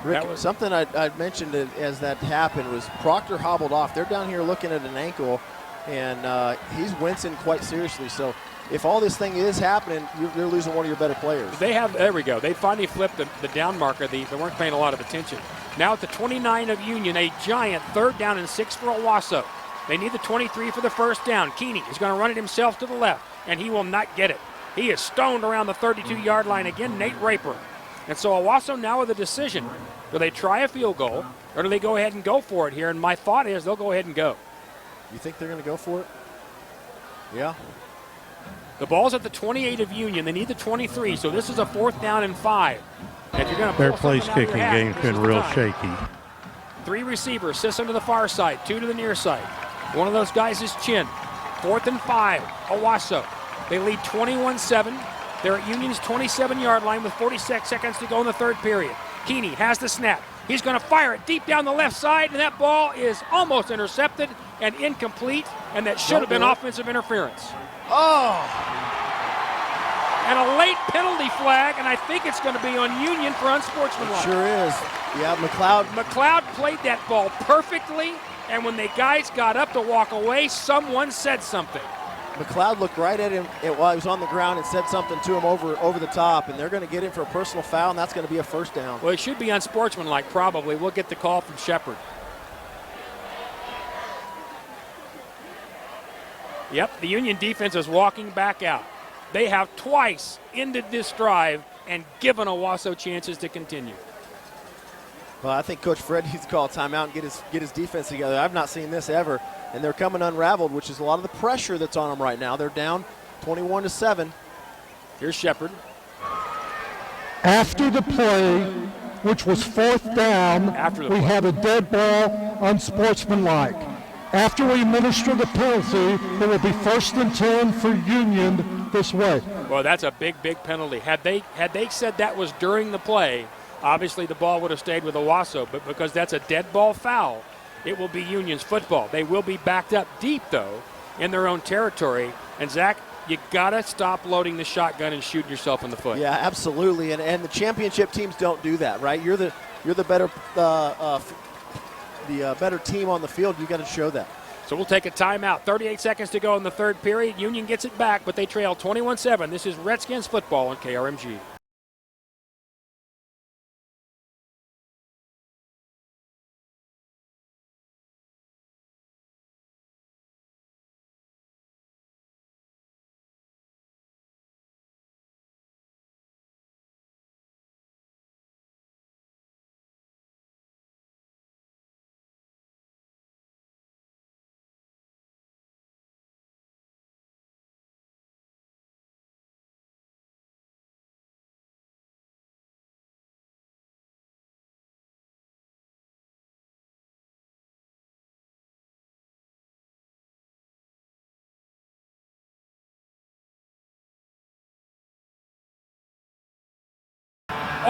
Rick, something I mentioned as that happened was Proctor hobbled off. They're down here looking at an ankle, and he's wincing quite seriously. So if all this thing is happening, you're losing one of your better players. There we go. They finally flipped the down marker. They weren't paying a lot of attention. Now at the 29 of Union, a giant third down and 6 for Owasso. They need the 23 for the first down. Keeney is going to run it himself to the left, and he will not get it. He is stoned around the 32-yard line again, Nate Raper. And so Owasso now with a decision. Do they try a field goal, or do they go ahead and go for it here? And my thought is they'll go ahead and go. You think they're going to go for it? Yeah. The ball's at the 28 of Union. They need the 23, so this is a fourth down and 5. And if you're going to their place kicking game's been real shaky. 3 receivers, system to the far side, 2 to the near side. One of those guys is Chin. 4th and 5, Owasso. They lead 21-7. They're at Union's 27-yard line with 46 seconds to go in the third period. Keeney has the snap. He's going to fire it deep down the left side, and that ball is almost intercepted and incomplete, and that should have been offensive interference. Oh! And a late penalty flag, and I think it's going to be on Union for unsportsmanlike. It sure is. Yeah, McLeod played that ball perfectly, and when the guys got up to walk away, someone said something. McLeod looked right at him while he was on the ground and said something to him over the top, and they're going to get him for a personal foul, and that's going to be a first down. Well, it should be unsportsmanlike, probably. We'll get the call from Shepard. Yep, the Union defense is walking back out. They have twice ended this drive and given Owasso chances to continue. Well, I think Coach Fred needs to call a timeout and get his defense together. I've not seen this ever, and they're coming unraveled, which is a lot of the pressure that's on them right now. They're down 21-7. Here's Shepard. After the play, which was fourth down, we had a dead ball, unsportsmanlike. After we administer the penalty, it will be 1st and 10 for Union this way. Well, that's a big penalty. Had they said that was during the play, obviously the ball would have stayed with Owasso, but because that's a dead ball foul, it will be Union's football. They will be backed up deep, though, in their own territory. And, Zach, you got to stop loading the shotgun and shooting yourself in the foot. Yeah, absolutely. And the championship teams don't do that, right? You're the better better team on the field. You got to show that. So we'll take a timeout. 38 seconds to go in the third period. Union gets it back, but they trail 21-7. This is Redskins football on KRMG.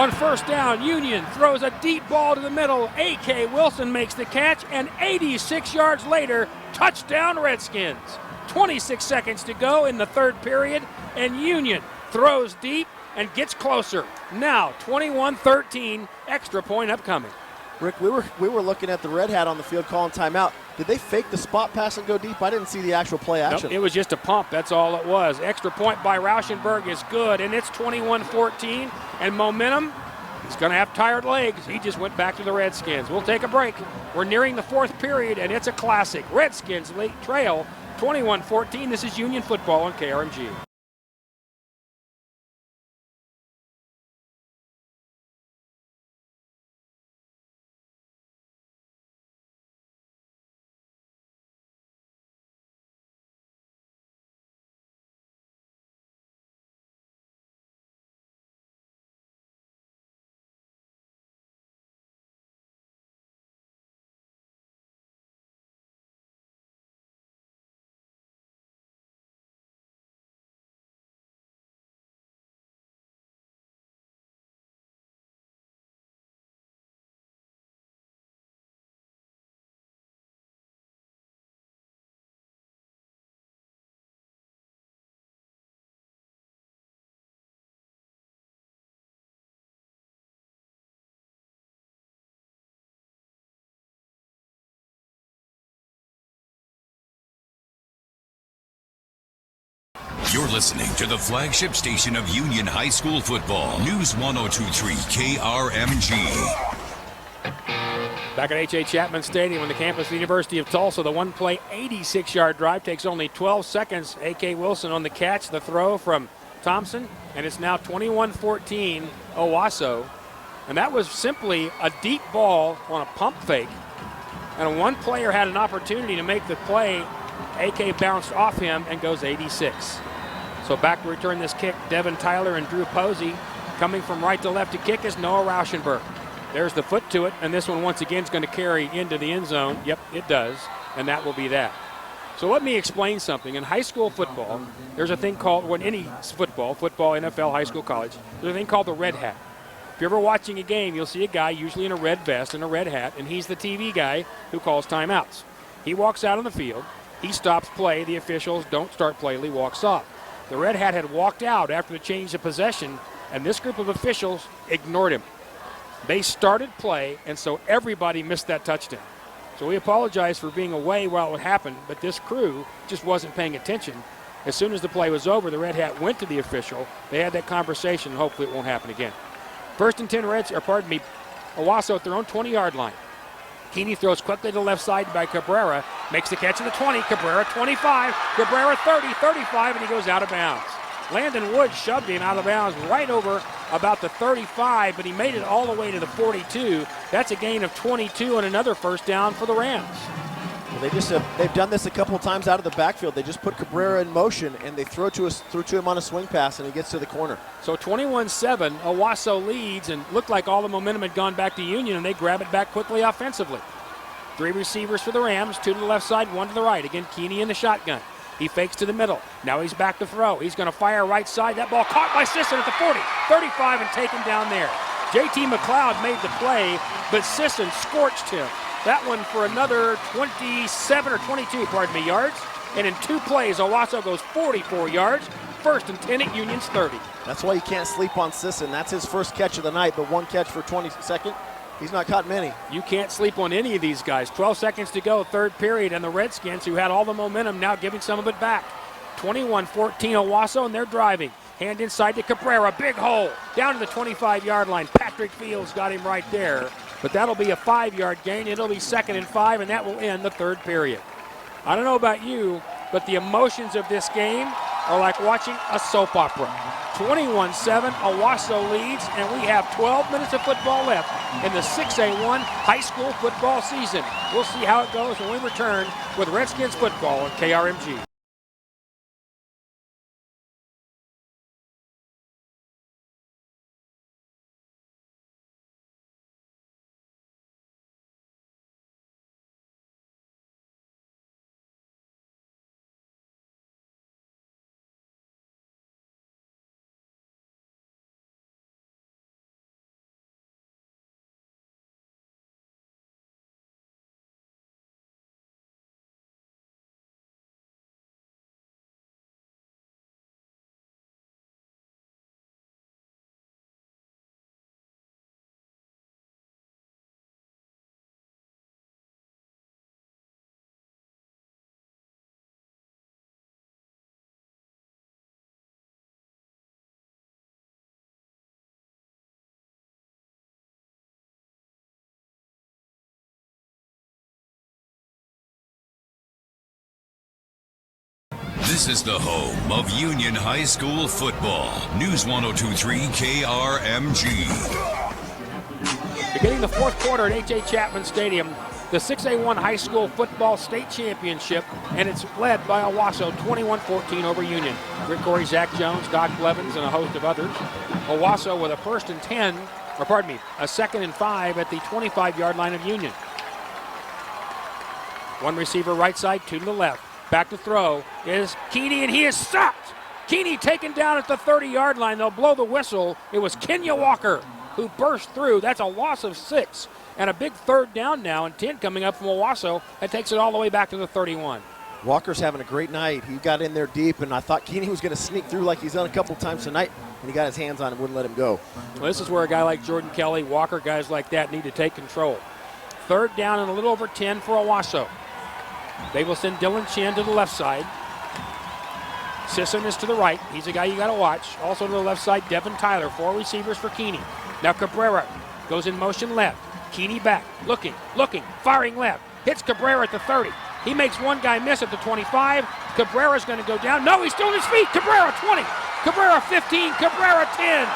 On first down, Union throws a deep ball to the middle. A.K. Wilson makes the catch, and 86 yards later, touchdown Redskins. 26 seconds to go in the third period, and Union throws deep and gets closer. Now 21-13, extra point upcoming. Rick, we were looking at the Red Hat on the field calling timeout. Did they fake the spot pass and go deep? I didn't see the actual play action. Nope, it was just a pump. That's all it was. Extra point by Rauschenberg is good, and it's 21-14. And momentum, he's going to have tired legs. He just went back to the Redskins. We'll take a break. We're nearing the fourth period, and it's a classic. Redskins late trail 21-14. This is Union football on KRMG. You're listening to the flagship station of Union High School football, News 102.3 KRMG. Back at H.A. Chapman Stadium on the campus of the University of Tulsa, the one-play 86-yard drive takes only 12 seconds. A.K. Wilson on the catch, the throw from Thompson, and it's now 21-14 Owasso. And that was simply a deep ball on a pump fake. And one player had an opportunity to make the play. A.K. bounced off him and goes 86. So back to return this kick, Devin Tyler and Drew Posey. Coming from right to left to kick is Noah Rauschenberg. There's the foot to it, and this one once again is going to carry into the end zone. Yep, it does, and that will be that. So let me explain something. In high school football, there's a thing called, when any football, NFL, high school, college, there's a thing called the red hat. If you're ever watching a game, you'll see a guy usually in a red vest and a red hat, and he's the TV guy who calls timeouts. He walks out on the field. He stops play. The officials don't start play. He walks off. The red hat had walked out after the change of possession, and this group of officials ignored him. They started play, and so everybody missed that touchdown. So we apologize for being away while it happened, but this crew just wasn't paying attention. As soon as the play was over, the red hat went to the official. They had that conversation, and hopefully it won't happen again. First and 10 Owasso at their own 20-yard line. Keeney throws quickly to the left side by Cabrera. Makes the catch at the 20. Cabrera 25. Cabrera 30, 35, and he goes out of bounds. Landon Woods shoved him out of bounds right over about the 35, but he made it all the way to the 42. That's a gain of 22 and another first down for the Rams. Well, they've done this a couple of times out of the backfield. They just put Cabrera in motion, and they throw to him on a swing pass, and he gets to the corner. So 21-7, Owasso leads, and looked like all the momentum had gone back to Union, and they grab it back quickly offensively. 3 receivers for the Rams, 2 to the left side, 1 to the right. Again, Keeney in the shotgun. He fakes to the middle. Now he's back to throw. He's going to fire right side. That ball caught by Sisson at the 40, 35, and taken down there. J.T. McLeod made the play, but Sisson scorched him. That one for another 27 or 22, yards. And in 2 plays, Owasso goes 44 yards. First and 10 at Union's 30. That's why you can't sleep on Sisson. That's his first catch of the night, but 1 catch for 22nd. He's not caught many. You can't sleep on any of these guys. 12 seconds to go, third period, and the Redskins, who had all the momentum, now giving some of it back. 21-14 Owasso, and they're driving. Hand inside to Cabrera, big hole, down to the 25-yard line. Patrick Fields got him right there, but that'll be a 5-yard gain. It'll be 2nd and 5, and that will end the third period. I don't know about you, but the emotions of this game are like watching a soap opera. 21-7, Owasso leads, and we have 12 minutes of football left in the 6A1 high school football season. We'll see how it goes when we return with Redskins football on KRMG. This is the home of Union High School football. News 102.3 KRMG. Beginning the fourth quarter at H.A. Chapman Stadium, the 6A1 High School Football State Championship, and it's led by Owasso 21-14 over Union. Rick Corey, Zach Jones, Doc Blevins, and a host of others. Owasso with a a second and 5 at the 25-yard line of Union. One receiver right side, two to the left. Back to throw is Keeney, and he is stopped. Keeney taken down at the 30-yard line. They'll blow the whistle. It was Kenya Walker who burst through. That's a loss of 6. And a big third down now, and 10 coming up from Owasso. That takes it all the way back to the 31. Walker's having a great night. He got in there deep, and I thought Keeney was going to sneak through like he's done a couple times tonight, and he got his hands on him, wouldn't let him go. Well, this is where a guy like Jordan Kelly, Walker, guys like that need to take control. Third down and a little over 10 for Owasso. They will send Dylan Chin to the left side. Sisson is to the right. He's a guy you got to watch. Also to the left side, Devin Tyler. 4 receivers for Keeney. Now Cabrera goes in motion left. Keeney back, looking, firing left. Hits Cabrera at the 30. He makes one guy miss at the 25. Cabrera's going to go down. No, he's still on his feet. Cabrera 20. Cabrera 15. Cabrera 10.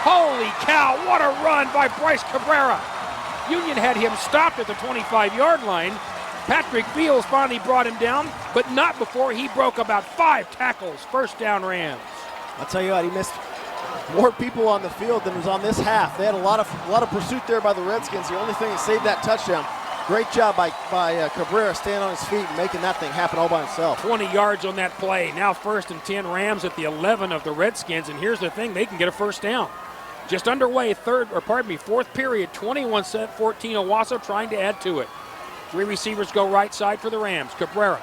Holy cow, what a run by Bryce Cabrera. Union had him stopped at the 25-yard line. Patrick Fields finally brought him down, but not before he broke about 5 tackles. First down Rams. I'll tell you what, he missed more people on the field than was on this half. They had a lot of pursuit there by the Redskins. The only thing that saved that touchdown. Great job by Cabrera staying on his feet and making that thing happen all by himself. 20 yards on that play. Now first and 10 Rams at the 11 of the Redskins, and here's the thing, they can get a first down. Just underway, fourth period, 21-14 Owasso trying to add to it. 3 receivers go right side for the Rams. Cabrera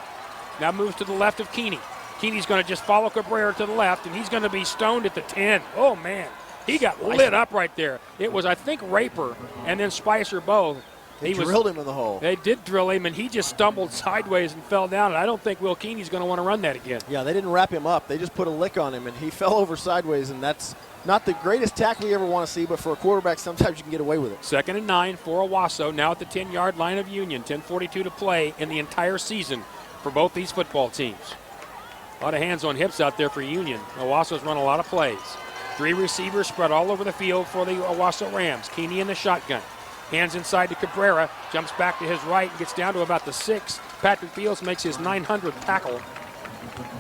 now moves to the left of Keeney. Keeney's going to just follow Cabrera to the left, and he's going to be stoned at the 10. Oh, man. He got lit up right there. It was, I think, Raper and then Spicer both. They drilled him in the hole. They did drill him, and he just stumbled sideways and fell down. And I don't think Will Keeney's going to want to run that again. Yeah, they didn't wrap him up. They just put a lick on him, and he fell over sideways, and that's not the greatest tackle you ever want to see, but for a quarterback, sometimes you can get away with it. 2nd and 9 for Owasso, now at the 10-yard line of Union. 10:42 to play in the entire season for both these football teams. A lot of hands on hips out there for Union. Owasso's run a lot of plays. 3 receivers spread all over the field for the Owasso Rams. Keeney in the shotgun. Hands inside to Cabrera. Jumps back to his right and gets down to about the 6. Patrick Fields makes his 900th tackle.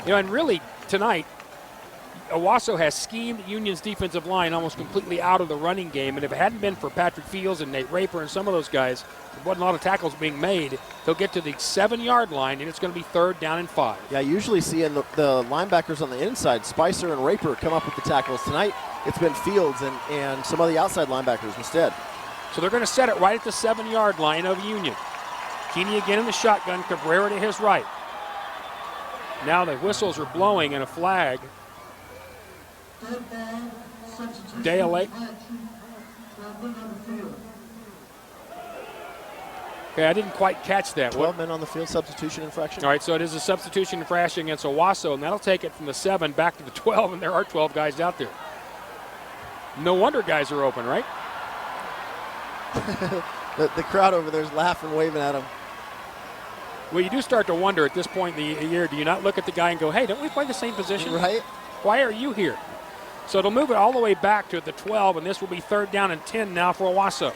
And really, tonight, Owasso has schemed Union's defensive line almost completely out of the running game. And if it hadn't been for Patrick Fields and Nate Raper and some of those guys, there wasn't a lot of tackles being made. They'll get to the 7-yard line, and it's going to be 3rd down and 5. Yeah, usually seeing the linebackers on the inside, Spicer and Raper, come up with the tackles. Tonight, it's been Fields and some of the outside linebackers instead. So they're going to set it right at the 7-yard line of Union. Keeney again in the shotgun, Cabrera to his right. Now the whistles are blowing and a flag. Dale Lake. Okay, I didn't quite catch that. 12 men on the field, substitution infraction. All right, so it is a substitution infraction against Owasso, and that'll take it from the 7 back to the 12, and there are 12 guys out there. No wonder guys are open, right? the crowd over there is laughing, waving at them. Well, you do start to wonder at this point in the year, do you not look at the guy and go, hey, don't we play the same position? Right. Why are you here? So it'll move it all the way back to the 12, and this will be 3rd down and 10 now for Owasso.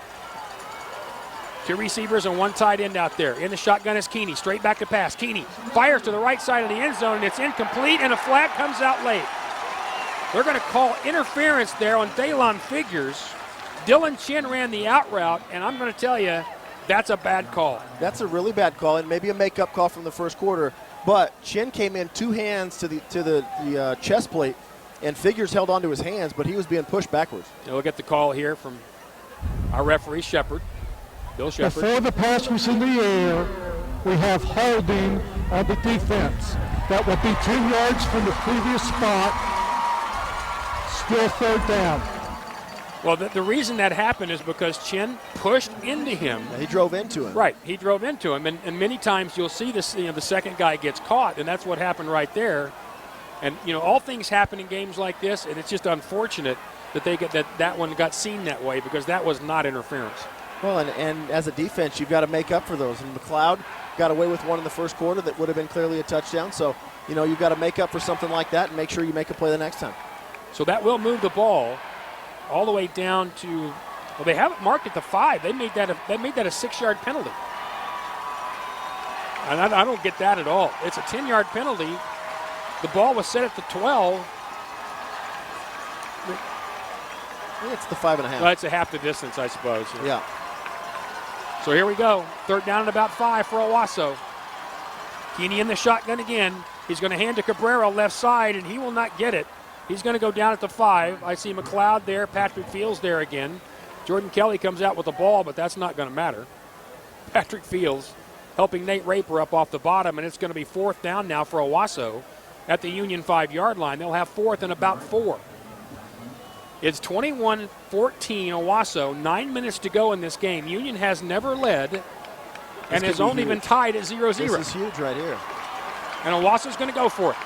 2 receivers and 1 tight end out there. In the shotgun is Keeney, straight back to pass. Keeney fires to the right side of the end zone, and it's incomplete, and a flag comes out late. They're going to call interference there on Daylon Figures. Dylan Chin ran the out route, and I'm going to tell you, that's a bad call. That's a really bad call, and maybe a make-up call from the first quarter. But Chin came in 2 hands to the chest plate, and Figures held onto his hands, but he was being pushed backwards. Now we'll get the call here from our referee, Shepard. Bill Shepard. Before the pass was in the air, we have holding on the defense. That will be 2 yards from the previous spot. Still 3rd down. Well, the reason that happened is because Chin pushed into him. He drove into him. Right, he drove into him, and many times you'll see this. The second guy gets caught, and that's what happened right there. And all things happen in games like this, and it's just unfortunate that that one got seen that way because that was not interference. Well, and as a defense, you've got to make up for those. And McLeod got away with one in the first quarter that would have been clearly a touchdown. So, you've got to make up for something like that and make sure you make a play the next time. So that will move the ball all the way down to, well, they have it marked at the 5. They made that a 6-yard penalty. And I don't get that at all. It's a 10-yard penalty. The ball was set at the 12. It's the 5.5. Well, it's a half the distance, I suppose. Yeah. So here we go. 3rd down and about 5 for Owasso. Keeney in the shotgun again. He's going to hand to Cabrera left side, and he will not get it. He's going to go down at the 5. I see McLeod there. Patrick Fields there again. Jordan Kelly comes out with the ball, but that's not going to matter. Patrick Fields helping Nate Raper up off the bottom, and it's going to be 4th down now for Owasso at the Union 5-yard line. They'll have 4th and about 4. It's 21-14 Owasso. 9 minutes to go in this game. Union has never led and has only been tied at 0-0. This is huge right here. And Owasso's going to go for it.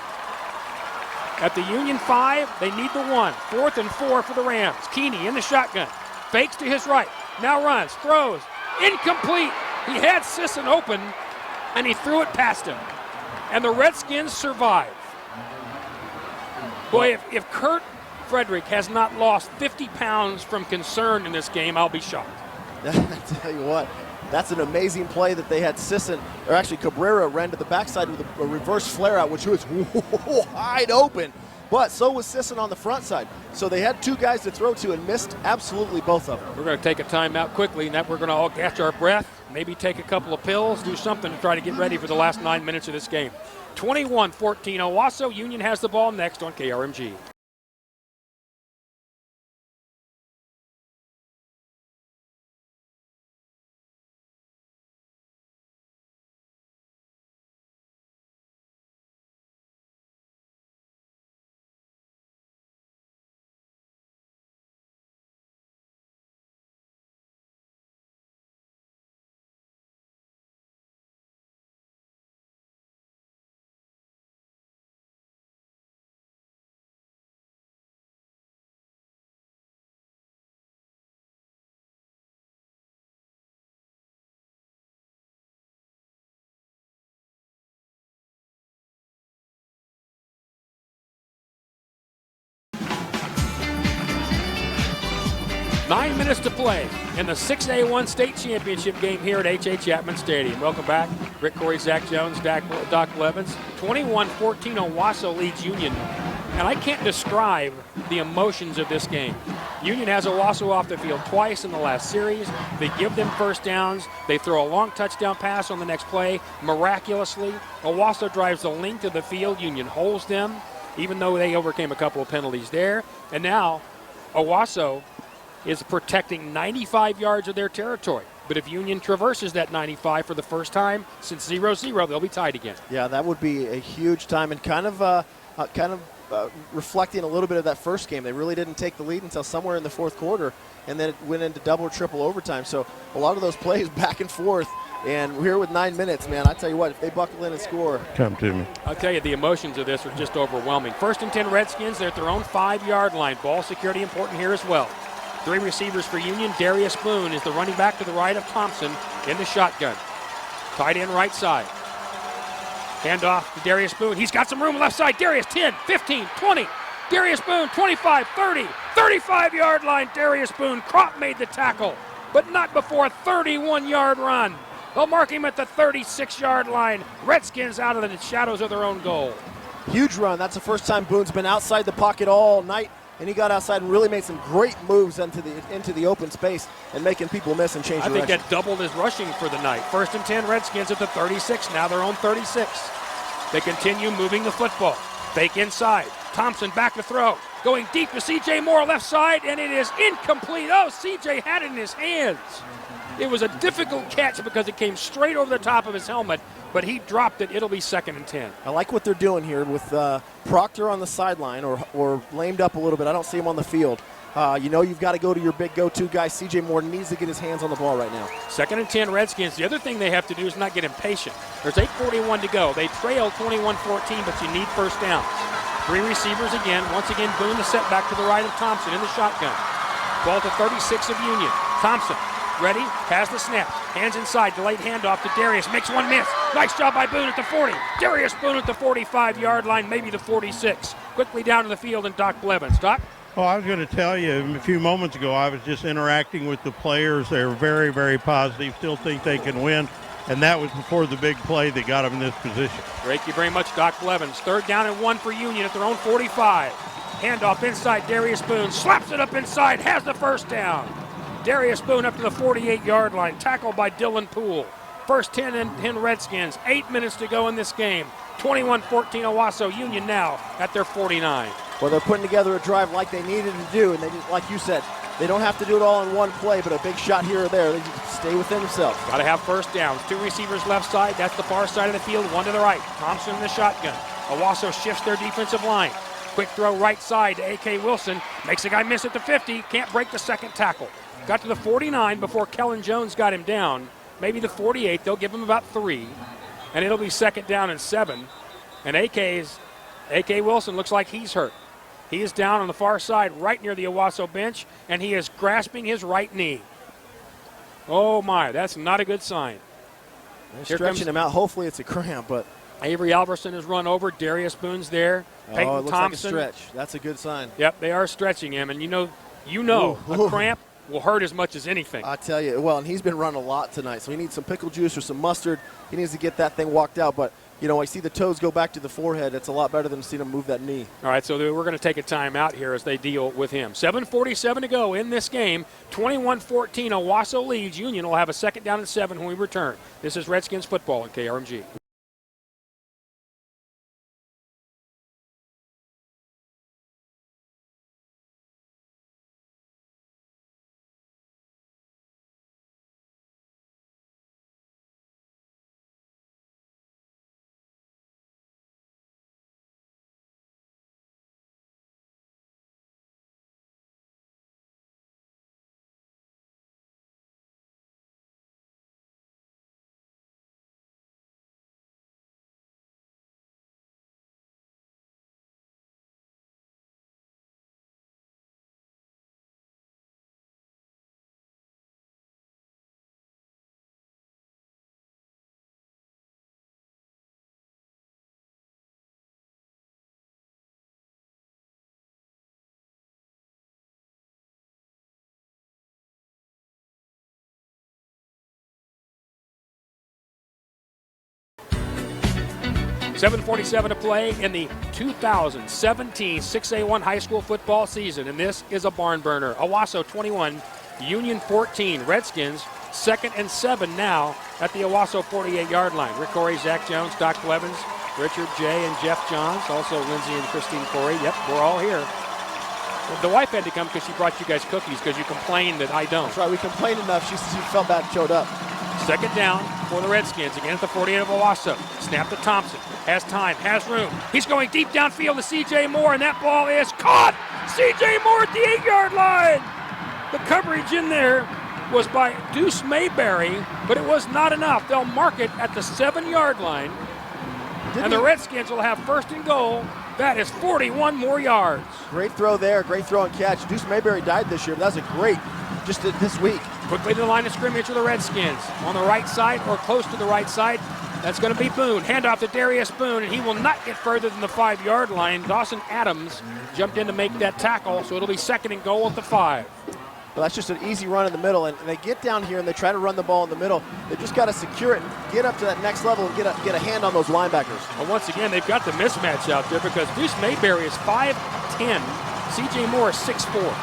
At the Union 5, they need the 1. 4th and 4 for the Rams. Keeney in the shotgun. Fakes to his right. Now runs. Throws. Incomplete. He had Sisson open, and he threw it past him. And the Redskins survive. Boy, if Kurt Frederick has not lost 50 pounds from concern in this game, I'll be shocked. I tell you what, that's an amazing play that they had Sisson, or actually Cabrera, ran to the backside with a reverse flare out, which was wide open. But so was Sisson on the front side. So they had 2 guys to throw to and missed absolutely both of them. We're going to take a timeout quickly, and we're going to all catch our breath, maybe take a couple of pills, do something to try to get ready for the last 9 minutes of this game. 21-14 Owasso. Union has the ball next on KRMG. Nine minutes to play in the 6A1 state championship game here at H.A. Chapman Stadium. Welcome back. Rick Corey, Zach Jones, Doc Levens. 21-14 Owasso leads Union. And I can't describe the emotions of this game. Union has Owasso off the field twice in the last series. They give them first downs. They throw a long touchdown pass on the next play. Miraculously, Owasso drives the length of the field. Union holds them, even though they overcame a couple of penalties there. And now Owasso is protecting 95 yards of their territory. But if Union traverses that 95 for the first time since 0-0, they'll be tied again. Yeah, that would be a huge time, and kind of reflecting a little bit of that first game. They really didn't take the lead until somewhere in the fourth quarter, and then it went into double or triple overtime. So a lot of those plays back and forth, and we're here with 9 minutes, man. I tell you what, if they buckle in and score. Come to me. I'll tell you, the emotions of this are just overwhelming. 1st and 10 Redskins. They're at their own 5-yard line. Ball security important here as well. 3 receivers for Union. Darius Boone is the running back to the right of Thompson in the shotgun. Tight end right side. Handoff to Darius Boone. He's got some room left side. Darius 10, 15, 20. Darius Boone 25, 30, 35-yard line. Darius Boone. Crop made the tackle, but not before a 31-yard run. They'll mark him at the 36-yard line. Redskins out of the shadows of their own goal. Huge run. That's the first time Boone's been outside the pocket all night. And he got outside and really made some great moves into the open space and making people miss and change direction. I think that doubled his rushing for the night. 1st and 10 Redskins at the 36, now their own 36. They continue moving the football. Fake inside. Thompson back to throw. Going deep to C.J. Moore left side, and it is incomplete. Oh, C.J. had it in his hands. It was a difficult catch because it came straight over the top of his helmet, but he dropped it. It'll be 2nd and 10. I like what they're doing here with Proctor on the sideline or lamed up a little bit. I don't see him on the field. You've got to go to your big go-to guy. C.J. Moore needs to get his hands on the ball right now. 2nd and 10 Redskins. The other thing they have to do is not get impatient. There's 8:41 to go. They trail 21-14, but you need first downs. 3 receivers again. Once again, Boone the setback to the right of Thompson in the shotgun. Ball to 36 of Union. Thompson ready, has the snap, hands inside, delayed handoff to Darius, makes one miss. Nice job by Boone at the 40. Darius Boone at the 45-yard line, maybe the 46. Quickly down to the field and Doc Blevins. Doc? Well, I was going to tell you, a few moments ago, I was just interacting with the players. They're very, very positive, still think they can win, and that was before the big play that got them in this position. Thank you very much, Doc Blevins. 3rd down and 1 for Union at their own 45. Handoff inside, Darius Boone slaps it up inside, has the first down. Darius Boone up to the 48-yard line, tackled by Dylan Poole. First 10 in Redskins, 8 minutes to go in this game. 21-14 Owasso. Union now at their 49. Well, they're putting together a drive like they needed to do, and they just, like you said, they don't have to do it all in one play, but a big shot here or there, they just stay within themselves. Got to have first downs. 2 receivers left side, that's the far side of the field, 1 to the right. Thompson in the shotgun. Owasso shifts their defensive line. Quick throw right side to A.K. Wilson. Makes a guy miss at the 50. Can't break the second tackle. Got to the 49 before Kellen Jones got him down. Maybe the 48. They'll give him about 3. And it'll be 2nd down and 7. And A.K. Wilson looks like he's hurt. He is down on the far side right near the Owasso bench, and he is grasping his right knee. Oh, my. That's not a good sign. They're stretching him out. Hopefully it's a cramp, but... Avery Alverson has run over. Darius Boone's there. Peyton it looks Thompson. like a stretch. That's a good sign. Yep, they are stretching him, and you know, a cramp will hurt as much as anything. I tell you, well, and he's been running a lot tonight, so he needs some pickle juice or some mustard. He needs to get that thing walked out, but, I see the toes go back to the forehead. It's a lot better than seeing him move that knee. All right, so we're going to take a timeout here as they deal with him. 7:47 to go in this game. 21-14, Owasso leads. Union will have a 2nd down and 7 when we return. This is Redskins football on KRMG. .747 to play in the 2017 6A1 high school football season, and this is a barn burner. Owasso 21, Union 14. Redskins 2nd and 7 now at the Owasso 48-yard line. Rick Corey, Zach Jones, Doc Blevins, Richard J. and Jeff Johns, also Lindsay and Christine Corey. Yep, we're all here. The wife had to come because she brought you guys cookies because you complained that I don't. That's right, we complained enough. She felt bad and showed up. 2nd down for the Redskins, again at the 48 of Owasso. Snap to Thompson, has time, has room. He's going deep downfield to C.J. Moore, and that ball is caught! C.J. Moore at the 8-yard line! The coverage in there was by Deuce Mayberry, but it was not enough. They'll mark it at the 7-yard line, and the Redskins will have 1st and goal. That is 41 more yards. Great throw there, great throw and catch. Deuce Mayberry died this year, but that was a great, just this week. Quickly to the line of scrimmage for the Redskins. On the right side or close to the right side, that's going to be Boone. Handoff to Darius Boone, and he will not get further than the 5-yard line. Dawson Adams jumped in to make that tackle, so it'll be 2nd and goal at the 5. Well, that's just an easy run in the middle, and they get down here and they try to run the ball in the middle. They just got to secure it and get up to that next level and get a hand on those linebackers. Well, once again, they've got the mismatch out there because Deuce Mayberry is 5'10". C.J. Moore is 6'4".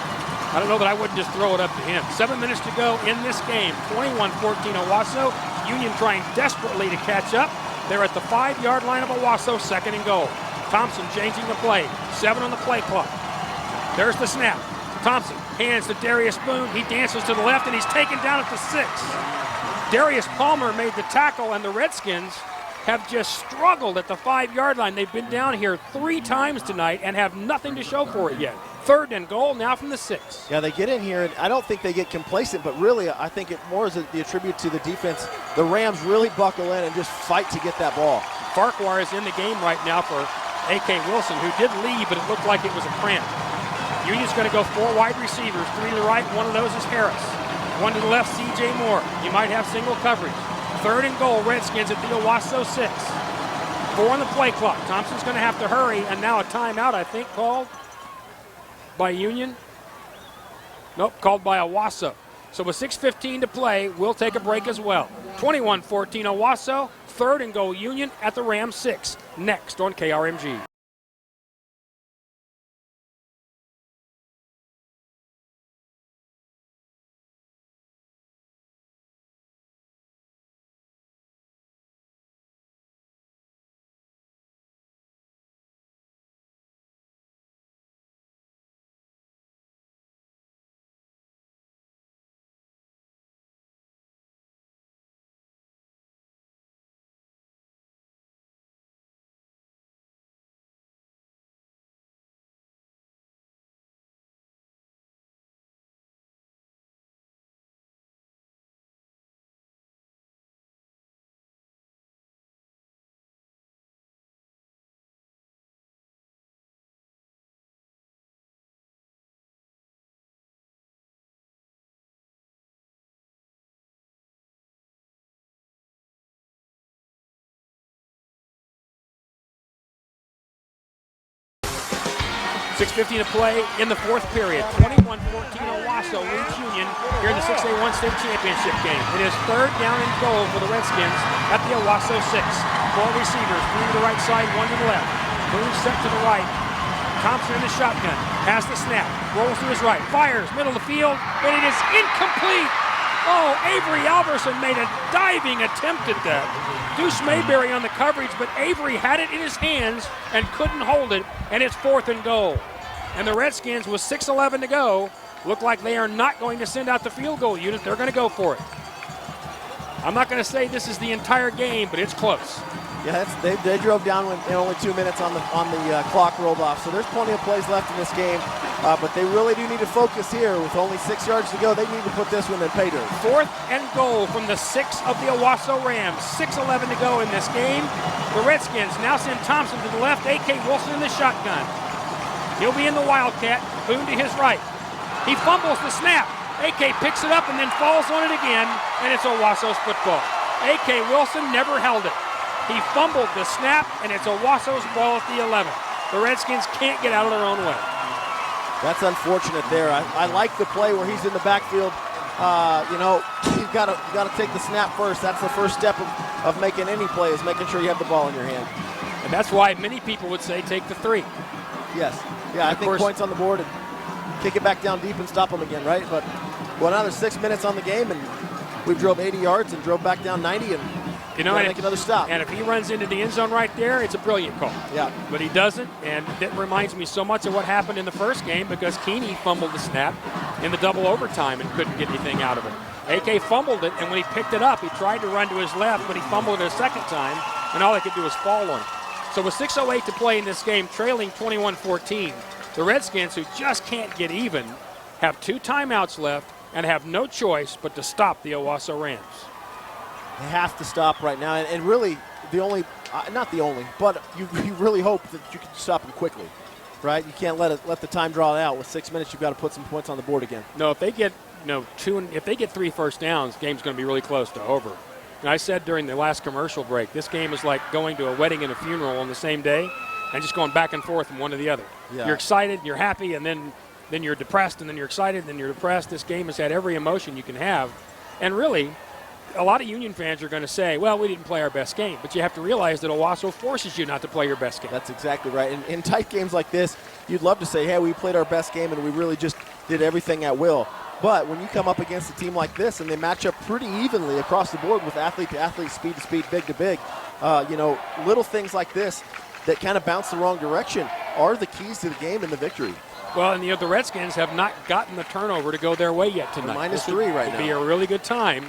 I don't know that I wouldn't just throw it up to him. 7 minutes to go in this game. 21-14 Owasso. Union trying desperately to catch up. They're at the 5-yard line of Owasso, 2nd and goal. Thompson changing the play. 7 on the play clock. There's the snap. Thompson hands to Darius Boone. He dances to the left, and he's taken down at the 6. Darius Palmer made the tackle, and the Redskins have just struggled at the 5-yard line. They've been down here 3 times tonight and have nothing to show for it yet. 3rd and goal now from the 6. Yeah, they get in here, and I don't think they get complacent, but really I think it more is the attribute to the defense. The Rams really buckle in and just fight to get that ball. Farquhar is in the game right now for A.K. Wilson, who did leave, but it looked like it was a cramp. Union's going to go 4 wide receivers, 3 to the right. One of those is Harris. One to the left, C.J. Moore. You might have single coverage. 3rd and goal, Redskins at the Owasso 6. 4 on the play clock. Thompson's going to have to hurry, and now a timeout, I think, called by Union. Nope, called by Owasso. So with 6:15 to play, we'll take a break as well. 21-14 Owasso, 3rd and goal Union at the Rams 6. Next on KRMG. .6:50 to play in the 4th period. 21-14 Owasso leads Union here in the 6A1 state championship game. It is 3rd down and goal for the Redskins at the Owasso 6. 4 receivers, 3 to the right side, 1 to the left. Boone set to the right. Thompson in the shotgun. Has the snap. Rolls to his right. Fires, middle of the field, and it is incomplete. Oh, Avery Alverson made a diving attempt at that. Deuce Mayberry on the coverage, but Avery had it in his hands and couldn't hold it, and it's 4th and goal. And the Redskins, with 6:11 to go, look like they are not going to send out the field goal unit. They're going to go for it. I'm not going to say this is the entire game, but it's close. Yeah, they drove down when only 2 minutes on the clock rolled off. So there's plenty of plays left in this game, but they really do need to focus here. With only 6 yards to go, they need to put this one in pay dirt. 4th and goal from the 6 of the Owasso Rams. 6:11 to go in this game. The Redskins now send Thompson to the left. A.K. Wilson in the shotgun. He'll be in the Wildcat. Boone to his right. He fumbles the snap. A.K. picks it up and then falls on it again, and it's Owasso's football. A.K. Wilson never held it. He fumbled the snap, and it's Owasso's ball at the 11. The Redskins can't get out of their own way. That's unfortunate there. I like the play where he's in the backfield. You've got to take the snap first. That's the first step of making any play, is making sure you have the ball in your hand. And that's why many people would say take the 3. Yes. Yeah, I think points on the board and kick it back down deep and stop them again, right? But now there's 6 minutes on the game, and we drove 80 yards and drove back down 90 and make another stop. And if he runs into the end zone right there, it's a brilliant call. Yeah. But he doesn't, and that reminds me so much of what happened in the first game, because Keeney fumbled the snap in the double overtime and couldn't get anything out of it. AK fumbled it, and when he picked it up, he tried to run to his left, but he fumbled it a second time, and all he could do was fall on it. So with 6:08 to play in this game, trailing 21-14, the Redskins, who just can't get even, have 2 timeouts left and have no choice but to stop the Owasso Rams. They have to stop right now, and really the only, not the only, but you really hope that you can stop them quickly, right? You can't let the time draw out. With 6 minutes, you've got to put some points on the board again. No, if they get if they get 3 first downs, the game's going to be really close to over. And I said during the last commercial break, this game is like going to a wedding and a funeral on the same day and just going back and forth from one to the other. Yeah. You're excited, you're happy, and then you're depressed, and then you're excited, and then you're depressed. This game has had every emotion you can have. And really, a lot of Union fans are going to say, well, we didn't play our best game. But you have to realize that Owasso forces you not to play your best game. That's exactly right. In tight games like this, you'd love to say, hey, we played our best game and we really just did everything at will. But when you come up against a team like this and they match up pretty evenly across the board with athlete to athlete, speed to speed, big to big, little things like this that kind of bounce the wrong direction are the keys to the game and the victory. Well, and the Redskins have not gotten the turnover to go their way yet tonight. Minus 3 right now. It would be a really good time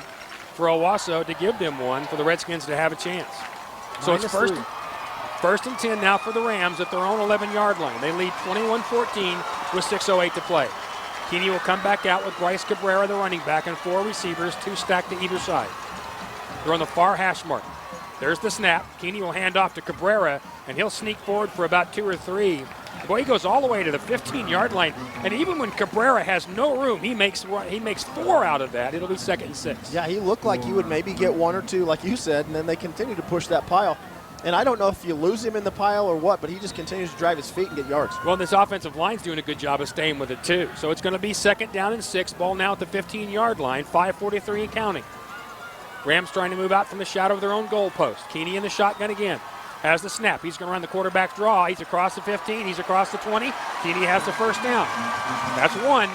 for Owasso to give them one for the Redskins to have a chance. So it's first and 10 now for the Rams at their own 11-yard line. They lead 21-14 with 6:08 to play. Keeney will come back out with Bryce Cabrera, the running back, and 4 receivers, 2 stacked to either side. They're on the far hash mark. There's the snap. Keeney will hand off to Cabrera, and he'll sneak forward for about 2 or 3 Boy, he goes all the way to the 15-yard line. And even when Cabrera has no room, he makes 4 out of that. It'll be 2nd and 6. Yeah, he looked like he would maybe get 1 or 2, like you said, and then they continue to push that pile. And I don't know if you lose him in the pile or what, but he just continues to drive his feet and get yards. Well, this offensive line's doing a good job of staying with it, too. So it's going to be 2nd down and 6. Ball now at the 15-yard line, 5:43 and counting. Rams trying to move out from the shadow of their own goal post. Keeney in the shotgun again. Has the snap. He's going to run the quarterback draw. He's across the 15. He's across the 20. Keeney has the first down. That's 1.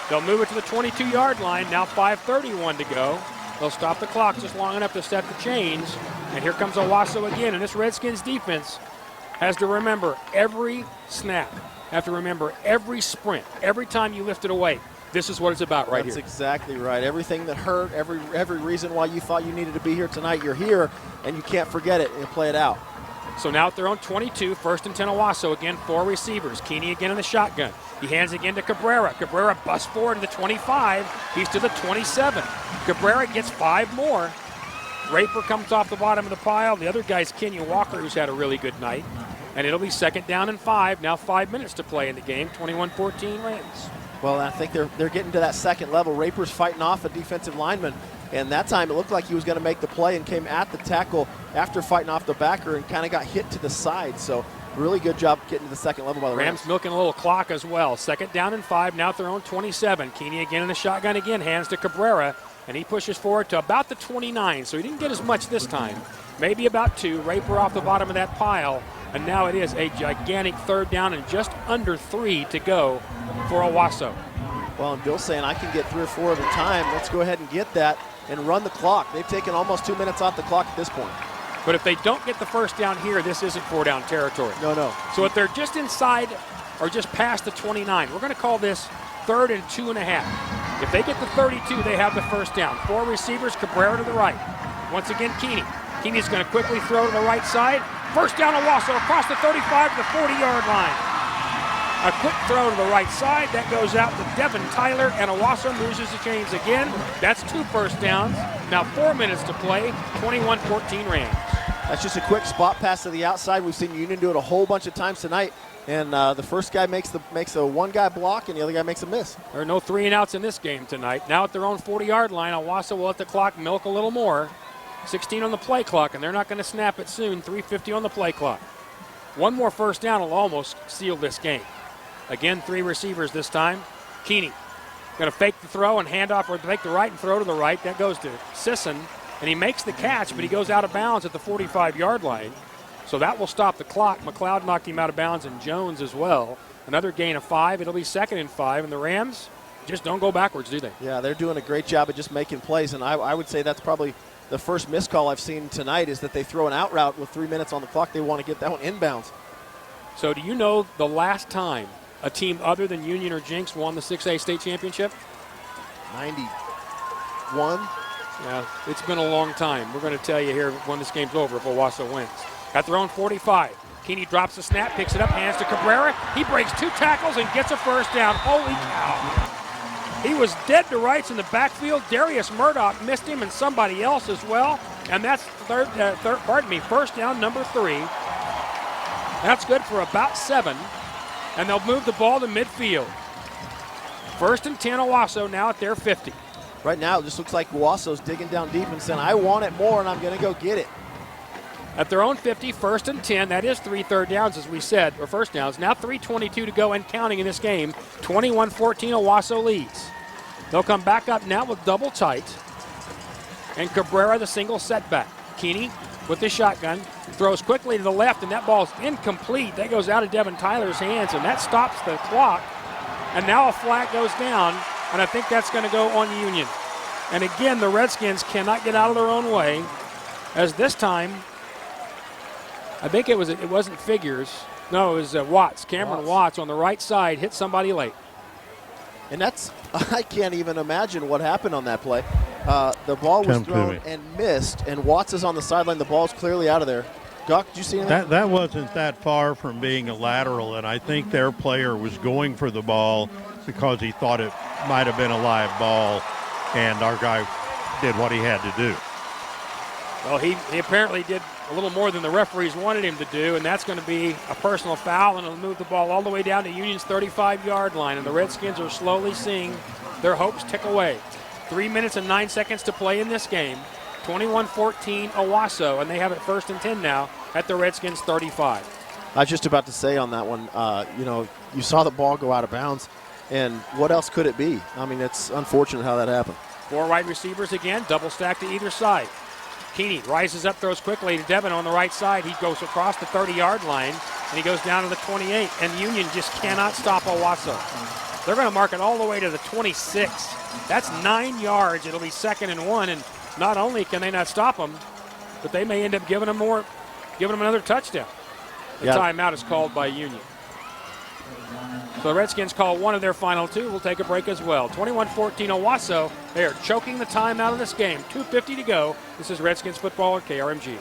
They'll move it to the 22-yard line. Now 5:31 to go. They'll stop the clock just long enough to set the chains. And here comes Owasso again. And this Redskins defense has to remember every snap. Have to remember every sprint. Every time you lift it away. This is what it's about right here. That's exactly right. Everything that hurt, every reason why you thought you needed to be here tonight, you're here, and you can't forget it and play it out. So now at their own 22, 1st and 10 Owasso. Again, 4 receivers. Keeney again in the shotgun. He hands again to Cabrera. Cabrera busts forward to the 25. He's to the 27. Cabrera gets 5 more. Raper comes off the bottom of the pile. The other guy's Kenyon Walker, who's had a really good night. And it'll be 2nd down and 5. Now 5 minutes to play in the game. 21-14 Rams. Well, I think they're getting to that second level. Raper's fighting off a defensive lineman, and that time it looked like he was going to make the play and came at the tackle after fighting off the backer and kind of got hit to the side. So really good job getting to the second level by the Rams. Milking a little clock as well. 2nd down and 5, now at their own 27. Keeney again in the shotgun again, hands to Cabrera, and he pushes forward to about the 29. So he didn't get as much this time. Maybe about 2. Raper off the bottom of that pile. And now it is a gigantic 3rd down and just under 3 to go for Owasso. Well, and Bill's saying I can get 3 or 4 at a time. Let's go ahead and get that and run the clock. They've taken almost 2 minutes off the clock at this point. But if they don't get the first down here, this isn't 4-down territory. No. So if they're just inside or just past the 29, we're going to call this 3rd and 2.5. If they get the 32, they have the first down. 4 receivers, Cabrera to the right. Once again, Keeney. Keeney's going to quickly throw to the right side. First down Owasso across the 35 to the 40-yard line. A quick throw to the right side. That goes out to Devin Tyler, and Owasso loses the chains again. That's 2 first downs. Now 4 minutes to play. 21-14 Rams. That's just a quick spot pass to the outside. We've seen Union do it a whole bunch of times tonight. And the first guy makes a one guy block, and the other guy makes a miss. There are no 3-and-outs in this game tonight. Now at their own 40-yard line, Owasso will let the clock milk a little more. 16 on the play clock, and they're not going to snap it soon. 3:50 on the play clock. 1 more first down will almost seal this game. Again, 3 receivers this time. Keeney going to fake the throw and hand off, or make the right and throw to the right. That goes to Sisson, and he makes the catch, but he goes out of bounds at the 45-yard line. So that will stop the clock. McLeod knocked him out of bounds, and Jones as well. Another gain of 5. It'll be 2nd and 5, and the Rams just don't go backwards, do they? Yeah, they're doing a great job of just making plays, and I would say that's probably the first missed call I've seen tonight is that they throw an out route with 3 minutes on the clock. They want to get that one inbounds. So do you know the last time a team other than Union or Jinx won the 6A state championship? 91. Yeah, it's been a long time. We're going to tell you here when this game's over if Owasso wins. At their own 45, Keeney drops the snap, picks it up, hands to Cabrera. He breaks 2 tackles and gets a first down. Holy cow. He was dead to rights in the backfield. Darius Murdoch missed him and somebody else as well. And that's first down number 3. That's good for about 7. And they'll move the ball to midfield. 1st and 10 Owasso now at their 50. Right now it just looks like Owasso's digging down deep and saying, I want it more and I'm going to go get it. At their own 50, 1st and 10. That is 3 third downs, as we said, or first downs. Now 3:22 to go and counting in this game. 21-14, Owasso leads. They'll come back up now with double tight. And Cabrera, the single setback. Keeney with the shotgun, throws quickly to the left, and that ball's incomplete. That goes out of Devin Tyler's hands, and that stops the clock. And now a flag goes down, and I think that's going to go on Union. And again, the Redskins cannot get out of their own way, as this time, I think it wasn't Figures. No, it was Watts. Cameron Watts on the right side hit somebody late. And I can't even imagine what happened on that play. The ball was thrown and missed, and Watts is on the sideline. The ball's clearly out of there. Duck, did you see anything? That wasn't that far from being a lateral, and I think their player was going for the ball because he thought it might have been a live ball, and our guy did what he had to do. Well, he apparently did a little more than the referees wanted him to do, and that's going to be a personal foul, and it'll move the ball all the way down to Union's 35-yard line, and the Redskins are slowly seeing their hopes tick away. 3 minutes and 9 seconds to play in this game. 21-14 Owasso, and they have it 1st and 10 now at the Redskins 35. I was just about to say on that one, you saw the ball go out of bounds, and what else could it be? I mean, it's unfortunate how that happened. 4 wide receivers again, double stack to either side. Keeney rises up, throws quickly to Devin on the right side. He goes across the 30-yard line, and he goes down to the 28, and Union just cannot stop Owasso. They're going to mark it all the way to the 26. That's 9 yards. It'll be 2nd and 1, and not only can they not stop them, but they may end up giving them another touchdown. The timeout is called by Union. So the Redskins call one of their final 2. We'll take a break as well. 21-14 Owasso. They are choking the time out of this game. 2:50 to go. This is Redskins football at KRMG.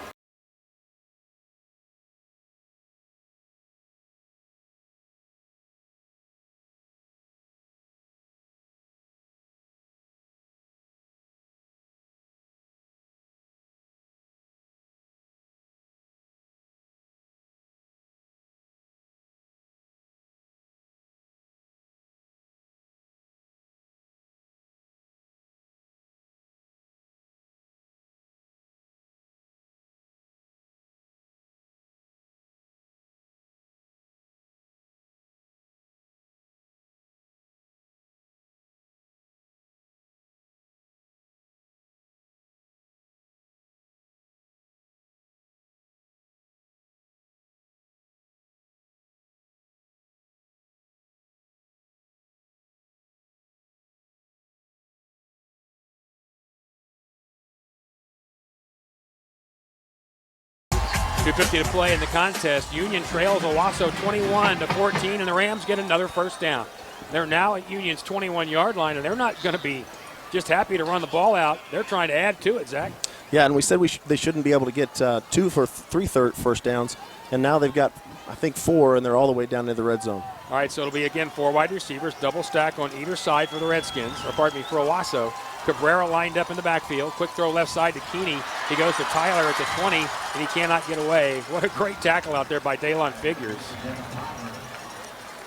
.250 to play in the contest. Union trails Owasso 21-14, and the Rams get another 1st down. They're now at Union's 21-yard line, and they're not going to be just happy to run the ball out. They're trying to add to it, Zach. Yeah, and we said they shouldn't be able to get 2 for 3 first downs, and now they've got, I think, 4, and they're all the way down to the red zone. All right, so it'll be again 4 wide receivers, double stack on either side for the Redskins, for Owasso. Cabrera lined up in the backfield. Quick throw left side to Keeney. He goes to Tyler at the 20, and he cannot get away. What a great tackle out there by Daylon Figures.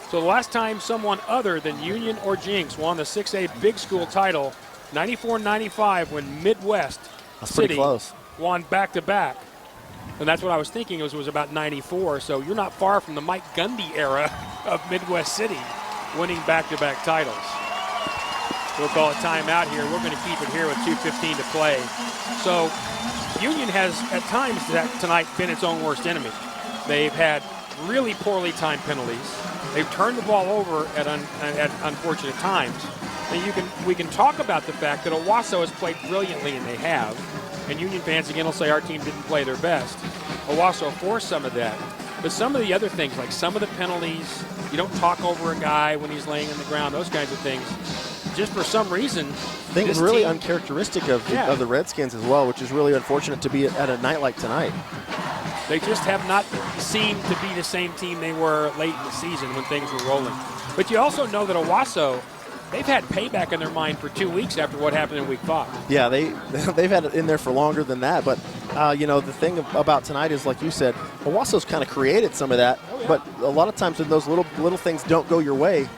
So the last time someone other than Union or Jinx won the 6A Big School title, 94-95, when Midwest City won back-to-back. And that's what I was thinking. It was about 94. So you're not far from the Mike Gundy era of Midwest City winning back-to-back titles. We'll call it timeout here. We're going to keep it here with 2:15 to play. So Union has at times tonight been its own worst enemy. They've had really poorly timed penalties. They've turned the ball over at unfortunate times. And we can talk about the fact that Owasso has played brilliantly, and they have. And Union fans again will say our team didn't play their best. Owasso forced some of that. But some of the other things, like some of the penalties, you don't talk over a guy when he's laying on the ground, those kinds of things. Just for some reason, I think it's really uncharacteristic of the Redskins as well, which is really unfortunate to be at a night like tonight. They just have not seemed to be the same team they were late in the season when things were rolling. But you also know that Owasso, they've had payback in their mind for 2 weeks after what happened in Week 5. Yeah, they've had it in there for longer than that. But, the thing about tonight is, like you said, Owasso's kind of created some of that. Oh, yeah. But a lot of times when those little things don't go your way,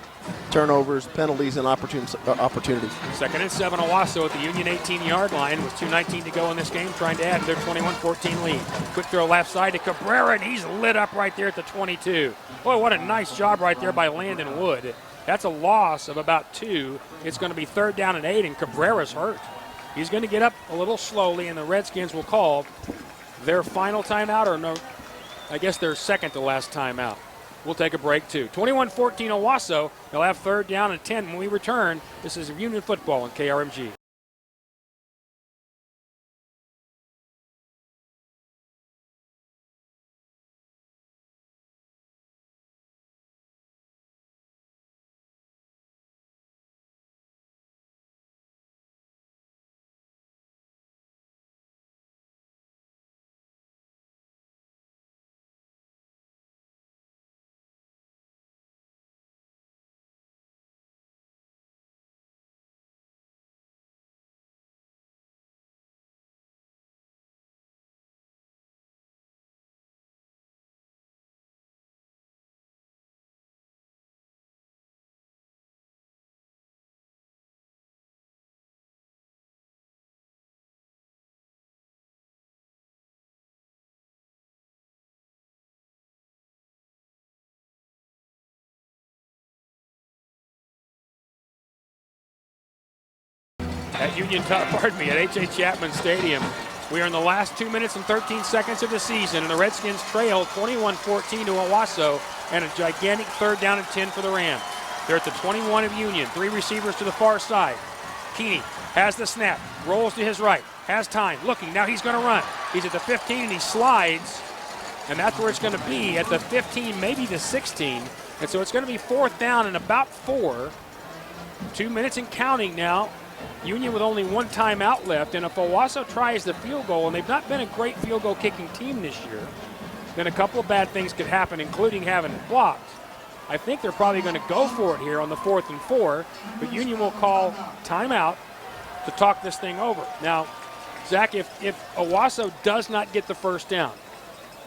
turnovers, penalties, and opportunities. 2nd and 7, Owasso at the Union 18-yard line with 2:19 to go in this game, trying to add to their 21-14 lead. Quick throw left side to Cabrera, and he's lit up right there at the 22. Boy, what a nice job right there by Landon Wood. That's a loss of about 2. It's going to be 3rd down and 8, and Cabrera's hurt. He's going to get up a little slowly, and the Redskins will call their final timeout, or no, I guess their second to last timeout. We'll take a break, too. 21-14 Owasso. They'll have 3rd down and 10 when we return. This is Union football on KRMG. at H.A. Chapman Stadium. We are in the last 2 minutes and 13 seconds of the season, and the Redskins trail 21-14 to Owasso, and a gigantic 3rd down and 10 for the Rams. They're at the 21 of Union. 3 receivers to the far side. Keeney has the snap, rolls to his right, has time, looking, now he's going to run. He's at the 15 and he slides, and that's where it's going to be, at the 15, maybe the 16. And so it's going to be 4th down and about 4. 2 minutes and counting now. Union with only 1 timeout left, and if Owasso tries the field goal, and they've not been a great field goal kicking team this year, then a couple of bad things could happen, including having it blocked. I think they're probably going to go for it here on the 4th and 4, but Union will call timeout to talk this thing over. Now, Zach, if Owasso does not get the 1st down,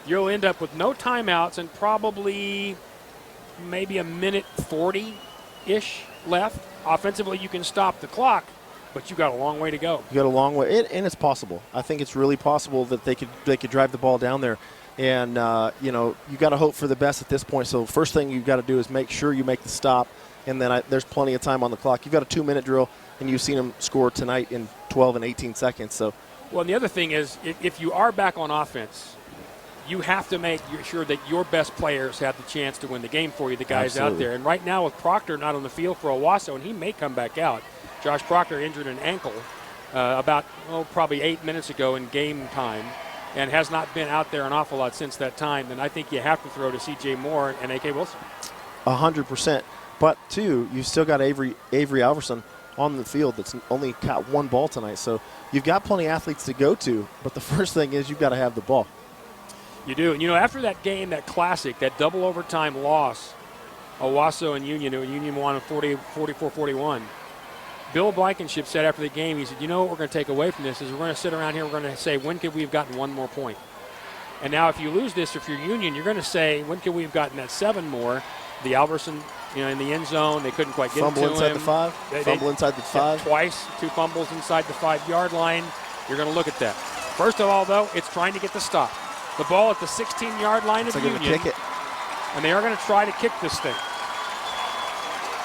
you'll end up with no timeouts and probably maybe a minute 40-ish left. Offensively, you can stop the clock, but you got a long way to go. You got a long way, and it's possible. I think it's really possible that they could drive the ball down there. And, you got to hope for the best at this point. So first thing you've got to do is make sure you make the stop, and then there's plenty of time on the clock. You've got a 2-minute drill, and you've seen them score tonight in 12 and 18 seconds. So, well, and the other thing is, if you are back on offense, you have to make sure that your best players have the chance to win the game for you, the guys out there. And right now with Proctor not on the field for Owasso, and he may come back out. Josh Proctor injured an ankle probably 8 minutes ago in game time, and has not been out there an awful lot since that time. Then I think you have to throw to C.J. Moore and A.K. Wilson. 100%. But, too, you've still got Avery Alverson on the field that's only caught 1 ball tonight. So you've got plenty of athletes to go to, but the first thing is you've got to have the ball. You do. And, after that game, that classic, that double overtime loss, Owasso and Union won 44-41. Bill Blankenship said after the game, he said, what we're going to take away from this is we're going to sit around here, we're going to say, when could we have gotten 1 more point? And now if you lose this, if you're Union, you're going to say, when could we have gotten that 7 more? The Alverson, in the end zone, they couldn't quite get to him. Fumble inside the 5. Fumble inside the 5. Twice, 2 fumbles inside the 5-yard line. You're going to look at that. First of all, though, it's trying to get the stop. The ball at the 16-yard line of Union. Kick it. And they are going to try to kick this thing.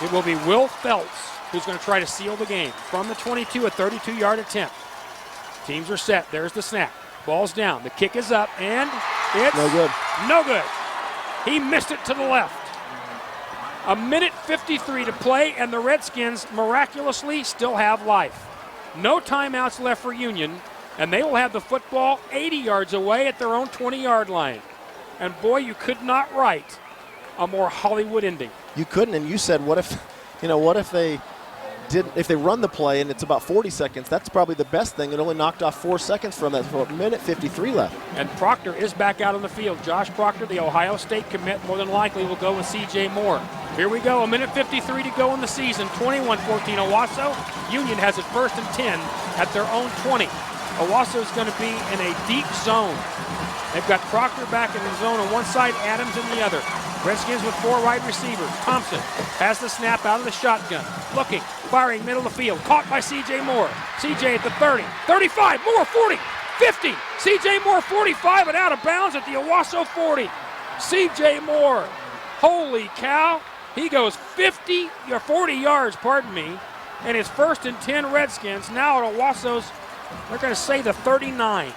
It will be Will Feltz who's going to try to seal the game. From the 22, a 32-yard attempt. Teams are set. There's the snap. Ball's down. The kick is up, and it's no good. No good. He missed it to the left. 1:53 to play, and the Redskins miraculously still have life. No timeouts left for Union, and they will have the football 80 yards away at their own 20-yard line. And boy, you could not write a more Hollywood ending. You couldn't, and you said, what if they run the play and it's about 40 seconds, that's probably the best thing. It only knocked off 4 seconds from that. So 1:53 left. And Proctor is back out on the field. Josh Proctor, the Ohio State commit, more than likely will go with C.J. Moore. Here we go, 1:53 to go in the season. 21-14 Owasso. Union has it 1st and 10 at their own 20. Owasso is going to be in a deep zone. They've got Proctor back in the zone on one side, Adams in the other. Redskins with 4 wide receivers. Thompson has the snap out of the shotgun. Looking, firing middle of the field. Caught by C.J. Moore. C.J. at the 30, 35, Moore 40, 50. C.J. Moore 45 and out of bounds at the Owasso 40. C.J. Moore, holy cow. He goes 40 yards, and it's 1st and 10 Redskins. Now at Owasso's, they're going to say the 39.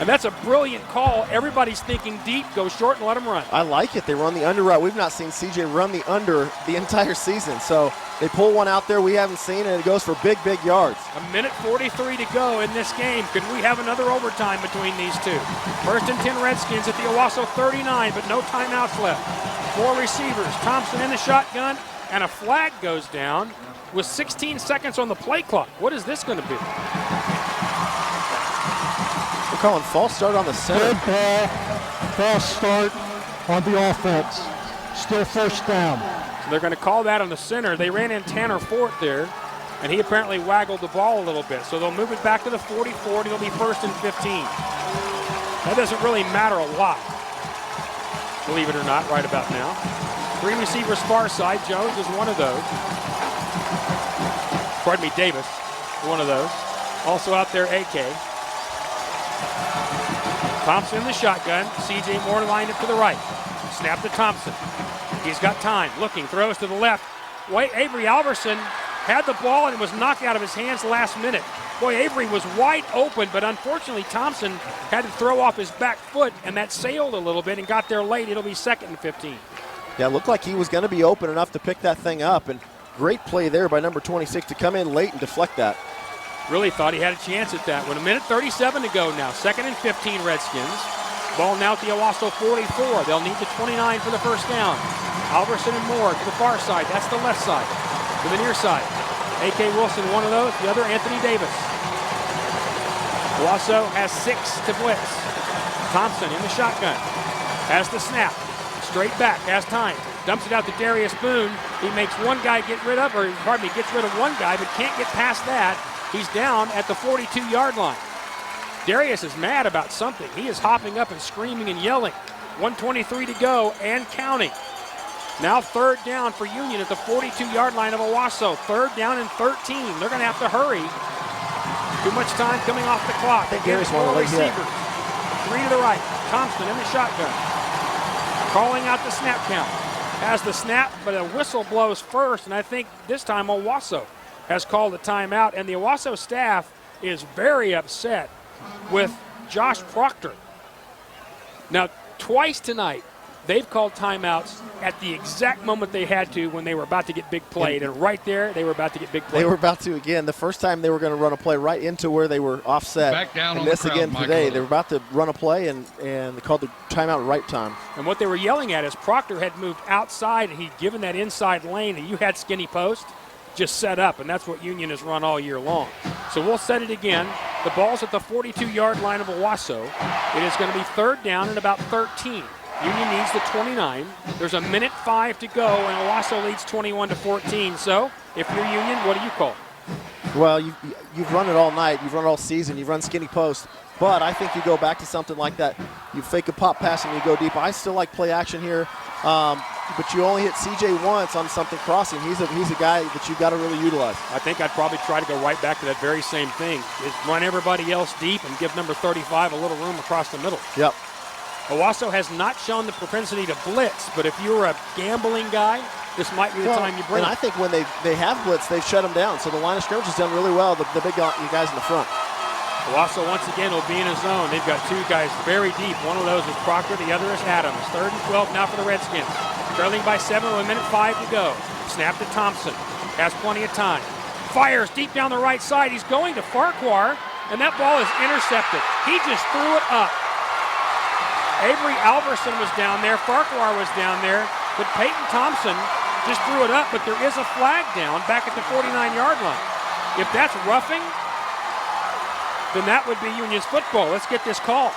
And that's a brilliant call. Everybody's thinking deep, go short and let them run. I like it. They run the under route. We've not seen CJ run the under the entire season. So they pull one out there we haven't seen, and it goes for big, big yards. 1:43 to go in this game. Could we have another overtime between these two? 1st and 10 Redskins at the Owasso 39, but no timeouts left. 4 receivers. Thompson in the shotgun, and a flag goes down with 16 seconds on the play clock. What is this going to be? We're calling false start on the center. Good ball, false start on the offense. Still 1st down. So they're going to call that on the center. They ran in Tanner Fort there, and he apparently waggled the ball a little bit. So they'll move it back to the 40-40. It'll be 1st and 15. That doesn't really matter a lot, believe it or not, right about now. 3 receivers far side. Jones is one of those. Pardon me, Davis, one of those. Also out there, A.K. Thompson in the shotgun. C.J. Moore lined up to the right. Snap to Thompson. He's got time. Looking, throws to the left. Avery Alverson had the ball and it was knocked out of his hands last minute. Boy, Avery was wide open, but unfortunately Thompson had to throw off his back foot, and that sailed a little bit and got there late. It'll be 2nd and 15. Yeah, it looked like he was going to be open enough to pick that thing up, and great play there by number 26 to come in late and deflect that. Really thought he had a chance at that. With 1:37 to go now, 2nd and 15 Redskins. Ball now at the Owasso 44. They'll need the 29 for the first down. Alverson and Moore to the far side. That's the left side. To the near side. A.K. Wilson, one of those. The other, Anthony Davis. Owasso has 6 to blitz. Thompson in the shotgun. Has the snap. Straight back. Has time. Dumps it out to Darius Boone. He makes one guy gets rid of one guy, but can't get past that. He's down at the 42-yard line. Darius is mad about something. He is hopping up and screaming and yelling. 1:23 to go and counting. Now 3rd down for Union at the 42-yard line of Owasso. 3rd down and 13. They're going to have to hurry. Too much time coming off the clock. I think Darius won a late hit. 3 to the right. Thompson in the shotgun. Calling out the snap count. Has the snap, but a whistle blows first, and I think this time Owasso has called a timeout, and the Owasso staff is very upset with Josh Proctor. Now, twice tonight, they've called timeouts at the exact moment they had to when they were about to get big played, and right there, they were about to get big played. They were about to again. The first time they were going to run a play right into where they were offset. Back down and on this the crowd, again Michael. today, they were about to run a play, and they called the timeout right time. And what they were yelling at is Proctor had moved outside, and he'd given that inside lane, and you had skinny post, just set up, and that's what Union has run all year long. So we'll set it again. The ball's at the 42-yard line of Owasso. It is going to be 3rd down and about 13. Union needs the 29. There's 1:05 to go, and Owasso leads 21-14. So if you're Union, what do you call? Well, you've run it all night. You've run it all season. You've run skinny post. But I think you go back to something like that. You fake a pop pass and you go deep. I still like play action here. But you only hit CJ once on something crossing. He's a guy that you've got to really utilize. I think I'd probably try to go right back to that very same thing. Is run everybody else deep and give number 35 a little room across the middle. Yep. Owasso has not shown the propensity to blitz, but if you're a gambling guy, this might be the time you bring it. And I think when they have blitz, they've shut them down. So the line of scrimmage has done really well, the big guys in the front. Owasso once again will be in a zone. They've got 2 guys very deep. One of those is Proctor, the other is Adams. 3rd and 12 now for the Redskins. Trailing by 7 with 1:05 to go. Snap to Thompson. Has plenty of time. Fires deep down the right side. He's going to Farquhar, and that ball is intercepted. He just threw it up. Avery Alverson was down there. Farquhar was down there. But Peyton Thompson just threw it up, but there is a flag down back at the 49-yard line. If that's roughing, then that would be Union's football. Let's get this call.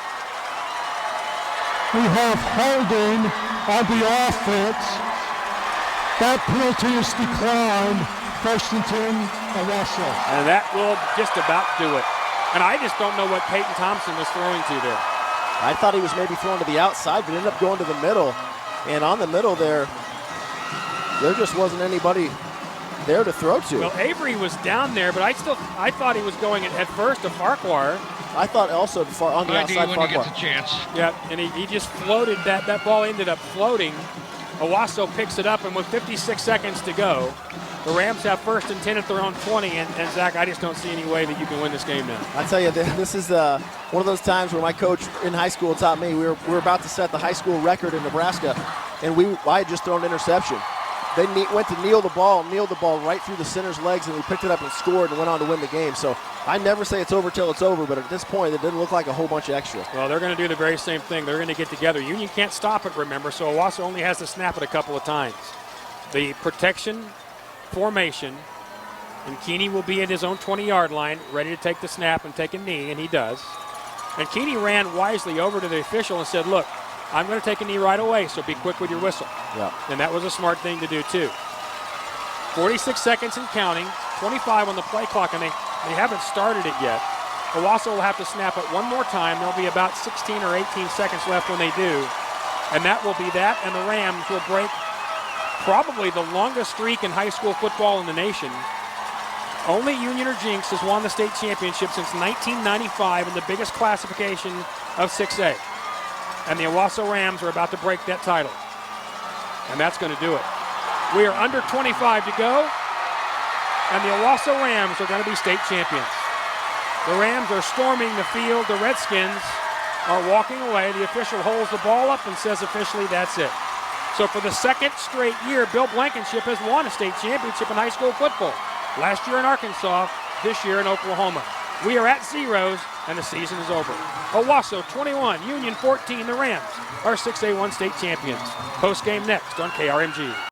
We have holding on the offense. That penalty is declined. 1st and 10, Owasso. And that will just about do it. And I just don't know what Peyton Thompson was throwing to there. I thought he was maybe throwing to the outside, but ended up going to the middle. And on the middle there just wasn't anybody there to throw to. Well, Avery was down there, but I thought he was going at first to Farquhar. I thought also on the outside when Farquhar. He gets a chance. Yeah, and he just floated that ball ended up floating. Owasso picks it up, and with 56 seconds to go, the Rams have 1st and 10 at their own 20, and Zach, I just don't see any way that you can win this game now. I tell you, this is one of those times where my coach in high school taught me we were about to set the high school record in Nebraska, and I had just thrown an interception. They went to kneel the ball right through the center's legs, and we picked it up and scored and went on to win the game. So I never say it's over till it's over, but at this point, it didn't look like a whole bunch of extra. Well, they're going to do the very same thing. They're going to get together. Union can't stop it, remember, so Owasso only has to snap it a couple of times. The protection formation, and Keeney will be at his own 20-yard line, ready to take the snap and take a knee, and he does. And Keeney ran wisely over to the official and said, look, I'm going to take a knee right away, so be quick with your whistle. Yeah. And that was a smart thing to do, too. 46 seconds and counting, 25 on the play clock, and they haven't started it yet. Owasso will have to snap it one more time. There'll be about 16 or 18 seconds left when they do. And that will be that, and the Rams will break probably the longest streak in high school football in the nation. Only Union or Jinx has won the state championship since 1995 in the biggest classification of 6A. And the Owasso Rams are about to break that title. And that's going to do it. We are under 25 to go. and the Owasso Rams are going to be state champions. The Rams are storming the field. The Redskins are walking away. The official holds the ball up and says officially that's it. So for the second straight year, Bill Blankenship has won a state championship in high school football. Last year in Arkansas, this year in Oklahoma. We are at zeros, and the season is over. Owasso 21, Union 14. The Rams are 6A1 state champions. Post game next on KRMG.